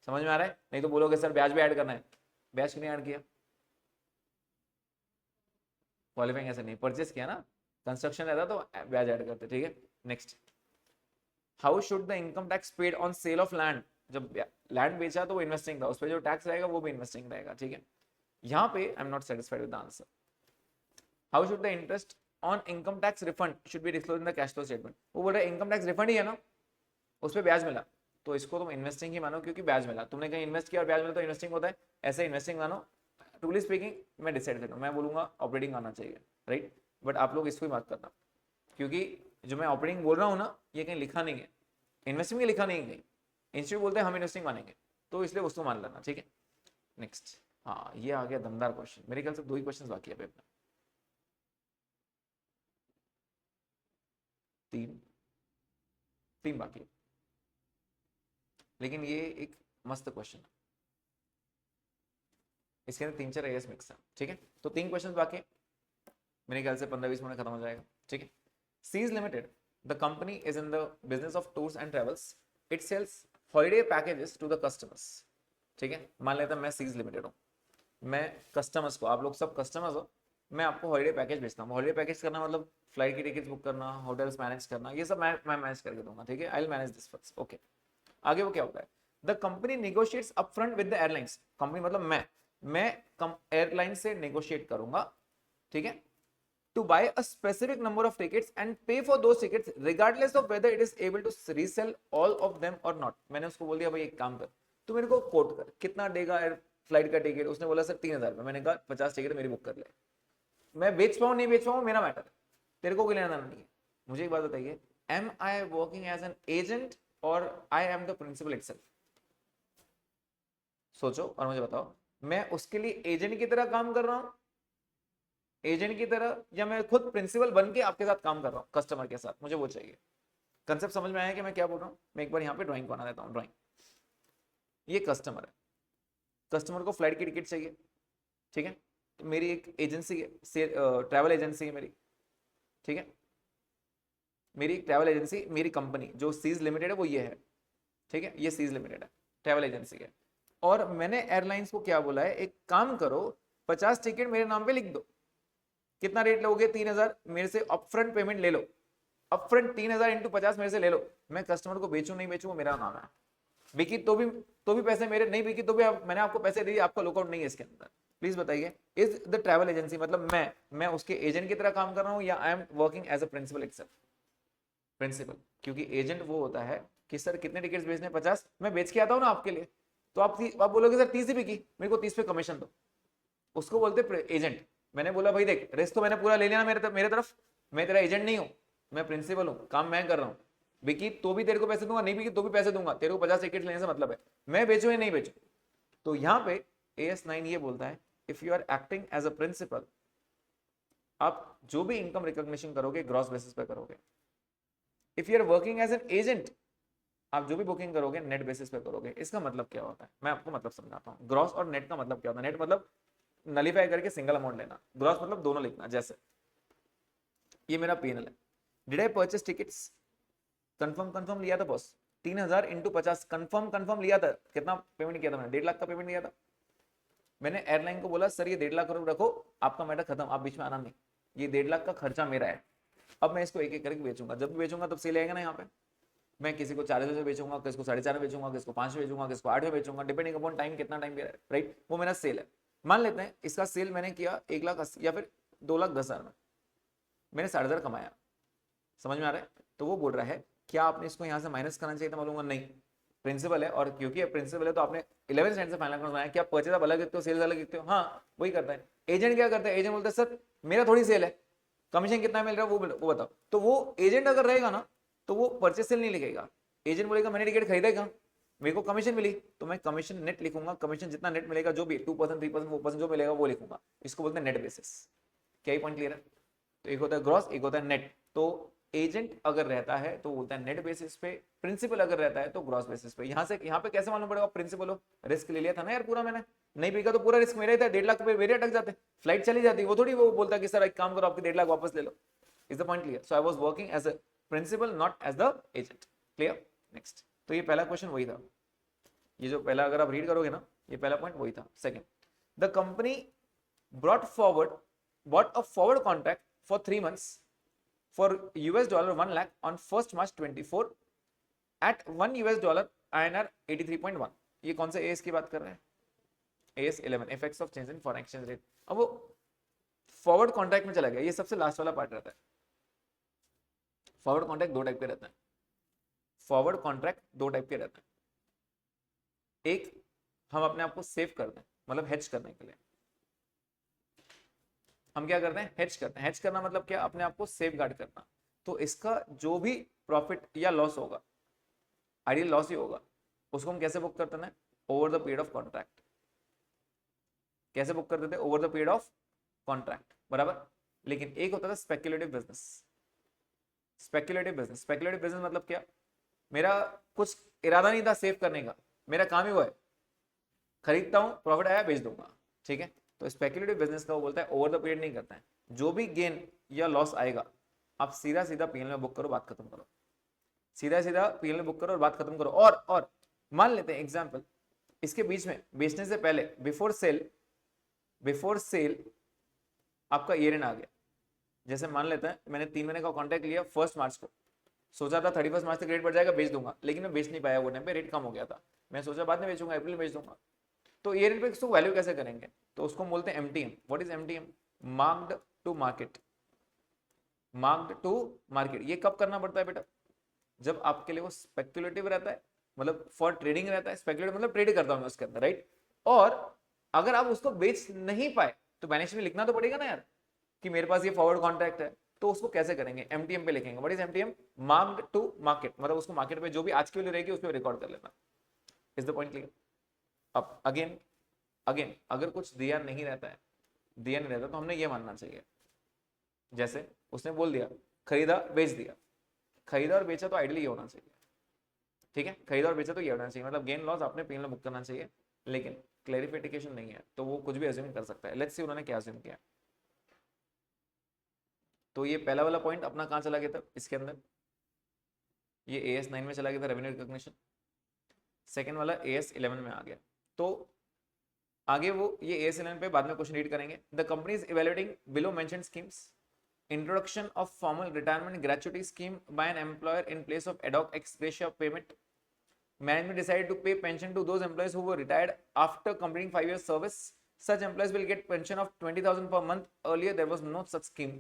समझ में आ रहा है? नहीं तो बोलोगे सर ब्याज भी ऐड करना है। ब्याज क्यों नहीं ऐड किया? क्वालिफाइंग ऐसे नहीं, परचेस किया ना, कंस्ट्रक्शन रहता तो ब्याज ऐड करते। ठीक है, next, how should the income tax paid on sale of land. जब लैंड बेचा तो वो इन्वेस्टिंग था, उस पर जो टैक्स रहेगा वो भी इन्वेस्टिंग रहेगा। ठीक है, यहाँ पे I am not satisfied with the answer. How should the interest on income tax refund should be disclose in the cash flow statement. वो बोल रहा है इनकम टैक्स रिफंड ही है ना, उस पर ब्याज मिला तो इसको तुम इन्वेस्टिंग ही मानो क्योंकि ब्याज मिला। तुमने कहीं इन्वेस्ट किया और ब्याज मिला तो इन्वेस्टिंग होता है, ऐसे इन्वेस्टिंग मानो। ट्रूली स्पीकिंग मैं डिसाइड करूँ, मैं बोलूंगा ऑपरेटिंग आना चाहिए, राइट? बट आप लोग इसको ही मत करना, क्योंकि जो मैं ऑपरेटिंग बोल रहा हूँ ना, ये कहीं लिखा नहीं है, इन्वेस्टिंग में लिखा नहीं है कहीं, इंस्टीट्यूट बोलते हैं हम इन्वेस्टिंग मानेंगे, तो इसलिए उसको मान लेना, ठीक है। नेक्स्ट, हाँ ये आ गया दमदार क्वेश्चन, मेरे ख्याल से 2 ही क्वेश्चन बाकी है पेपर, 3 बाकी है, लेकिन ये एक मस्त क्वेश्चन है, इसके अंदर 3-4 एएस मिक्स है, ठीक है। तो 3 क्वेश्चन बाकी है, मेरे ख्याल से 15-20 मिनट खत्म हो जाएगा, ठीक है। Seas limited, the company is in the business of tours and travels, it sells holiday packages to the customers, ठीक है। मान लेता मैं सीज लिमिटेड हूँ, मैं कस्टमर्स को, आप लोग सब कस्टमर्स हो, मैं आपको हॉलीडे पैकेज बेचता हूँ। हॉलीडे पैकेज करना मतलब फ्लाइट की टिकट बुक करना, होटल्स मैनेज करना, ये सब मैं मैनेज करके दूंगा, ठीक है। I will manage this first, okay. आगे वो क्या होता है, the company negotiates upfront with the airlines, company मतलब मैं एयरलाइन से नेगोशिएट करूंगा, ठीक है, to buy a specific number of tickets and pay for those tickets regardless of whether it is able to resell all of them or not। मैंने उसको बोल दिया भाई एक काम कर, तू मेरे को कोट कर कितना देगा फ्लाइट का टिकट, उसने बोला सर 3,000 रुपये, मैंने कहा 50 टिकट मेरी बुक कर ले, मैं बेच पाऊँ नहीं बेच पाऊँ मेरा मैटर है, तेरे को कोई लेना देना नहीं है। मुझे एक बात बताइए, am I working as an agent और I am the principal itself? सोचो और मुझे बताओ, मैं उसके लिए एजेंट की तरह काम कर रहा हूँ, एजेंट की तरह, या मैं खुद प्रिंसिपल बन के आपके साथ काम कर रहा हूँ कस्टमर के साथ? मुझे वो चाहिए। कंसेप्ट समझ में आया कि मैं क्या बोल रहा हूँ? मैं एक बार यहाँ पे ड्राइंग बना देता हूँ, ड्राइंग, ये कस्टमर है, कस्टमर को फ्लाइट की टिकट चाहिए, ठीक है, तो मेरी एक एजेंसी है, ट्रैवल एजेंसी है मेरी, ठीक है, मेरी एक ट्रैवल एजेंसी, मेरी कंपनी जो सीज लिमिटेड है वो ये है, ठीक है, ये सीज लिमिटेड है, ट्रैवल एजेंसी है, और मैंने एयरलाइंस को क्या बोला है, एक काम करो 50 टिकट मेरे नाम पे लिख दो, कितना रेट लोगे? 3,000 मेरे से अपफ्रंट पेमेंट ले लो, अपफ्रंट 3,000 इंटू 50 मेरे से ले लो, मैं कस्टमर को बेचूं नहीं बेचूं वो मेरा नाम है, बिकी तो भी पैसे मेरे, नहीं बिकी तो भी मैंने आपको पैसे दे दिए, आपका लुकआउट नहीं है इसके अंदर। प्लीज बताइए, इज द ट्रैवल एजेंसी मतलब मैं उसके एजेंट की तरह काम कर रहा हूं, या I am working as a principal itself? Principal, क्योंकि एजेंट वो होता है कि सर कितने टिकट्स बेचने? 50, मैं बेच के आता हूं ना आपके लिए, तो आप बोलोगे सर 30 ही बिकी, मेरे को 30 पे कमीशन दो, उसको बोलते एजेंट। मैंने बोला भाई देख रेस्ट तो मैंने पूरा ले लिया ना मेरे तरफ, मैं तेरा एजेंट नहीं हूं, मैं प्रिंसिपल हूं, काम मैं कर रहा हूं, बिकी तो भी तेरे को पैसे दूंगा, नहीं बिकी तो भी पैसे दूंगा, तेरे को 50 टिकट लेने से मतलब है, मैं बेचूं या नहीं बेचूं। तो यहाँ पे AS9 ये बोलता है, if you are acting as a principal, आप जो भी इनकम रिकॉग्निशन करोगे ग्रॉस बेसिस पे करोगे। If you are working as an agent, आप जो भी बुकिंग करोगे नेट बेसिस पे करोगे। इसका मतलब क्या होता है, मैं आपको मतलब समझाता हूँ। ग्रॉस और नेट का मतलब क्या होता है? नेट मतलब नलीफाई करके सिंगल अमाउंट लेना, ग्रॉस मतलब दोनों लिखना। जैसे ये मेरा P&L है, did I purchase tickets, confirm लिया था बॉस, 3,000 इंटू 50 कंफर्म लिया था। कितना पेमेंट किया था मैंने? 1.5 लाख का पेमेंट किया था। मैंने एयरलाइन को बोला सर ये 1.5 लाख रुपए रखो, आपका मैटर खत्म, आप बीच में आना नहीं, ये 1.5 लाख का खर्चा मेरा है। अब मैं इसको एक एक करके बेचूंगा, जब भी बेचूंगा तब सेल आएगा ना यहाँ पे। मैं किसी को 4 में बेचूंगा, किसको 4.5 में बेचूंगा, किसको 5 में बेचूंगा, किसको 8 में बेचूंगा, डिपेंडिंग अपॉन टाइम, कितना टाइम है, राइट, वो मेरा सेल है। मान लेते हैं इसका सेल मैंने किया 1,80,000 या फिर 2,10,000 में, मैंने 60,000 कमाया। समझ में आ रहा है? तो वो बोल रहा है क्या आपने इसको यहाँ से माइनस करना चाहिए था? बोलूंगा नहीं, प्रिंसिपल है, और क्योंकि प्रिंसिपल है तो आपने 11 स्टैंडर्ड से फाइनल करना है। क्या परचेज आप अलग लिखते हो, सेल्स अलग लिखते हो? हाँ वही करता है। एजेंट क्या करता है? एजेंट बोलता है सर मेरा थोड़ी सेल है, कमीशन कितना मिल रहा है वो बताओ। तो वो एजेंट अगर रहेगा ना तो वो परचेज सेल नहीं लिखेगा, एजेंट बोलेगा मैंने टिकट खरीदेगा, मेरे को कमीशन मिली तो मैं कमीशन नेट लिखूंगा, कमीशन जितना नेट मिलेगा जो भी 2%, 3%, 4% जो मिलेगा वो लिखूंगा। इसको बोलते हैं नेट बेसिस। क्या ही पॉइंट क्लियर है? तो एक होता है ग्रॉस, एक होता है नेट। तो एजेंट अगर रहता है तो बोलता है नेट बेसिस पे, प्रिंसिपल अगर रहता है तो ग्रॉस बेसिस पे। यहाँ पे कैसे मालूम पड़ेगा प्रिंसिपल हो? रिस्क ले लिया था ना यार पूरा मैंने, नहीं बिका तो पूरा रिस्क मेरा ही था, 1.5 लाख रुपए मेरे अटक जाते, फ्लाइट चली जाती। वो थोड़ी वो बोलता कि सर एक काम करो आपके 1.5 लाख वापस ले लो। Is the point clear? So I was working as a principal not as the agent. Clear? Next, तो ये पहला क्वेश्चन वही था, ये जो पहला अगर आप रीड करोगे ना, ये पहला पॉइंट वही था। Second, the company bought a forward contract for 3 months for $1 lakh on 1st March 24 at $1 INR 83.1। ये कौन से एएस की बात कर रहे हैं? AS11, effects of change in foreign exchange rate. अब वो फॉरवर्ड कॉन्ट्रैक्ट में चला गया, ये सबसे लास्ट वाला पार्ट रहता है। फॉरवर्ड कॉन्ट्रैक्ट 2 टाइप के रहते हैं, फॉरवर्ड कॉन्ट्रैक्ट 2 टाइप के रहते हैं। एक, हम अपने आप को सेव करते हैं, मतलब हेज करने के लिए हम क्या करते हैं? हेज करते हैं। हेज करना मतलब क्या? अपने आप को सेफ गार्ड करना। तो इसका जो भी प्रॉफिट या लॉस होगा, आइडियल लॉस ही होगा, उसको हम कैसे बुक करते हैं? Over the period of contract. कैसे बुक करते थे? Over the period of contract, बराबर। लेकिन एक होता था स्पेक्युलेटिव बिजनेस। स्पेक्युलेटिव बिजनेस मतलब क्या? मेरा कुछ इरादा नहीं था सेव करने का, मेरा काम ही वो है, खरीदता हूं, प्रॉफिट आया बेच दूंगा, ठीक है। तो स्पेक्युलेटिव बिजनेस का वो बोलता है ओवर द पीरियड नहीं करता है, जो भी गेन या लॉस आएगा आप सीधा सीधा पीएल में बुक करो, बात खत्म करो। सीधा सीधा पीएल में बुक करो और बात खत्म करो। और मान लेते हैं एग्जांपल, इसके बीच में बेचने से पहले बिफोर सेल आपका ईयर एंड आ गया। जैसे मान लेते हैं मैंने 3 महीने का कॉन्ट्रैक्ट लिया 1 मार्च को, सोचा था 31 मार्च तक रेट बढ़ जाएगा बेच दूंगा, लेकिन मैं बेच नहीं पाया, वो टाइम पे रेट कम हो गया था। मैं सोचा बाद में बेचूंगा, अप्रैल में बेच दूंगा। तो ईयर एंड पे इसको वैल्यू कैसे करेंगे? तो उसको बोलते हैं MTM. What is MTM? Marked to market. Marked to market ये कब करना पड़ता है बेटा? जब आपके लिए वो स्पेक्युलेटिव रहता है, मतलब फॉर ट्रेडिंग रहता है। स्पेक्युलेटिव मतलब ट्रेड करता हूं मैं उसके अंदर, राइट। और अगर आप उसको बेच नहीं पाए तो बैलेंस शीट में लिखना तो पड़ेगा ना यार कि मेरे पास ये फॉरवर्ड कॉन्ट्रैक्ट है। तो उसको कैसे करेंगे? एमटीएम पे लिखेंगे। What is MTM? Marked to market, मतलब उसको मार्केट पे जो भी आज की वैल्यू रहेगी उस पर रिकॉर्ड कर लेना। Is the point clear? अब अगेन अगर कुछ दिया नहीं रहता तो हमने ये मानना चाहिए, जैसे उसने बोल दिया खरीदा बेच दिया, खरीदा और बेचा तो आइडियली ये होना चाहिए, ठीक है। खरीदा और बेचा तो ये होना चाहिए, मतलब गेन लॉस आपने पीएल में बुक करना चाहिए। लेकिन क्लैरिफिकेशन नहीं है तो वो कुछ भी अज्यूम कर सकता है। लेट्स सी उन्होंने क्या अज्यूम किया। तो ये पहला वाला पॉइंट अपना कहाँ चला गया था इसके अंदर? ये AS9 में चला गया था, रेवेन्यू रिकॉग्निशन। सेकंड वाला AS11 में आ गया। तो आगे वो ये AS11 पे बाद में क्वेश्चन रीड करेंगे। The company is evaluating below mentioned schemes, introduction of formal retirement gratuity scheme by an employer in place of ad hoc ex gratia payment. Management decided to pay pension to those employees who were retired after completing 5 years service. Such employees will get pension of 20,000 per month. Earlier there was no such scheme.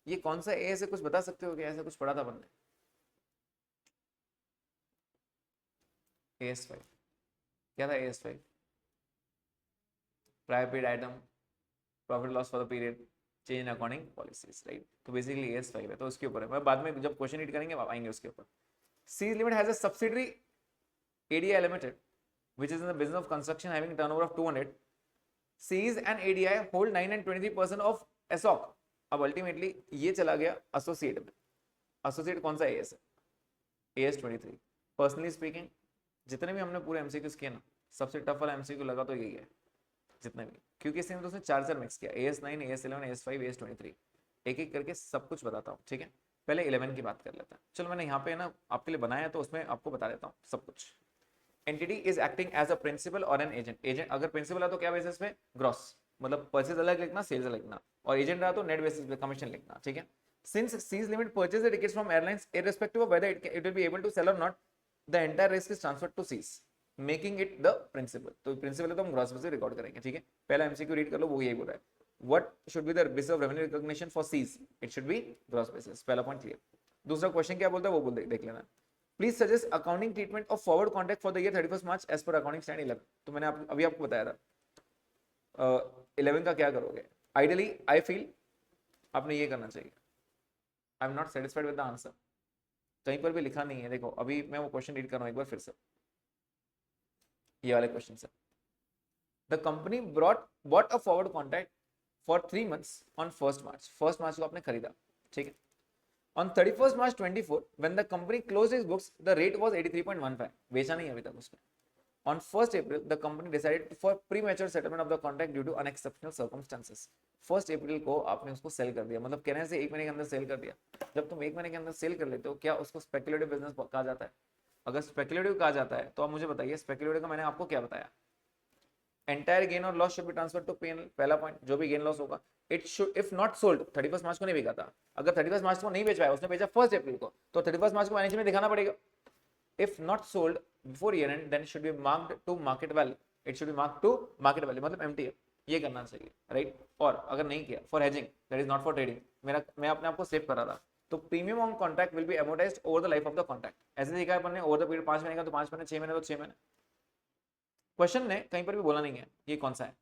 ये कौन सा ए से कुछ बता सकते हो क्या? ऐसा कुछ पढ़ा था अपन ने? AS5 क्या था? AS5 prior period item, profit loss for the period, change in accounting policies, right. तो बेसिकली AS5 है, तो उसके ऊपर है। मैं बाद में जब क्वेश्चन रीड करेंगे आएंगे उसके ऊपर। Seas limited has a subsidiary ADI Limited which is in the business of construction having turnover of 200. Seas and ADI hold 9 and 23% of ESOC. अब अल्टीमेटली ये चला गया एसोसिएट में। एसोसिएट कौन सा AS है? AS23। पर्सनली स्पीकिंग जितने भी हमने पूरे MCQs किए ना, सबसे टफ वाला MCQ लगा तो यही है जितने भी, क्योंकि इसमें तो उसने 4 मिक्स किया, AS9 AS11 AS5 AS23, एक एक करके सब कुछ बताता हूँ, ठीक है। पहले 11 की बात कर लेते हैं। चलो मैंने यहाँ पे ना आपके लिए बनाया तो उसमें आपको बता देता हूँ सब कुछ। Entity is acting as a principal और एन एजेंट। एजेंट अगर प्रिंसिपल है तो क्या बेसिस पे? ग्रॉस, मतलब परचेज अलग लिखना, सेल्स अलग लिखना, और एजेंट रहा तो नेट बेसिस पे कमीशन लिखना, ठीक है। Since Seas Limit purchase the tickets from airlines, irrespective of whether it will be able to sell or not, the entire risk is transferred to Seas, making it the principal. तो principal है तो हम gross basis record करेंगे, ठीक है। पहला MCQ read कर लो, वो यही बोल रहा है। What should be the basis of revenue recognition for Seas? It should be gross basis. पहला पॉइंट क्लियर। दूसरा क्वेश्चन क्या बोलता है वो बोल देख लेना। Please suggest accounting treatment of forward contract for the year 31 March as per accounting standard 11। तो मैंने अभी आपको बताया था 11 का क्या करोगे। आइडियली आई फील आपने ये करना चाहिए। I am not satisfied with the answer, कहीं पर भी लिखा नहीं है। देखो अभी मैं वो क्वेश्चन रीड कर रहा हूँ एक बार फिर से, ये वाले क्वेश्चन से। The company bought a forward contract for 3 months on 1 मार्च। 1 मार्च को आपने खरीदा, ठीक है। On 31st March 24, when the company closed its books, the rate was 83.15. बेचा नहीं अभी तक उसने। On 1st April, the company decided for premature settlement of the contract due to unexceptional circumstances. 1st April को आपने उसको सेल कर दिया, मतलब कहने से 1 महीने के अंदर सेल कर दिया। जब तुम 1 महीने के अंदर सेल कर लेते हो, क्या उसको स्पेकुलेटिव बिजनेस कहा जाता है? अगर स्पेकुलेटिव कहा जाता है तो आप मुझे बताइए स्पेकुलेटिव का मैंने आपको क्या बताया? एंटायर गेन और loss should be transfer to P&L। पहला पॉइंट, जो भी गेन लॉस होगा it should if not sold. 31 March को नहीं बेचा था, अगर 31 मार्च को नहीं बेच पाया, उसने बेचा 1 अप्रैल को, तो 31 मार्च को मैनेजमेंट में दिखाना पड़ेगा। If not sold before year end then should be marked to market value. It should be marked to market value, मतलब MTF ये करना चाहिए, राइट। और अगर नहीं किया for hedging, that is not for trading. मैं अपने आप को सेव कर रहा था। तो premium on contract will be amortised over the life of the contract. ऐसे देखा है अपन ने, ओवर द पीरियड 5 महीने का तो 5 महीने, 6 महीने तो 6 महीने। क्वेश्चन ने कहीं पर भी बोला नहीं है ये कौन सा है,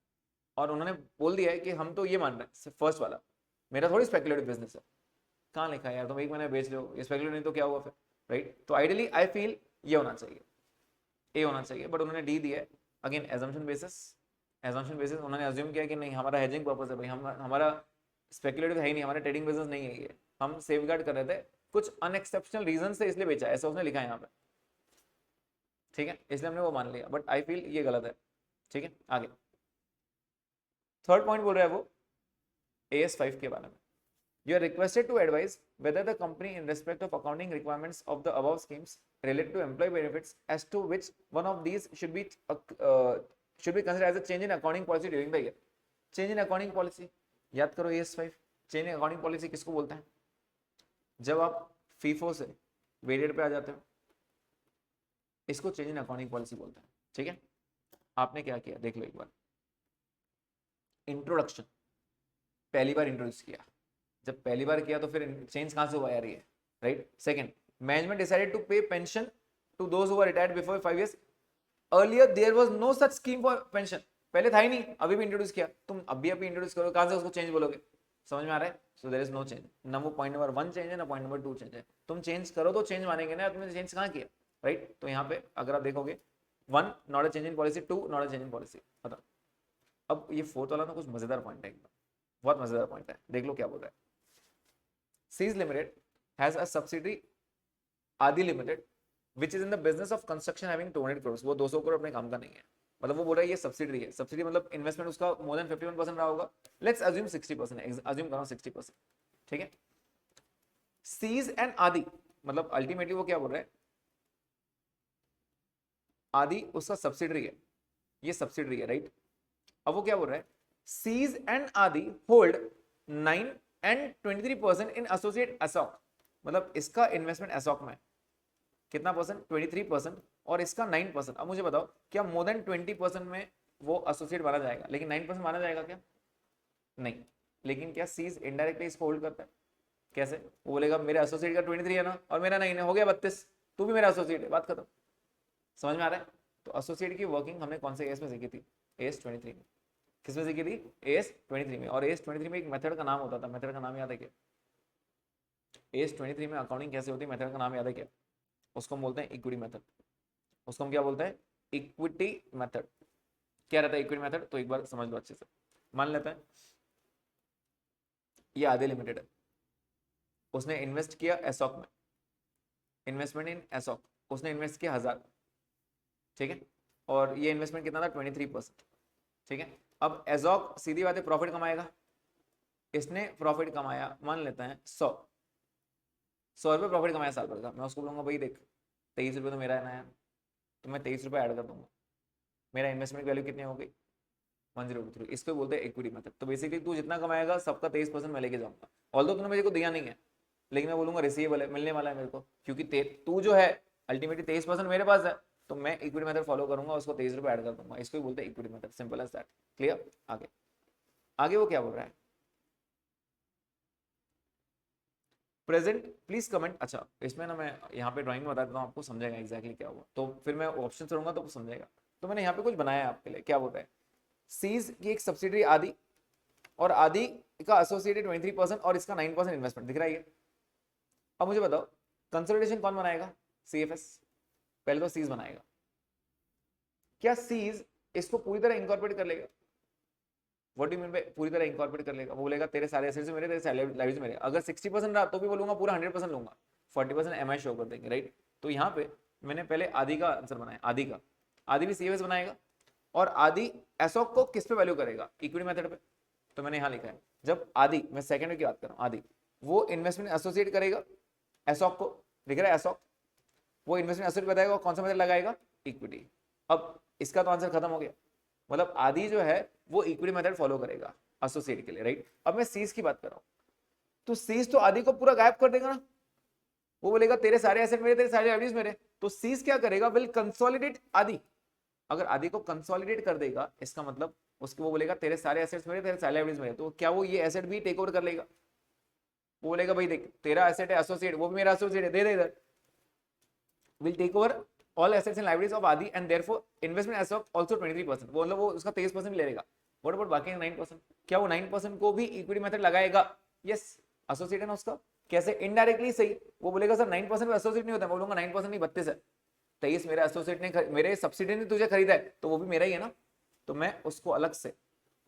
और उन्होंने बोल दिया है कि हम तो ये मान रहे हैं फर्स्ट वाला, मेरा थोड़ी स्पेकुलेटिव बिजनेस है, कहाँ लिखा है यार, तुम एक महीने बेच रहे हो, ये स्पेकुलेट नहीं तो क्या हुआ फिर, राइट। तो आइडियली आई फील ये होना चाहिए, ए होना चाहिए, बट उन्होंने डी दिया है। अगेन एजम्पशन बेसिस उन्होंने अज्यूम किया कि नहीं हमारा हेजिंग पर्पस है भाई, हम हमारा स्पेकुलेटिव है ही नहीं, हमारा ट्रेडिंग बिजनेस नहीं है ये, हम सेफगार्ड कर रहे थे, कुछ अनएक्सेप्शनल रीजन से इसलिए बेचा, ऐसा उसने लिखा है यहाँ पे, ठीक है, इसलिए हमने वो मान लिया, बट आई फील ये गलत है, ठीक है। आगे थर्ड पॉइंट बोल रहा है वो AS5 के बारे में। You are requested to advise whether the company, in respect of accounting requirements of the above schemes related to employee benefits, as to which one of these should be considered as a change in accounting policy during the year. Change in accounting policy, याद करो AS5, change in accounting policy किसको बोलते हैं? जब आप FIFO से weighted पे आ जाते हो, इसको चेंज इन अकाउंटिंग पॉलिसी बोलते हैं, ठीक है। आपने क्या किया देख लो एक बार, इंट्रोडक्शन पहली बार इंट्रोड्यूस किया, जब पहली बार किया तो फिर चेंज कहां से हुआ यार ये, right. Second, management decided to pay pension to those who are retired before 5 years, earlier there was no such scheme for pension, पहले था ही नहीं, अभी भी इंट्रोड्यूस किया, तुम अभी इंट्रोड्यूस करो, कहां से उसको चेंज बोलोगे, समझ में आ रहा है। So there is no change, ना वो पॉइंट नंबर 1 चेंज है ना पॉइंट नंबर 2 चेंज है, तुम चेंज करो तो चेंज मानेंगे ना, तुमने चेंज कहां किया, राइट। तो यहाँ पे अगर आप देखोगे 1 not a change in policy, 2 not a change in policy, बताओ। अब ये फोर्थ वाला ना कुछ मजेदार पॉइंट है, एकदम बहुत मजेदार पॉइंट है, देख लो क्या बोल रहा है। Seas Limited has a subsidiary Adi Limited which is in the business of construction having 200 crores, वो 200 करोड़ अपने काम का नहीं है, मतलब वो बोल रहा है ये सब्सिडरी है, सब्सिडी मतलब इन्वेस्टमेंट उसका मोर देन 51% रहा होगा, लेट्स अज्यूम 60%, अज्यूम करो 60%, ठीक है। सीज एंड आदि मतलब अल्टीमेटली वो क्या बोल रहा है, आदि उसका सब्सिडरी है, ये सब्सिडरी है, राइट। अब वो क्या बोल रहा है, सीज एंड आदि होल्ड 9 and 23% इन एसोसिएट एसॉक, मतलब इसका इन्वेस्टमेंट एसॉक में कितना परसेंट, 23%, और इसका 9%। अब मुझे बताओ क्या मोर देन 20% में वो एसोसिएट माना जाएगा, लेकिन 9% माना जाएगा क्या, नहीं। लेकिन क्या सीज इनडायरेक्टली इसको होल्ड करता है, कैसे, वो बोलेगा मेरे एसोसिएट का 23 है ना और मेरा 9 है, हो गया 32, तू भी मेरा एसोसिएट है, बात खत्म, समझ में आ रहा है। तो एसोसिएट की वर्किंग हमने कौन से एस में सीखी थी, AS23 में, किसमें सीखी थी, AS23 में। और AS23 में एक मेथड का नाम होता था, मेथड का नाम याद है क्या, AS23 में अकाउंटिंग कैसे होती है, मेथड का नाम याद है क्या, उसको हम बोलते हैं इक्विटी मेथड, उसको हम क्या बोलते हैं, इक्विटी मेथड। क्या रहता है इक्विटी मेथड, तो एक बार समझ लो अच्छे से। मान लेते हैं ये आदि लिमिटेड है, उसने इन्वेस्ट किया एसॉक में, इन्वेस्टमेंट इन एसॉक, उसने इन्वेस्ट किया 1000, ठीक है, और ये इन्वेस्टमेंट कितना था, 23%, ठीक है। अब एजॉक सीधी बात है प्रॉफिट कमाएगा, इसने प्रॉफिट कमाया मान लेते हैं 100 रुपये प्रॉफिट कमाया साल भर का, मैं उसको बोलूंगा भाई देख 23 रुपये तो मेरा है ना यार, तो मैं 23 रुपये ऐड कर दूंगा, मेरा इन्वेस्टमेंट वैल्यू कितनी हो गई 1023, इसको बोलते हैं इक्विटी मेथड। तो बेसिकली तू जितना कमाएगा सबका 23% मैं लेके जाऊंगा, ऑल्दो तूने मेरे को दिया नहीं है, लेकिन मैं बोलूंगा रिसीवेबल है, मिलने वाला है मेरे को, क्योंकि तू जो है अल्टीमेटली 23% मेरे पास है, तो मैं इक्विटी मेथड फॉलो करूंगा, उसको 23 रुपये ऐड कर दूंगा, इसको बोलते हैं equity method, simple as that, clear. आगे आगे वो क्या बोल रहा है, प्रेजेंट प्लीज कमेंट। अच्छा इसमें ना मैं यहाँ पे ड्राइंग में बता देता हूँ, आपको समझेगा एक्जैक्टली क्या हुआ, तो फिर मैं ऑप्शन करूंगा तो समझेगा। तो मैंने यहाँ पे कुछ बनाया है आपके लिए, क्या बोल रहा है, सीज की एक सब्सिडरी आदि, और आदि का एसोसिएटेड 23% और इसका 9% इन्वेस्टमेंट दिख रहा है। अब मुझे बताओ कंसोलिडेशन कौन बनाएगा, CFS, पहले तो सीज बनाएगा, क्या सीज इसको पूरी तरह इंकॉर्पोरेट कर लेगा, what do you mean by पूरी तरह इंकॉर्पोरेट कर लेगा, वो बोलेगा तेरे सारे एसेट्स मेरे, तेरे सारे लाइबिलिटीज मेरे, अगर 60% रहा तो भी बोलूंगा पूरा 100% लूंगा, 40% MI शो कर देंगे, राइट। तो यहाँ पे मैंने पहले आदि का आंसर बनाया, आदि का, आदि भी CFS बनाएगा, और आदि एसॉक को किस पे वैल्यू करेगा, इक्विटी मेथड पे। तो मैंने यहाँ लिखा है जब आदि, मैं सेकंड की बात कर रहा हूँ, आदि वो इन्वेस्टमेंट एसोसिएट करेगा एसॉक को, दिख रहा है एसॉक, वो इन्वेस्टमेंट एसोसिएट बताएगा, कौन सा मेथड लगाएगा, इक्विटी। अब इसका तो आंसर खत्म हो गया, मतलब आदि जो है वो इक्विटी मेथड फॉलो करेगा एसोसिएट के लिए, राइट। अब मैं सीज की बात कर रहा हूं, तो सीज तो आदि को पूरा गायब कर देगा ना, वो बोलेगा तेरे सारे एसेट मेरे, तेरे सारे लायबिलिटीज मेरे, तो सीज क्या करेगा, विल कंसोलिडेट आदि। अगर आदि को कंसोलिडेट कर देगा इसका मतलब उसको वो बोलेगा तेरे सारे एसेट्स मेरे, तेरे सारे लायबिलिटीज मेरे, तो क्या वो ये एसेट भी टेक ओवर कर लेगा, वो बोलेगा भाई देख तेरा एसेट है एसोसिएट, वो भी मेरा एसोसिएट है, दे दे इधर, will take over all assets and liabilities of Adi and therefore investment as of also 23%, वो मतलब वो उसका 23% ले लेगा। What about बाकी 9%, क्या वो 9% को भी इक्विटी मेथड लगाएगा, यस एसोसिएट है ना उसका, कैसे? इनडायरेक्टली सही। वो बोलेगा सर 9% एसोसिएट नहीं होता, मैं बोलूंगा 9% नहीं 32 है। 23 मेरे एसोसिएट ने मेरे सब्सिडी ने तुझे खरीदा है, तो वो भी मेरा ही है ना, तो मैं उसको अलग से।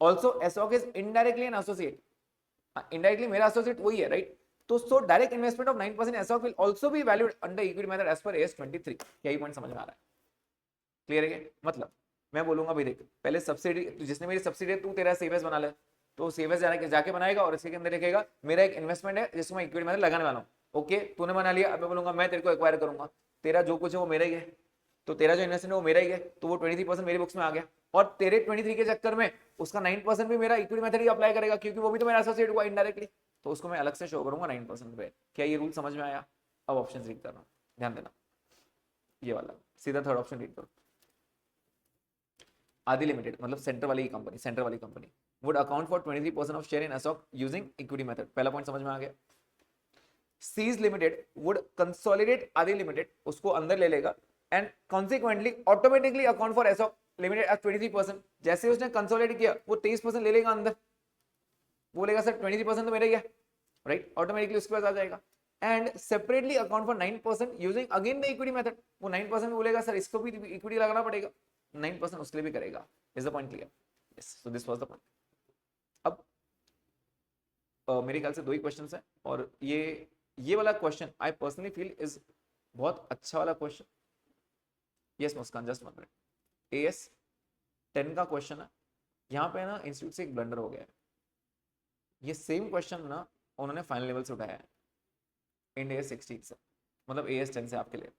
Also Assoc is indirectly an associate, indirectly मेरा एसोसिएट वही है, राइट? तो so direct investment of 9% Assoc will also be valued under equity method as per AS 23। यही पॉइंट समझ में आ रहा है? क्लियर है? मतलब मैं बोलूंगा भाई देख, पहले सब्सिडी, जिसने मेरी सब्सिडी तू तेरा सेवेस बना ले, तो सेवेस जाके बनाएगा और इसके अंदर लिखेगा मेरा एक इन्वेस्टमेंट है जिसको मैं इक्विटी में लगाने वाला हूँ। ओके, तूने बना लिया, अब मैं बोलूंगा मैं तेरे को एक्वायर करूंगा, तेरा जो कुछ है वो मेरा ही है, तो तेरा जो इन्वेस्टमेंट है वो मेरा ही है, तो वो 23% मेरी बुक्स में आ गया। और तेरे 23 के चक्कर में उसका 9% भी मेरा इक्विटी मेथड ही अप्लाई करेगा, क्योंकि वो भी तो मेरा एसोसिएट हुआ इनडायरेक्टली, तो उसको मैं अलग से शो करूंगा 9% पे। क्या ये रूल समझ में आया? अब ऑप्शन रीड करना, ध्यान देना, ये वाला सीधा थर्ड ऑप्शन रीड करो। आदि लिमिटेड मतलब सेंटर वाली कंपनी, सेंटर वाली company would account for 23% of share in Assoc using equity method. पहला पॉइंट समझ में आ गया। सीज limited would consolidate Aadi limited, उसको अंदर ले लेगा and consequently automatically account for Assoc limited at 23%। जैसे उसने कंसोलिडेट किया वो 23% ले लेगा अंदर, बोलेगा सर 23% तो मेरा ही है, राइट? ऑटोमेटिकली उसके पास आ जाएगा। And separately account for 9% using again the equity method. वो 9% बोलेगा सर इसको भी इक्विटी लगाना पड़ेगा, 9% उसके लिए भी करेगा। Is the point clear? Yes, so this was the point. अब मेरे ख्याल से दो ही क्वेश्चंस हैं, और ये वाला question I personally feel is बहुत अच्छा वाला क्वेश्चन। यस मुस्कान, जस्ट 1 मिनट। एएस 10 का क्वेश्चन है, यहाँ पे ना इंस्टीट्यूट से एक ब्लंडर हो गया है। ये सेम क्वेश्चन ना उन्होंने फाइनल लेवल से उठाया है, इंड एएस 16 से, मतलब एएस 10 से आपके लिए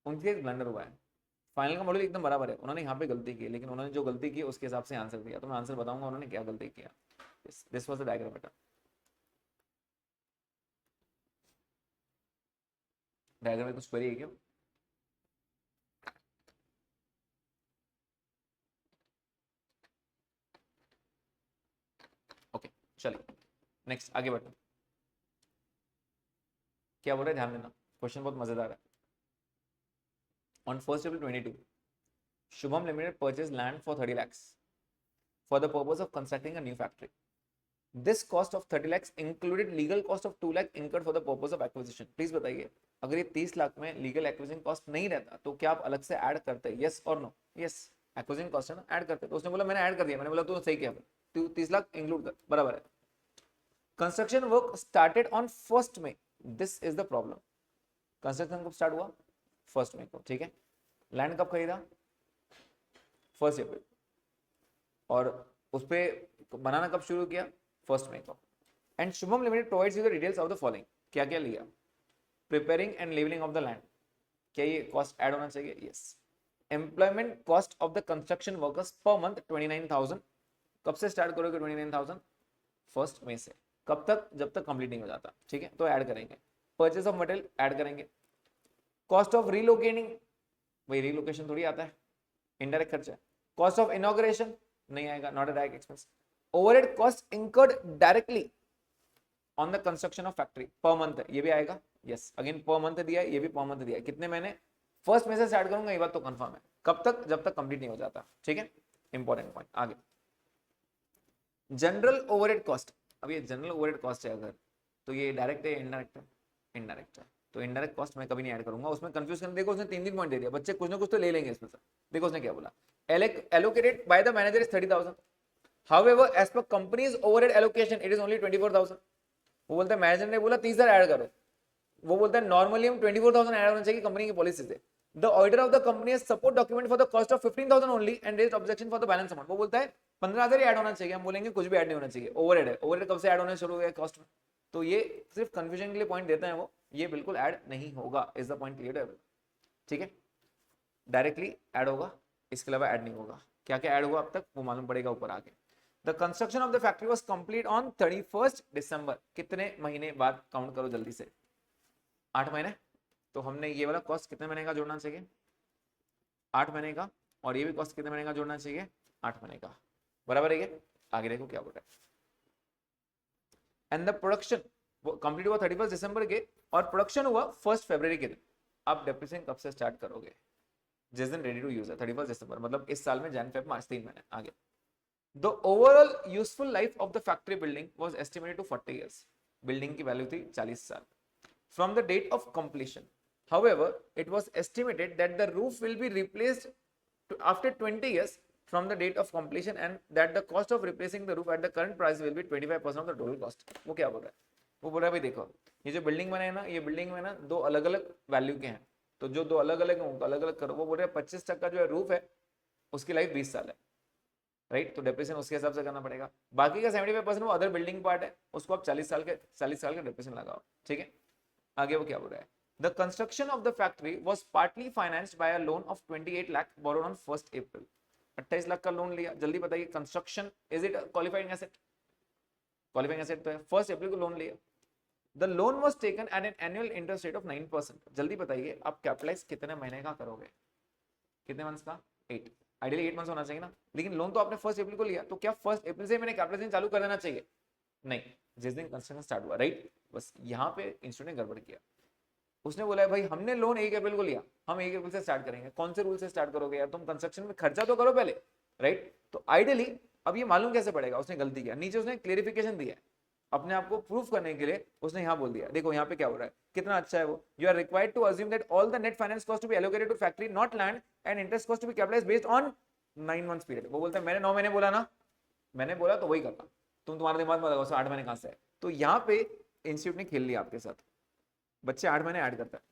उनके एक ब्लंडर हुआ है। फाइनल का मॉडल एकदम बराबर है, उन्होंने यहाँ पे गलती की, लेकिन उन्होंने जो गलती की उसके हिसाब से आंसर दिया, तो मैं आंसर बताऊंगा उन्होंने क्या गलती किया। दिस वाज द डायग्राम बेटा। डायग्राम में कुछ क्वेरी है क्या? ओके चलिए नेक्स्ट आगे बढ़ते हैं। क्या बोल रहे हैं, ध्यान देना, क्वेश्चन बहुत मजेदार है। On 1 April 22, Shubham Limited purchased land for 30 lakhs for the purpose of constructing a new factory. This cost of 30 lakhs included legal cost of 2 lakh incurred for the purpose of acquisition. Please बताइए, अगर ये 30 लाख में legal acquisition cost नहीं रहता तो क्या आप अलग से ऐड करते? यस और नो? यस, एक्विजिशन कॉस्ट है ना, ऐड करते। तो उसने बोला मैंने ऐड कर दिया, मैंने बोला तू सही किया, 30 लाख इंक्लूड कर, बराबर है। Construction work started on 1 May। This is the problem. Construction कब स्टार्ट हुआ? 1 May को, ठीक है। लैंड कब खरीदा? 1 April। और उस पर बनाना कब शुरू किया? 1 May को। And Shubham limited provides you the details of the following. क्या क्या लिया? Preparing and levelling of the land, क्या ये कॉस्ट ऐड होना चाहिए? Yes. Employment cost of the construction workers per month 29,000। कब से स्टार्ट करोगे 29,000? 1 May से। कब तक? जब तक कंप्लीट नहीं हो जाता, ठीक है, तो ऐड करेंगे। परचेज ऑफ मटेरियल ऐड करेंगे। कॉस्ट ऑफ रीलोकेटिंग, भाई रीलोकेशन थोड़ी आता है, इनडायरेक्ट खर्चा है। कॉस्ट ऑफ इनॉग्रेशन नहीं आएगा, not a direct expense. Overhead cost incurred directly on the construction of factory per month, ये भी आएगा। यस, अगेन पर मंथ दिया है, ये भी पर मंथ दिया है। कितने महीने? 1 May से स्टार्ट करूंगा, ये बात तो कंफर्म है। कब तक? जब तक कंप्लीट नहीं हो जाता, ठीक है। इंपॉर्टेंट पॉइंट आगे। जनरल ओवरहेड कॉस्ट, अब ये जनरल ओवरहेड कॉस्ट है अगर, तो ये डायरेक्ट है इनडायरेक्ट है? इनडायरेक्ट है, तो इनडायरेक्ट कॉस्ट मैं कभी नहीं ऐड करूंगा उसमें। कंफ्यूज करने, देखो उसने 3 पॉइंट दे दिया, बच्चे कुछ ना कुछ तो ले लेंगे इसमें से। देखो उसने क्या बोला, allocated by the manager is 30,000, however as per companies overhead allocation it is only 24,000। वो बोलता है मैनेजर ने बोला 30,000 ऐड करो, वो बोलता है नॉर्मली हम 24,000 ऐड होना चाहिए कंपनी की पॉलिसी से। The auditor of the company has support document for the cost of 15,000 only and raised objection for the balance amount. वो बोलता है 15,000 ही ऐड होना चाहिए, हम बोलेंगे कुछ भी ऐड नहीं होना चाहिए, ओवरहेड है। ओवरहेड कब से ऐड होना शुरू हो गया कॉस्ट में? तो ये सिर्फ कंफ्यूजन के लिए पॉइंट देते हैं वो, ये बिल्कुल ऐड नहीं होगा। इज द पॉइंट क्लियर है? ठीक है, डायरेक्टली ऐड होगा, इसके अलावा ऐड नहीं होगा। क्या क्या ऐड हुआ अब तक वो मालूम पड़ेगा ऊपर आके। The construction of the factory was complete on 31 December। कितने महीने बाद? काउंट करो जल्दी से, 8 महीने। तो हमने ये वाला कॉस्ट कितने महीने का जोड़ना चाहिए? 8 महीने का। और ये भी कॉस्ट कितने महीने का जोड़ना चाहिए? 8 महीने का, बराबर है ये। आगे देखो क्या बोल रहा है। एंड द प्रोडक्शन कंप्लीट हुआ 31 December के, और प्रोडक्शन हुआ 1 February के दिन। आप डेप्रिसिएशन कब से स्टार्ट करोगे? जिस दिन रेडी टू यूज है, 31 December, मतलब इस साल में जैन फेब मार्च 3 महीने। आगे, the overall useful life of the factory building was estimated to 40 years। Building की वैल्यू थी 40 साल. From the date of completion, however, it was estimated that the roof will be replaced after 20 years from the date of completion and that the cost of replacing the roof at the current price will be 25% of the total cost. वो क्या बोल रहा है? वो बोल रहा है भाई देखो, ये जो बिल्डिंग बने हैं ना, ये बिल्डिंग में ना दो अलग अलग वैल्यू के हैं, तो जो दो अलग अलग हैं उनको अलग अलग करो. वो बोल रहे हैं 25% जो है रूफ है उसकी लाइफ 20 साल है, राइट. तो डेप्रिसिएशन उसके हिसाब से करना पड़ेगा. बाकी का 75% वो अदर बिल्डिंग पार्ट है, उसको आप 40 साल का डेप्रिसिएशन लगाओ. ठीक है, आगे वो क्या बोल रहा है? The construction of the factory was partly financed by a loan of 28 lakh borrowed on 1 April. 28 lakh का लोन लिया. जल्दी बताइए, construction is it qualifying asset? Qualifying asset तो है. 1 अप्रैल को लोन लिया. The loan was taken at an annual interest rate of 9%. जल्दी बताइए, आप कैपिटलाइज कितने महीने का करोगे? कितने मंथ्स का? 8. आइडियली 8 मंथ्स होना चाहिए ना, लेकिन लोन तो आपने 1 अप्रैल को लिया, तो क्या 1 अप्रैल से मैंने कैपिटलाइजेशन चालू कर देना चाहिए? नहीं, जिस दिन कंस्ट्रक्शन स्टार्ट हुआ, राइट. बस यहाँ पे इंस्टीट्यूट ने गड़बड़ किया. उसने बोला है भाई हमने लोन 1 अप्रैल को लिया, हम 1 अप्रैल से स्टार्ट करेंगे. कौन से रूल से स्टार्ट करोगे यार? तुम कंस्ट्रक्शन में खर्चा तो करो पहले, राइट. तो आइडियली अब ये मालूम कैसे पड़ेगा? उसने गलती किया. नीचे उसने क्लेरिफिकेशन दिया है अपने आप को प्रूफ करने के लिए. उसने यहाँ बोल दिया, देखो यहाँ पे क्या हो रहा है, कितना अच्छा है वो. You are required to assume that all the net finance cost to be allocated to factory not land and interest cost to be capitalised based on 9 months period. वो बोलते हैं मैंने 9 महीने बोला ना, मैंने बोला तो वही करना. तुम्हारे दिमाग में लगाओ 8 महीने कहां से है? तो यहाँ पे इंस्टीट्यूट ने खेल लिया आपके साथ. बच्चे 8 महीने ऐड करता है,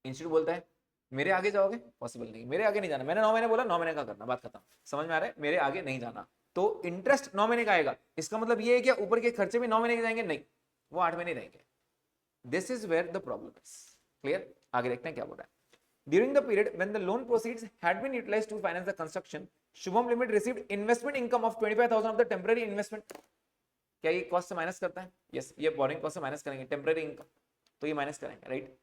इंस्टीट्यूट बोलता है मेरे आगे जाओगे, पॉसिबल नहीं, मेरे आगे नहीं जाना. मैंने 9 महीने बोला, 9 महीने का करना, बात खत्म. समझ में आ रहा है? मेरे आगे नहीं जाना. तो इंटरेस्ट 9 महीने का आएगा, इसका मतलब ये है कि ऊपर के खर्चे भी 9 महीने के जाएंगे? नहीं, वो 8 महीने रहेंगे. This is where the problem is. Clear? आगे देखते हैं क्या बोल रहा है. During the period when the loan proceeds had been utilized to finance the construction, Shubham Limited received investment income of 25,000 of the temporary investment. क्या ये cost से माइनस करता है? यस, ये बोरिंग कॉस्ट से माइनस करेंगे. टेम्पररी इनकम तो ये माइनस करेंगे, राइट.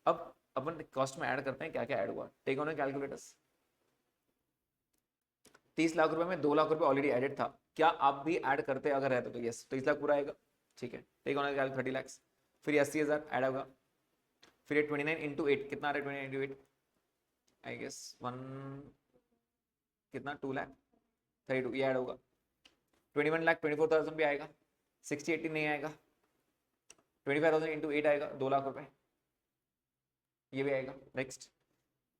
अब अपन कॉस्ट में ऐड करते हैं क्या क्या ऐड हुआ. Take on calculators. 30 लाख रुपए में 2 लाख रुपए ऑलरेडी एडेड था. क्या आप भी ऐड करते अगर रहते तो? यस, 30 लाख पूरा आएगा. ठीक है, टेक ऑन कैलकुलेटर 30 लाख. फिर 80,000 ऐड होगा. फिर 29 इंटू 8 कितना आ रहा है? 29 इंटू 8 आई गेस 1 कितना 2 लाख 32 ये ऐड होगा. 21 लाख 24,000 भी आएगा. 60 80 नहीं आएगा. 25,000 इंटू 8 आएगा 2 लाख रुपए, ये भी आएगा. नेक्स्ट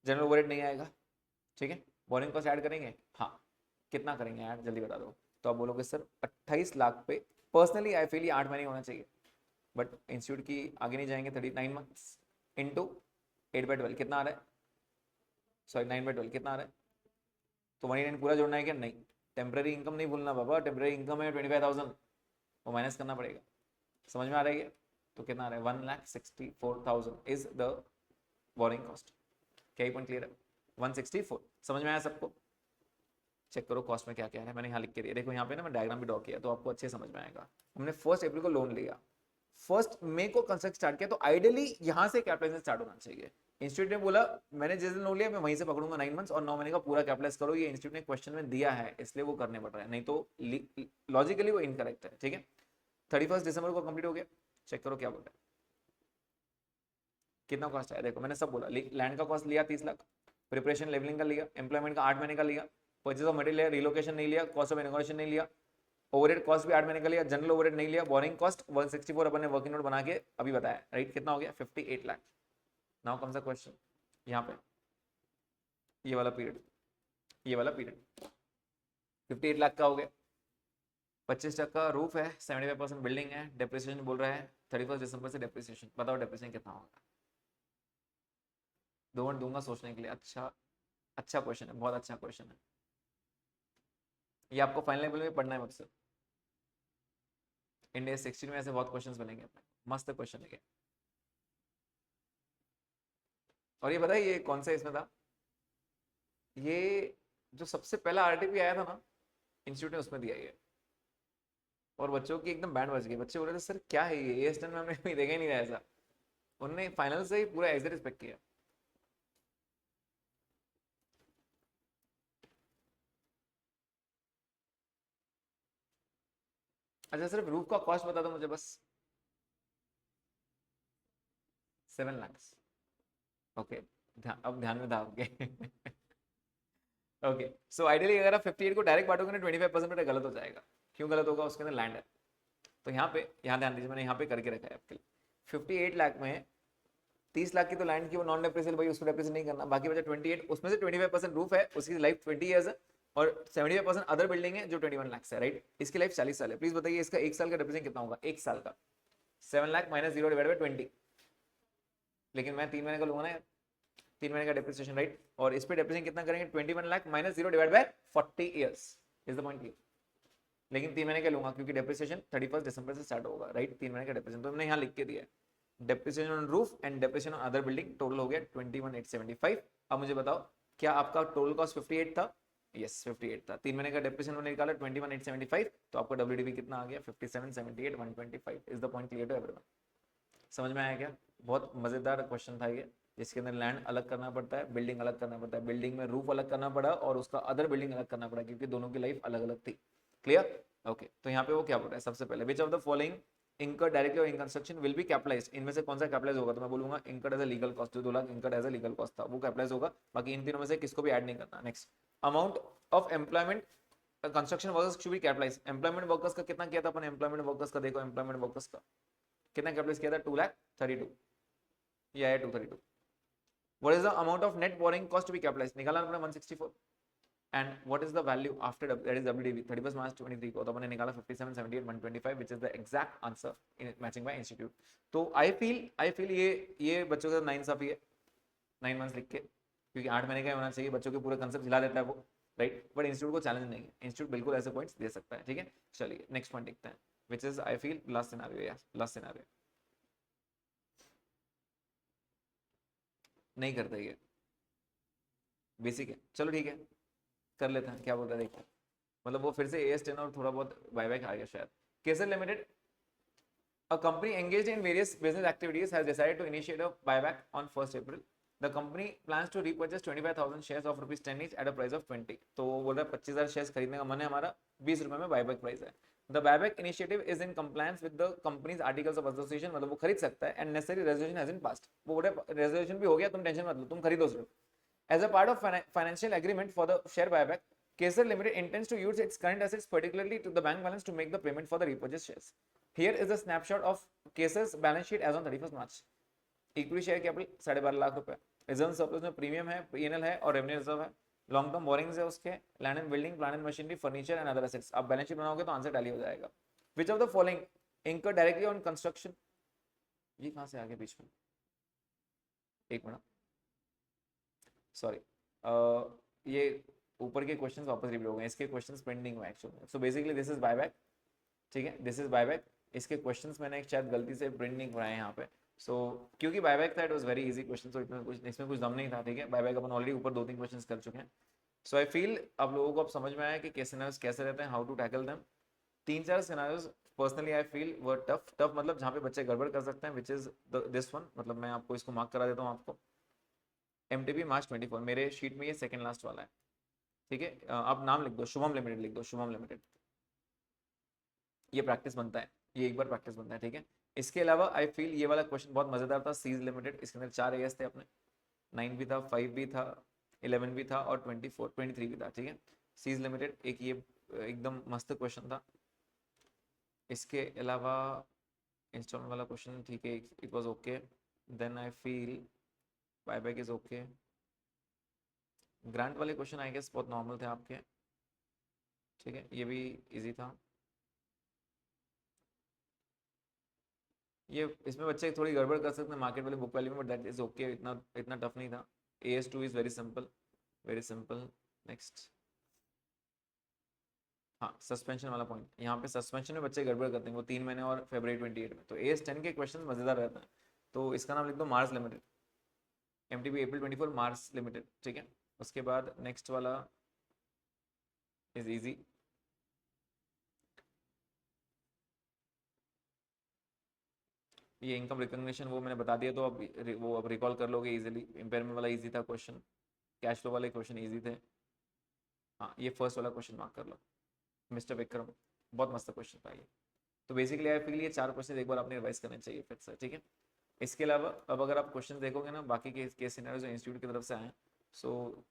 जनरल ओवरहेड नहीं आएगा. ठीक है, बोरिंग कॉस्ट ऐड करेंगे. हाँ, कितना करेंगे ऐड जल्दी बता दो. तो आप बोलोगे सर 28 लाख पे. पर्सनली आई फील 8 महीने होना चाहिए, बट इंस्टीट्यूट की आगे नहीं जाएंगे. 39 मंथ्स इंटू 8/12 कितना आ रहा है? सॉरी 9/12 कितना आ रहा है? तो 189 पूरा जोड़ना है क्या? नहीं. टेम्पररी इनकम नहीं भूलना बाबा. टेम्पररी इनकम है 25,000, वो माइनस करना पड़ेगा. समझ में आ रही है? तो कितना आ रहा है? 1,64,000 इज द बोरिंग कॉस्ट. क्या पॉइंट क्लियर है? 164. समझ में आया सबको? चेक करो कॉस्ट में क्या क्या है. मैंने यहाँ लिख के दिया, देखो यहाँ पे ना मैं डायग्राम भी ड्रॉ किया तो आपको अच्छे समझ में आएगा. हमने 1 अप्रैल को लोन लिया, 1 मई को कंस्ट्रक्ट स्टार्ट किया, तो आइडियली यहाँ से कैपिटलाइजेशन स्टार्ट होना चाहिए. इंस्टीट्यूट ने बोला मैंने जिस दिन लोन लिया मैं वहीं से पकड़ूंगा 9 मंथ्स और 9 महीने का पूरा कैपिटलाइज करो. ये इंस्टीट्यूट ने क्वेश्चन में दिया है, इसलिए वो करने पड़ रहा है, नहीं तो लॉजिकली वो इनकरेक्ट है. ठीक है, 31 दिसंबर को कंप्लीट हो गया. चेक करो क्या बोल रहा है. कितना कॉस्ट आया? देखो मैंने सब बोला. लैंड का कॉस्ट लिया 30 लाख, प्रिपरेशन लेवलिंग का लिया, एम्प्लॉयमेंट का 8 महीने का लिया, परचेज ऑफ मटेरियल लिया, रिलोकेशन नहीं लिया, कॉस्ट ऑफ इनॉग्रेशन नहीं लिया, ओवरहेड कॉस्ट भी 8 महीने का लिया, जनरल ओवरहेड नहीं लिया, बोरिंग कॉस्ट 164 अपन ने वर्किंग नोट बना के अभी बताया, राइट. कितना हो गया? 58 lakh. Now comes the question. यहाँ पे ये वाला पीरियड 58 लाख का हो गया. 25% रूफ है, 75% बिल्डिंग है. डेप्रिसिएशन बोल रहा है 31 दिसंबर से डेप्रिसिएशन. बताओ डेप्रिसिएशन कितना होगा? 2 मिनट दूंगा सोचने के लिए. अच्छा क्वेश्चन है, बहुत अच्छा क्वेश्चन है. ये आपको फाइनल लेवल में पढ़ना है मुझसे. इंडिया 16 में ऐसे बहुत क्वेश्चंस बनेंगे अपने. मस्त क्वेश्चन है. और ये बताइए ये कौन सा इसमें था? ये जो सबसे पहला आरटीपी आया था ना इंस्टीट्यूट ने, उसमें दिया ये. और बच्चों की एकदम बैंड बज गई. बच्चे बोल रहे थे सर क्या है ये स्टैंड में हमने कभी देखा ही नहीं था ऐसा. उन्होंने फाइनल से ही पूरा एग्जैक्ट रिस्पेक्ट किया. अच्छा सिर्फ रूफ का कॉस्ट बता दो मुझे बस. 7 लाख. ओके, अब ध्यान में था आपके. ओके, सो आइडियली अगर आप 58 को डायरेक्ट बांटोगे ना 25% पे गलत हो जाएगा. क्यों गलत होगा? उसके अंदर लैंड है. तो यहाँ पे ध्यान दीजिए, मैंने यहाँ पे करके रखा है आपके लिए 58 लाख में 30 लाख की तो लैंड की वो नॉन डेप्रिसिएबल भाई, उसको डेप्रिसिएट नहीं करना, बाकी बचा 28, उसमें से 25% रूफ है, उसकी लाइफ 20 ईयर्स है, और 75% अदर बिल्डिंग है जो 21 लाख है, राइट। इसकी लाइफ 40 साल है। प्लीज बताइए इसका एक साल का डेप्रिसिएशन कितना होगा, एक साल का 7 लाख माइनस 0 डिवाइड बाई 20, लेकिन मैं 3 महीने का लूंगा ना यार, 3 महीने का डेप्रिसिएशन, राइट। और इस पे डेप्रिसिएशन कितना करेंगे, 21 lakh minus 0 divide by 40 years, is the point clear. लेकिन 3 महीने का लूंगा क्योंकि डेप्रिसिएशन 31 दिसंबर से स्टार्ट होगा, राइट। 3 महीने का डेप्रिसिएशन तो हमने यहाँ लिख के दिया है, depreciation on roof and depreciation on other building total हो गया 21,875। अब मुझे बताओ क्या आपका टोटल कॉस्ट 58 था, यस 58 था, 3 महीने का डेप्रिसिएशन मैंने निकाला 21,875, तो आपका WDV कितना आ गया 5778,125। Is the point clear to everyone, समझ में आया क्या। बहुत मजेदार क्वेश्चन था ये, जिसके अंदर लैंड अलग करना पड़ता है, बिल्डिंग अलग करना पड़ता है, बिल्डिंग में रूफ अलग करना पड़ा और उसका अदर बिल्डिंग अलग करना पड़ा, क्योंकि दोनों की लाइफ अलग अलग थी। Clear, okay. तो यहाँ पे वो क्या बोल रहा है, सबसे पहले विच of the following incurred directly or in construction will be capitalized, इनमें से कौन सा कैपिटलाइज होगा, तो मैं बोलूंगा incurred as a legal cost, जो 2 lakh incurred as a legal cost था वो कैपिटलाइज होगा, बाकी इन तीनों में से किसको भी ऐड नहीं करना। Next, amount of employment construction workers should be capitalise, employment workers का कितना किया था अपन, एम्प्लॉयमेंट वर्कर्स का देखो, एम्प्लॉयमेंट वर्कर्स का कितना कैपिटलाइज किया था, 2,32,000, ये है 232। What is the amount of net borrowing cost to be capitalise, निकाला हमने 164, and what is the value after that is WDV 31st March 23 को, तो अपने निकाला 5778,125 which is the exact answer in matching by institute। तो I feel ये बच्चों का नाइंसाफी है 9 मंथ्स लिख के, क्योंकि 8 महीने का होना चाहिए, बच्चों के पूरे कंसेप्ट हिला देता है वो, राइट। बट इंस्टीट्यूट को चैलेंज नहीं है, इंस्टीट्यूट बिल्कुल ऐसे पॉइंट्स दे सकता है, ठीक है। चलिए नेक्स्ट पॉइंट देखते हैं, which is I feel last scenario, या लास्ट सिनेरियो नहीं करते ये बेसिक है, चलो ठीक है कर लेते हैं, क्या बोल रहा है देखते हैं। मतलब वो फिर से AS10 और थोड़ा बहुत बायबैक आ गया शायद। केसर limited, a company engaged in various business activities has decided to initiate a buyback on 1st April. The company plans to repurchase 25,000 shares of ₹10 each at a price of 20। तो वो बोल रहा है 25,000 शेयर्स खरीदने का मन है हमारा, 20 रुपए में बायबैक प्राइस है। The buyback initiative is in compliance with the company's articles of association, मतलब वो खरीद सकता है, and necessary resolution has been passed। वो बोल रहा है रेजोल्यूशन भी हो गया, तुम टेंशन मत लो, तुम खरीदो सिर्फ। As a part of financial agreement for the share buyback, Kesar Limited intends to use its current assets, particularly to the bank balance, to make the payment for the repurchased shares. Here is a snapshot of Kesar's balance sheet as on 31st March. Equity share capital 12.5 lakh रुपए, reserve surplus में premium है, P&L है और revenue reserve है, long term borrowings है उसके, land and building, plant and machinery, furniture and other assets. आप balance sheet बनाओगे तो आंसर टैली हो जाएगा। विच ऑफ द फॉलोइंग इंकर डायरेक्टली ऑन कंस्ट्रक्शन, ये कहां से आ गया बीच में, एक मिनट सॉरी, ये ऊपर के क्वेश्चंस वापस रिपीट हो गए, इसके क्वेश्चंस पेंडिंग हुए actually. So basically this is buyback, ठीक है, दिस इज बायबैक। इसके क्वेश्चंस मैंने शायद गलती से प्रिंट नहीं कराए यहाँ पे, सो क्योंकि बायबैक था it was very easy question, तो इसमें कुछ दम नहीं था, ठीक है। बायबैक अपन ऑलरेडी ऊपर 2-3 क्वेश्चंस कर चुके हैं। सो आई फील अब लोगों को अब समझ में आया कि सिनेरियोस कैसे रहते हैं, how to tackle them. 3-4 scenarios personally I feel were tough मतलब जहाँ पे बच्चे गड़बड़ कर सकते हैं, विच इज दिस वन, मतलब मैं आपको इसको मार्क करा देता हूँ आपको। MTP March 24, मेरे शीट में ये सेकंड लास्ट वाला है, ठीक है। आप नाम लिख दो, शुभम लिमिटेड लिख दो, शुभम लिमिटेड, ये प्रैक्टिस बनता है, ये एक बार प्रैक्टिस बनता है, ठीक है। इसके अलावा आई फील ये वाला क्वेश्चन बहुत मजेदार था, सीज लिमिटेड, इसके अंदर 4 AS थे अपने, 9 भी था, 5 भी था, 11 भी था और 23 भी था, ठीक है। सीज लिमिटेड एक ये एकदम मस्त क्वेश्चन था। इसके अलावा इंस्टॉलमेंट वाला क्वेश्चन, ठीक है, it was okay. Then I feel buyback is okay. Grant वाले क्वेश्चन आई गेस बहुत नॉर्मल थे आपके, ठीक है, ये भी इजी था। ये इसमें बच्चे थोड़ी गड़बड़ कर सकते हैं मार्केट वाले बुक वैल्यू में, बट दैट इज ओके, इतना इतना टफ नहीं था। AS2 is very simple, very simple. Next, हाँ सस्पेंशन वाला पॉइंट, यहाँ पे सस्पेंशन में बच्चे गड़बड़ करते हैं, वो 3 महीने और February 28 में। तो AS10 के क्वेश्चन मजेदार रहते हैं, तो इसका नाम लिख दो Mars limited, MTP April 24 Mars limited, ठीक है। उसके बाद नेक्स्ट वाला इज इजी, ये इनकम रिकग्निशन वो मैंने बता दिया, तो अब रिकॉल कर लोगे इजीली। इम्पेयरमेंट वाला इजी था क्वेश्चन, कैश फ्लो वाले क्वेश्चन इजी थे। हाँ ये फर्स्ट वाला क्वेश्चन मार्क कर लो, मिस्टर विक्रम, बहुत मस्त क्वेश्चन था ये। तो बेसिकली आई फील ये 4 क्वेश्चन एक बार आपने रिवाइज करने चाहिए फिर से, ठीक है। इसके अलावा अब अगर आप क्वेश्चन देखोगे ना बाकी के केस सिनेरियो जो इंस्टीट्यूट की तरफ से आए, सो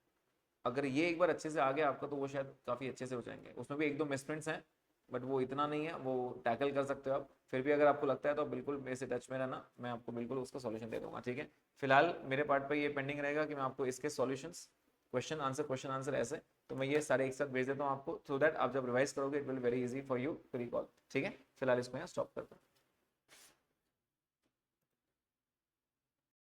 अगर ये एक बार अच्छे से आ गया आपका, तो वो शायद काफ़ी अच्छे से हो जाएंगे। उसमें भी 1-2 मिसप्रिंट्स हैं, बट वो इतना नहीं है, वो टैकल कर सकते हो आप। फिर भी अगर आपको लगता है तो बिल्कुल मेरे से टच में रहना, मैं आपको बिल्कुल उसका सॉल्यूशन दे दूंगा, ठीक है। फिलहाल मेरे पार्ट पर ये पेंडिंग रहेगा कि मैं आपको इसके सॉल्यूशंस, क्वेश्चन आंसर ऐसे, तो मैं ये सारे एक साथ भेज देता हूँ आपको, सो दैट आप जब रिवाइज करोगे it will very easy for you to recall, ठीक है। फिलहाल इसको यहाँ स्टॉप करता हूँ।